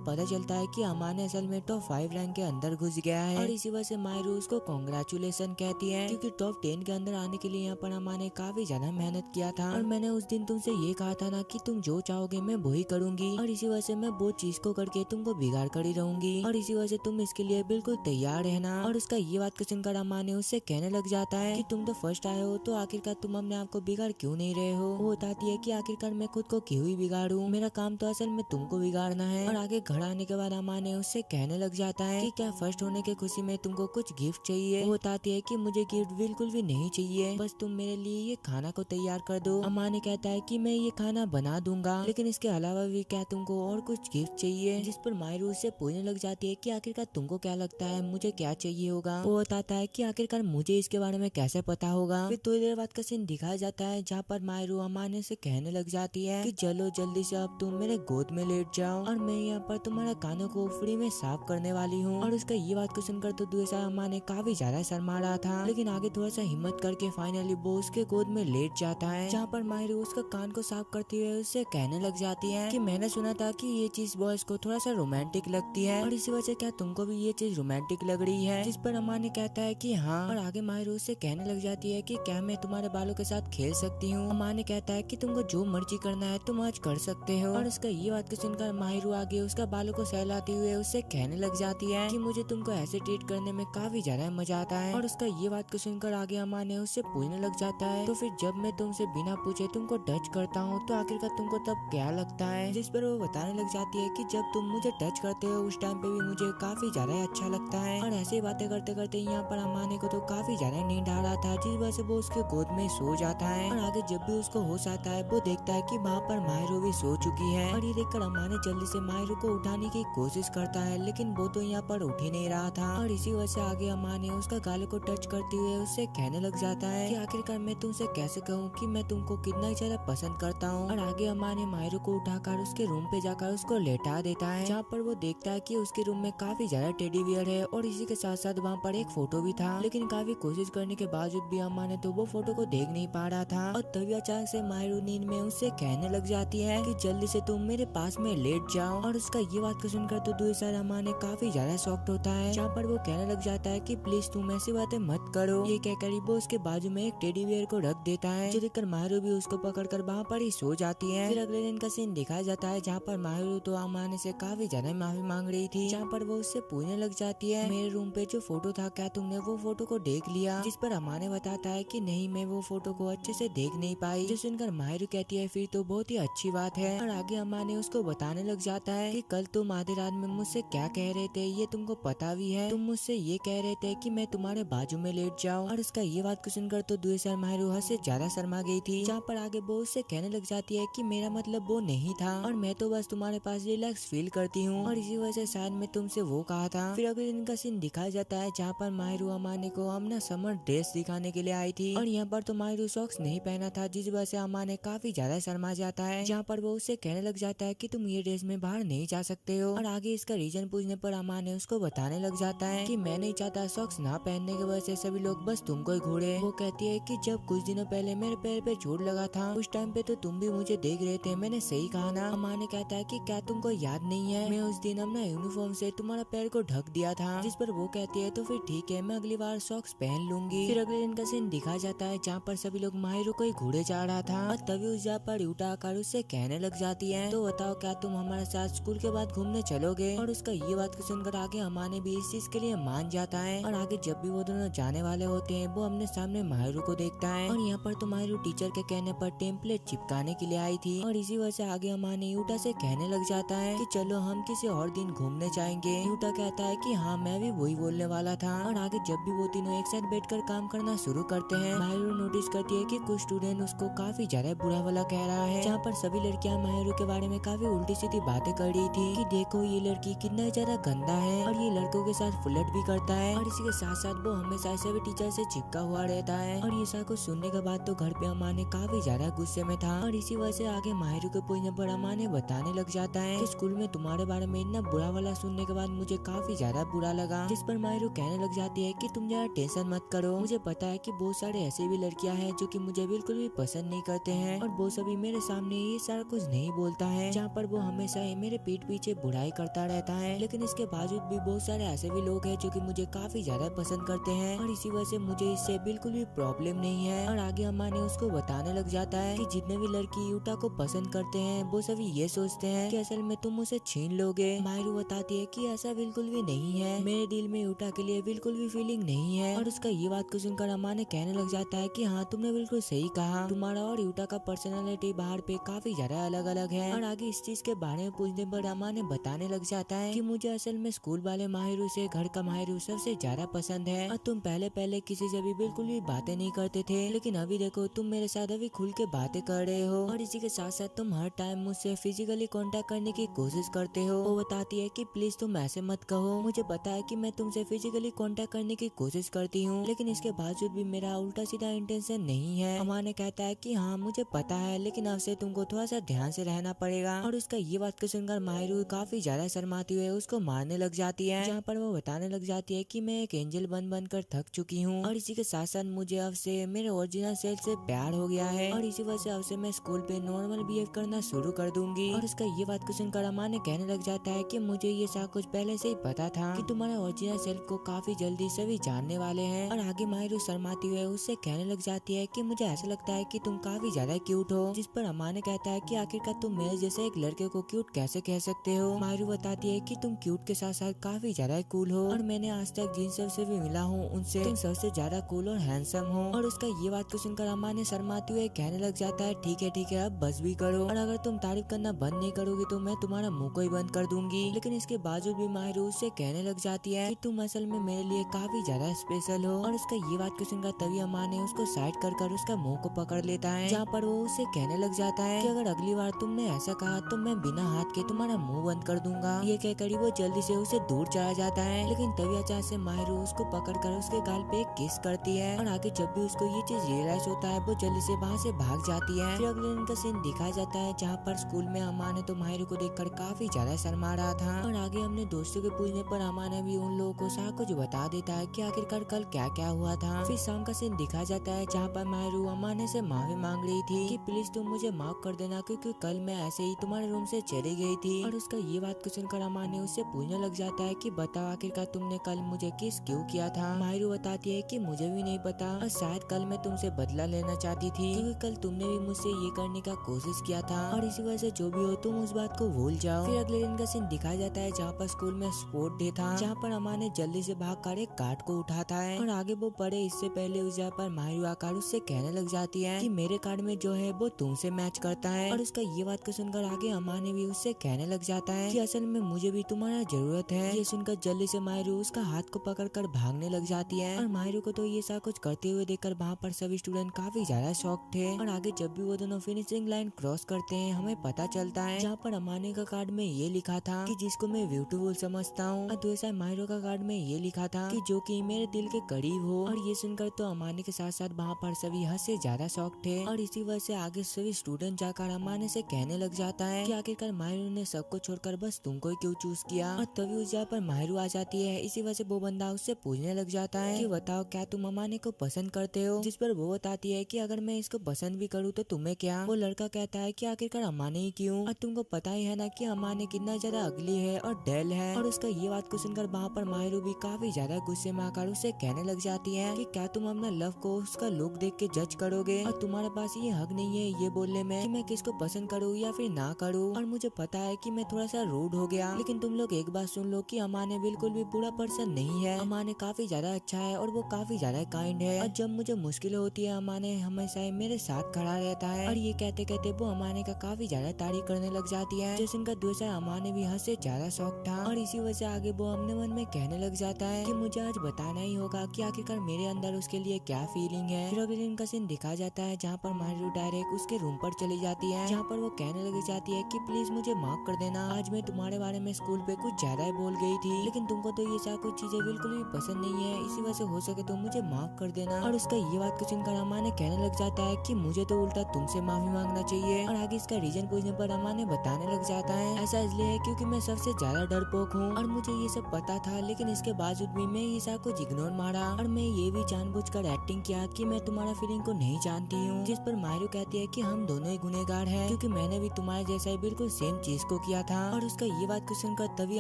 पता चलता है कि अमाने असल में टॉप 5 रैंक के अंदर घुस गया है। और इसी वजह से माहिरू उसको कांग्रेचुलेशन कहती है, क्योंकि टॉप 10 के अंदर आने के लिए यहाँ पर अमाने काफी ज्यादा मेहनत किया था। और मैंने उस दिन तुमसे ये कहा था ना कि तुम जो चाहोगे मैं वही करूंगी, और इसी वजह से मैं वो चीज को करके तुमको बिगाड़ कर ही रहूंगी, और इसी वजह से तुम इसके लिए बिल्कुल तैयार रहना। और उसका ये बात को सुनकर अमाने उससे कहने लग जाता है कि तुम तो फर्स्ट आए हो, तो आखिरकार तुम अपने आप को बिगाड़ क्यों नहीं रहे हो। वो बताती है कि आखिरकार मैं खुद को क्यों ही बिगाड़ूं, मेरा काम तो असल में तुमको बिगाड़ना है। और आगे घर आने के बाद अमाने उससे कहने लग जाता है कि क्या फर्स्ट होने की खुशी में तुमको कुछ गिफ्ट चाहिए। वो बताती है कि मुझे गिफ्ट बिल्कुल भी नहीं चाहिए, बस तुम मेरे लिए ये खाना को तैयार कर दो। अमाने कहता है कि मैं ये खाना बना दूंगा, लेकिन इसके अलावा भी क्या तुमको और कुछ गिफ्ट चाहिए। जिस पर माहिरू उससे पूछने लग जाती है कि आखिरकार तुमको क्या लगता है मुझे क्या चाहिए होगा। वो बताता है कि आखिरकार मुझे इसके बारे में कैसे पता होगा। फिर थोड़ी देर बाद का सीन दिखाया जाता है, जहाँ पर माहिरू अमाने से कहने लग जाती है कि चलो जल्दी से अब तुम मेरे गोद में लेट जाओ, और मैं यहाँ पर तुम्हारा कानों को फ्री में साफ करने वाली हूँ। और उसका ये बात को सुनकर तो दूसरा अमाने काफी ज्यादा शर्मा रहा था, लेकिन आगे थोड़ा सा हिम्मत करके फाइनली वो उसके गोद में लेट जाता है, जहाँ पर माहिरू उसका कान को साफ करते हुए उससे कहने लग जाती है कि मैंने सुना था कि ये चीज बॉयज को थोड़ा सा रोमांटिक लगती है, और इसी वजह से क्या तुमको भी ये चीज रोमांटिक लग रही है। जिस पर अमाने कहता है कि हाँ। और आगे माहिरू उससे कहने लग जाती है कि क्या मैं तुम्हारे बालों के साथ खेल सकती हूँ। अमाने कहता है कि तुमको जो मर्जी करना है तुम आज कर सकते हो। और उसका ये बात को सुनकर माहिरू आगे उसका बालों को सहलाते हुए उससे कहने लग जाती है कि मुझे तुमको ऐसे ट्रीट करने में काफी ज्यादा मजा आता है। और उसका ये बात को सुनकर आगे अमाने उससे पूछने लग जाता है तो फिर जब मैं तुमसे बिना पूछे तुमको टच करता हूँ तो आखिरकार तुमको तब क्या लगता है। जिस पर वो बताने लग जाती है कि जब तुम मुझे टच करते हो उस टाइम पे भी मुझे काफी ज्यादा अच्छा लगता है। और ऐसे बातें करते करते यहाँ पर अमाने को तो काफी ज्यादा नींद आ रहा था, जिस वजह से वो उसके गोद में सो जाता है। और आगे जब भी उसको होश आता है वो देखता है कि वहाँ पर माहिरू भी सो चुकी है। और ये देखकर अमाने जल्दी से माहिरू को उठाने की कोशिश करता है, लेकिन वो तो यहाँ पर उठ ही नहीं रहा था। और इसी वजह से आगे अमाने उसका गालों को टच करते हुए उससे कहने लग जाता है कि आखिरकार मैं तुमसे कैसे कहूँ कि मैं तुमको कितना ही ज्यादा पसंद करता हूँ। और आगे अमाने माहिरू को उठाकर उसके रूम पे जाकर उसको लेटा देता है, जहाँ पर वो देखता है कि उसके रूम में काफी ज्यादा टेडी बियर है, और इसी के साथ साथ वहाँ पर एक फोटो भी था। लेकिन काफी कोशिश करने के बावजूद भी अमाने तो वो फोटो को देख नहीं पा रहा था। और तभी अचानक से माहिरू नींद में उससे कहने लग जाती है कि जल्दी से तुम मेरे पास में लेट जाओ। और उसका ये बात को सुनकर तो दूसरा अमाने काफी ज्यादा शॉक्ड होता है, जहाँ पर वो कहने लग जाता है कि प्लीज तुम ऐसी बातें मत करो। ये कहकर वो उसके बाजू में एक टेडी बियर को रख देता है, जो देखकर माहिरू भी उसको पकड़कर वहाँ पर ही सो जाती है। फिर अगले दिन का सीन दिखाया जाता है, जहाँ पर माहिरू तो अमाने से काफी ज्यादा माफी मांग रही थी, जहाँ पर वो उससे पूछने लग जाती है मेरे रूम पे जो फोटो था क्या तुमने वो फोटो को देख लिया। जिस पर अमाने बताता है कि नहीं मैं वो फोटो को अच्छे से देख नहीं पाई। जो सुनकर माहिरू कहती है फिर तो बहुत ही अच्छी बात है। और आगे अमाने उसको बताने लग जाता है कि कल तुम आधी रात में मुझसे क्या कह रहे थे ये तुमको पता भी है। तुम मुझसे ये कह रहे थे कि मैं तुम्हारे बाजू में लेट जाऊं। और उसका ये बात को सुनकर तो दूसरा माहिरू हद से ज्यादा शर्मा गई थी, जहाँ पर आगे वो उससे कहने लग जाती है कि मेरा मतलब वो नहीं था, और मैं तो बस तुम्हारे पास रिलैक्स फील करती हूँ, और इसी वजह से शायद मैं तुमसे वो कहा था। फिर अगले दिन का सीन दिखाया जाता है, जहाँ पर माहिरू अमाने को अपना समर ड्रेस दिखाने के लिए आई थी, और यहाँ पर तो माहिरू सॉक्स नहीं पहना था, जिस वजह से अमाने काफी ज्यादा शर्मा जाता है, जहाँ पर वो उससे कहने लग जाता है कि तुम ये ड्रेस में बाहर नहीं जा सकते हो। और आगे इसका रीजन पूछने पर अमाने उसको बताने लग जाता है कि मैं नहीं चाहता सॉक्स ना पहनने की वजह से सभी लोग बस तुमको ही घूरे। वो कहती है कि जब कुछ दिनों पहले मेरे पैर पे चोट लगा था उस टाइम पे तो तुम भी मुझे देख रहे थे, मैंने सही कहा ना। अमाने कहता है कि क्या तुमको याद नहीं है मैं उस दिन अपना यूनिफॉर्म से तुम्हारा पैर को ढक दिया था। जिस पर वो कहती है तो फिर ठीक है मैं अगली बार सॉक्स पहन लूंगी। फिर अगले दिन का सीन दिखाया जाता है, जहाँ पर सभी लोग माहिरू को ही घूरे जा रहा था, और तभी उस जगह पर उठाकर उससे कहने लग जाती है तो बताओ क्या तुम हमारे साथ स्कूल के बाद घूमने चलोगे। और उसका ये बात को सुनकर आगे अमाने भी इस चीज के लिए मान जाता है, और आगे जब भी वो दोनों जाने वाले होते हैं वो अपने सामने माहिरू को को देखता है और यहाँ पर तो माहिरू टीचर के कहने पर टेम्पलेट चिपकाने के लिए आई थी और इसी वजह से आगे अमाने यूटा से कहने लग जाता है कि चलो हम किसी और दिन घूमने जाएंगे। यूटा कहता है कि हाँ मैं भी वही बोलने वाला था। और आगे जब भी वो तीनों एक साथ बैठकर काम करना शुरू करते हैं, माहिरू नोटिस करती है कि कुछ स्टूडेंट उसको काफी ज्यादा बुरा भला कह रहा है, जहाँ पर सभी लड़कियां माहिरू के बारे में काफी उल्टी सीधी बातें कर रही थी कि देखो ये लड़की कितना ज्यादा गंदा है और ये लड़कों के साथ फ्लर्ट भी करता है और इसी के साथ साथ वो हमेशा ऐसे भी टीचर से चिपका हुआ रहता है। और ये सब कुछ सुनने के बाद तो घर पे अमाने काफी ज्यादा गुस्से में था और इसी वजह से आगे माहिरू के पूछने पर अमाने बताने लग जाता है कि स्कूल में तुम्हारे बारे में इतना बुरा वाला सुनने के बाद मुझे काफी ज्यादा बुरा लगा। जिस पर माहिरू कहने लग जाती है कि तुम ज्यादा टेंशन मत करो, मुझे पता है कि बहुत सारे ऐसे भी लड़कियां हैं जो कि मुझे बिल्कुल भी पसंद नहीं करते हैं और वो सभी मेरे सामने ये सारा कुछ नहीं बोलता है, जहाँ पर वो हमेशा ही मेरे पीठ पीछे बुराई करता रहता है। लेकिन इसके बावजूद भी बहुत सारे ऐसे भी लोग हैं जो कि मुझे काफी ज्यादा पसंद करते हैं और इसी वजह से मुझे इससे बिल्कुल भी प्रॉब्लम नहीं है। और आगे अम्मा ने उसको बताने लग जाता है कि जितने भी लड़की यूटा को पसंद करते हैं वो सभी ये सोचते हैं कि असल में तुम उसे छीन लोगे। माहिरू बताती है कि ऐसा बिल्कुल भी नहीं है, मेरे दिल में यूटा के लिए बिल्कुल भी फीलिंग नहीं है। और उसका ये बात को सुनकर अम्मा ने कहने लग जाता है कि हाँ तुमने बिल्कुल सही कहा, तुम्हारा और यूटा का पर्सनालिटी बाहर पे काफी ज्यादा अलग अलग है। और आगे इस चीज के बारे में पूछने पर अम्मा ने बताने लग जाता है कि मुझे असल में स्कूल वाले माहिरू से घर का माहिरू सबसे ज्यादा पसंद है और तुम पहले किसी से भी बिल्कुल भी बातें नहीं करते थे, लेकिन अभी देखो तुम मेरे साथ अभी खुल के बातें कर रहे हो और इसी के साथ साथ तुम हर टाइम मुझसे फिजिकली कांटेक्ट करने की कोशिश करते हो। वो बताती है कि प्लीज तुम ऐसे मत कहो, मुझे पता है कि मैं तुमसे फिजिकली कांटेक्ट करने की कोशिश करती हूँ, लेकिन इसके बावजूद भी मेरा उल्टा सीधा इंटेंशन नहीं है। अम्मा ने कहता है कि हाँ मुझे पता है, लेकिन अब से तुमको थोड़ा सा ध्यान से रहना पड़ेगा। और उसका ये बात को सुनकर माहिरू काफी ज्यादा शर्माती हुए उसको मारने लग जाती है, जहाँ पर वो बताने लग जाती है कि मैं एक एंजल बन कर थक चुकी हूँ और इसी के साथ साथ मुझे अब से मेरे ओरिजिनल सेल्फ से प्यार हो गया है और इसी वजह से अब से मैं स्कूल पे नॉर्मल बिहेव करना शुरू कर दूंगी। और उसका ये बात को सुनकर अम्मा ने कहने लग जाता है कि मुझे ये सब कुछ पहले से ही पता था कि तुम्हारा ओरिजिनल सेल्फ को काफी जल्दी सभी जानने वाले हैं। और आगे माहिरू शर्माती हुए उससे कहने लग जाती है कि मुझे ऐसा लगता है कि तुम काफी ज्यादा क्यूट हो, जिस पर अम्मा ने कहता है कि आखिरकार तुम मेरे जैसे एक लड़के को क्यूट कैसे कह सकते हो। माहिरू बताती है कि तुम क्यूट के साथ साथ काफी ज्यादा कूल हो और मैंने आज तक जिन सबसे भी मिला हूँ उनसे तुम सबसे ज्यादा कूल और हैंडसम हो। और उसका ये बात को सुनकर अम्मा ने शर्माते हुए कहने लग जाता है ठीक है अब बस भी करो, और अगर तुम तारीफ करना बंद नहीं करोगी तो मैं तुम्हारा मुंह को ही बंद कर दूंगी। लेकिन इसके बावजूद भी माहिरू उससे कहने लग जाती है कि तुम असल में मेरे लिए काफी ज्यादा स्पेशल हो। और उसका ये बात को सुनकर तभी अम्मा ने उसको साइड कर उसका मुंह को पकड़ लेता है, जहाँ पर वो उससे कहने लग जाता है कि अगर अगली बार तुमने ऐसा कहा तो मैं बिना हाथ के तुम्हारा मुंह बंद कर दूंगा। ये कहकर वो जल्दी से उसे दूर चला जाता है, लेकिन तभी अचानक से माहिरू उसको पकड़कर उसके गाल पे एक किस करती है। और आगे जब भी उसको ये चीज रियलाइज होता है वो जल्दी से वहाँ से भाग जाती है। फिर अगले दिन का सीन दिखाया जाता है जहाँ पर स्कूल में अम्मा ने तो माहिरू को देखकर काफी ज्यादा शर्मा रहा था। और आगे हमने दोस्तों के पूछने पर अम्मा ने भी उन लोगों को सब कुछ बता देता है कि आखिरकार कल क्या क्या हुआ था। फिर शाम का सीन दिखाया जाता है जहाँ पर माहिरू अम्मा ने से माफी मांग रही थी कि प्लीज तुम मुझे माफ कर देना, क्योंकि कल मैं ऐसे ही तुम्हारे रूम से चली गई थी। और उसका ये बात को सुनकर अम्मा ने उससे पूछने लग जाता है कि बताओ आखिरकार तुमने कल मुझे किस क्यों किया था। माहिरू बताती है कि मुझे भी नहीं पता और शायद कल मैं तुमसे बदला लेना चाहती थी, क्योंकि कल तुमने भी मुझसे ये करने का कोशिश किया था और इसी वजह से जो भी हो तुम उस बात को भूल जाओ। फिर अगले दिन का सीन दिखाया जाता है जहाँ पर स्कूल में स्पोर्ट डे था, जहाँ पर अम्मा ने जल्दी से भाग कर एक कार्ड को उठाता है और आगे वो पढ़े इससे पहले उस जगह पर माहिरू आकर उससे कहने लग जाती है कि मेरे कार्ड में जो है वो तुमसे मैच करता है। और उसका ये बात को सुनकर आगे अम्मा ने भी उससे कहने लग जाता है कि असल में मुझे भी तुम्हारा जरूरत है। ये सुनकर जल्दी से माहिरू उसका हाथ को पकड़कर भागने लग जाती है और माहिरू को तो ये सब कुछ करते हुए देखकर वहाँ पर सभी स्टूडेंट काफी ज्यादा शॉक थे। और आगे जब भी वो दोनों फिनिशिंग लाइन क्रॉस करते हैं हमें पता चलता है जहाँ पर अमाने का कार्ड में ये लिखा था कि जिसको मैं ब्यूटीफुल समझता हूँ, और दूसरा माहिरू का कार्ड में ये लिखा था कि जो कि मेरे दिल के करीब हो। और ये सुनकर तो अमाने के साथ साथ वहाँ पर सभी हद से ज्यादा शॉक थे और इसी वजह से आगे सभी स्टूडेंट जाकर अमाने से कहने लग जाता है कि आखिरकार माहिरू ने सबको छोड़कर बस तुमको ही क्यों चूज किया। और तभी उस जगह पर माहिरू आ जाती है। इसी वजह से वो बंदा उससे पूछने लग जाता है कि बताओ क्या तुम अमाने को पसंद करते हो, जिस पर वो बताती है कि अगर मैं इसको पसंद भी करूँ तो तुम्हें क्या। वो लड़का कहता है कि आखिरकार अमाने ही क्यों, और तुमको पता ही है ना कि अमाने कितना ज्यादा अगली है और डेल है। और उसका ये बात को सुनकर वहाँ पर माहिरू भी काफी ज्यादा गुस्से में आकर उससे कहने लग जाती है कि क्या तुम अपना लव को उसका लुक देख के जज करोगे, और तुम्हारे पास ये हक नहीं है ये बोलने में कि मैं किसको पसंद करूँ या फिर ना करूँ। और मुझे पता है कि मैं थोड़ा सा रूड हो गया, लेकिन तुम लोग एक बात सुन लो कि अमाने बिल्कुल भी बुरा पर्सन नहीं है। अमाने काफी ज्यादा अच्छा है और वो काफी ज्यादा काइंड है, और जब मुझे मुश्किल होती है अमाने हमेशा ही मेरे साथ खड़ा रहता है। और ये कहते कहते वो अमाने का काफी ज्यादा तारीफ करने लग जाती है। जैसन का दूसरा अमाने भी हद से ज्यादा शौक था और इसी वजह से आगे वो अपने मन में कहने लग जाता है कि मुझे आज बताना ही होगा कि आखिरकार मेरे अंदर उसके लिए क्या फीलिंग है। फिर अगले दिन का सीन दिखा जाता है जहाँ पर मारू डायरेक्ट उसके रूम पर चली जाती है, जहाँ पर वो कहने लग जाती है कि प्लीज मुझे माफ कर देना, आज मैं तुम्हारे बारे में स्कूल पे कुछ ज्यादा ही बोल गई थी, लेकिन तुमको तो ये सब कुछ चीजें बिल्कुल भी पसंद नहीं है, इसी वजह से हो सके तो मुझे माफ कर देना। और उसका ये बात को सुनकर अमाने कहने लग जाता है कि मुझे तो उल्टा तुमसे माफी मांगना चाहिए। और आगे इसका रीजन पूछने पर अमाने बताने लग जाता है ऐसा इसलिए है क्योंकि मैं सबसे ज्यादा डरपोक हूँ और मुझे ये सब पता था, लेकिन इसके बावजूद भी मैं ये सब कुछ इग्नोर मारा और मैं ये भी जानबूझकर एक्टिंग किया कि मैं तुम्हारा फीलिंग को नहीं जानती हूँ। जिस पर मायरू कहती है कि हम दोनों ही गुनहगार हैं क्योंकि मैंने भी तुम्हारे जैसा ही बिल्कुल सेम चीज को किया था। और उसका ये बात को सुनकर तभी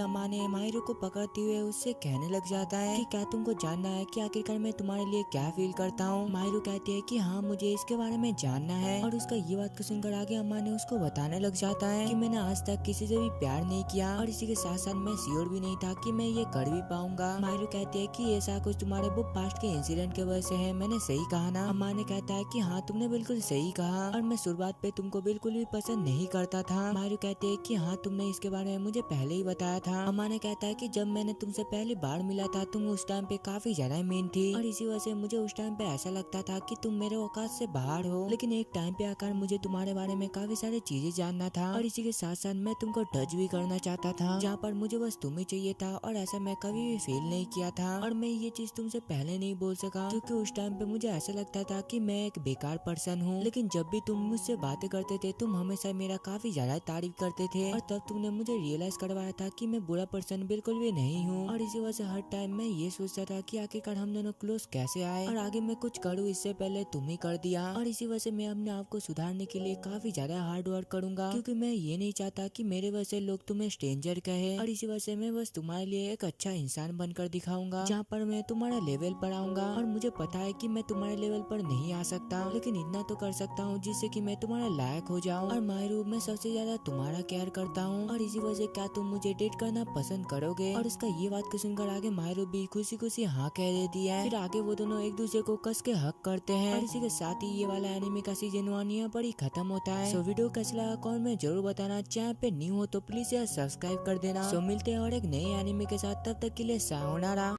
अमाने मायरू को पकड़ते हुए उससे कहने लग जाता है कि क्या तुमको जानना है कि आखिरकार मैं तुम्हारे लिए क्या फील करता हूँ। मायरू कहती है कि हाँ मुझे इसके बारे में जानना है। और उसका ये बात को सुनकर आगे अमाने उसको बताने लग जाता है कि मैंने आज तक किसी से भी प्यार नहीं किया और इसी के साथ साथ मैं श्योर भी नहीं था कि मैं ये कर भी पाऊंगा। मायरू कहती है कि ऐसा कुछ तुम्हारे वो पास्ट के इंसिडेंट के वजह से है, मैंने सही कहा ना। अमाने कहता है कि हाँ तुमने बिल्कुल सही कहा और मैं शुरुआत पे तुमको बिल्कुल भी पसंद नहीं करता था। मायरू कहती है कि हाँ तुमने इसके बारे में मुझे पहले ही बताया था। अमाने कहता है कि जब मैंने तुमसे पहली बार मिला था तुम उस टाइम पे काफी ज्यादा मीन थी और इसी वजह से मुझे उस टाइम पे ऐसा लगता था कि तुम मेरे औकात से बाहर हो, लेकिन एक टाइम पे आकर मुझे तुम्हारे बारे में काफी सारी चीजें जानना था और इसी के साथ साथ मैं तुमको टच भी करना चाहता था, जहाँ पर मुझे बस तुम ही चाहिए था और ऐसा मैं कभी भी फील नहीं किया था। और मैं ये चीज तुमसे पहले नहीं बोल सका क्योंकि उस टाइम पे मुझे ऐसा लगता था कि मैं एक बेकार पर्सन हूँ, लेकिन जब भी तुम मुझसे बातें करते थे तुम हमेशा मेरा काफी ज्यादा तारीफ करते थे और तब तुमने मुझे रियलाइज करवाया था कि मैं बुरा पर्सन बिल्कुल भी नहीं हूँ। और इसी वजह से हर टाइम मैं ये सोचता था कि आखिरकार हम दोनों क्लोज कैसे आए और आगे मैं कुछ करूँ इससे पहले तुम ही कर दिया। और इसी वजह से मैं अपने आप को सुधारने के लिए काफी ज्यादा हार्ड वर्क करूंगा क्योंकि मैं ये नहीं चाहता कि मेरे वजह से लोग तुम्हें स्ट्रेंजर कहे। और इसी वजह से मैं बस तुम्हारे लिए एक अच्छा इंसान बनकर दिखाऊंगा जहाँ पर मैं तुम्हारा लेवल पर आऊंगा। और मुझे पता है कि मैं तुम्हारे लेवल पर नहीं आ सकता, लेकिन इतना तो कर सकता हूँ जिससे कि मैं तुम्हारा लायक हो जाऊँ। और मायरू मैं सबसे ज्यादा तुम्हारा केयर करता हूँ और इसी वजह से क्या तुम मुझे डेट करना पसंद करोगे। और उसका ये बात को सुनकर आगे मायरू भी खुशी खुशी हाँ कह देती है। फिर आगे वो दोनों एक दूसरे को कस के हक करते हैं और इसी के साथ ही ये वाला एनिमे का सीजन 1 यहाँ पर ही खत्म होता है। सो वीडियो कैसा लगा कमेंट में जरूर बताना, चैनल पे न्यू हो तो प्लीज यार सब्सक्राइब कर देना। सो मिलते हैं और एक नए एनिमे के साथ, तब तक के लिए सायोनारा।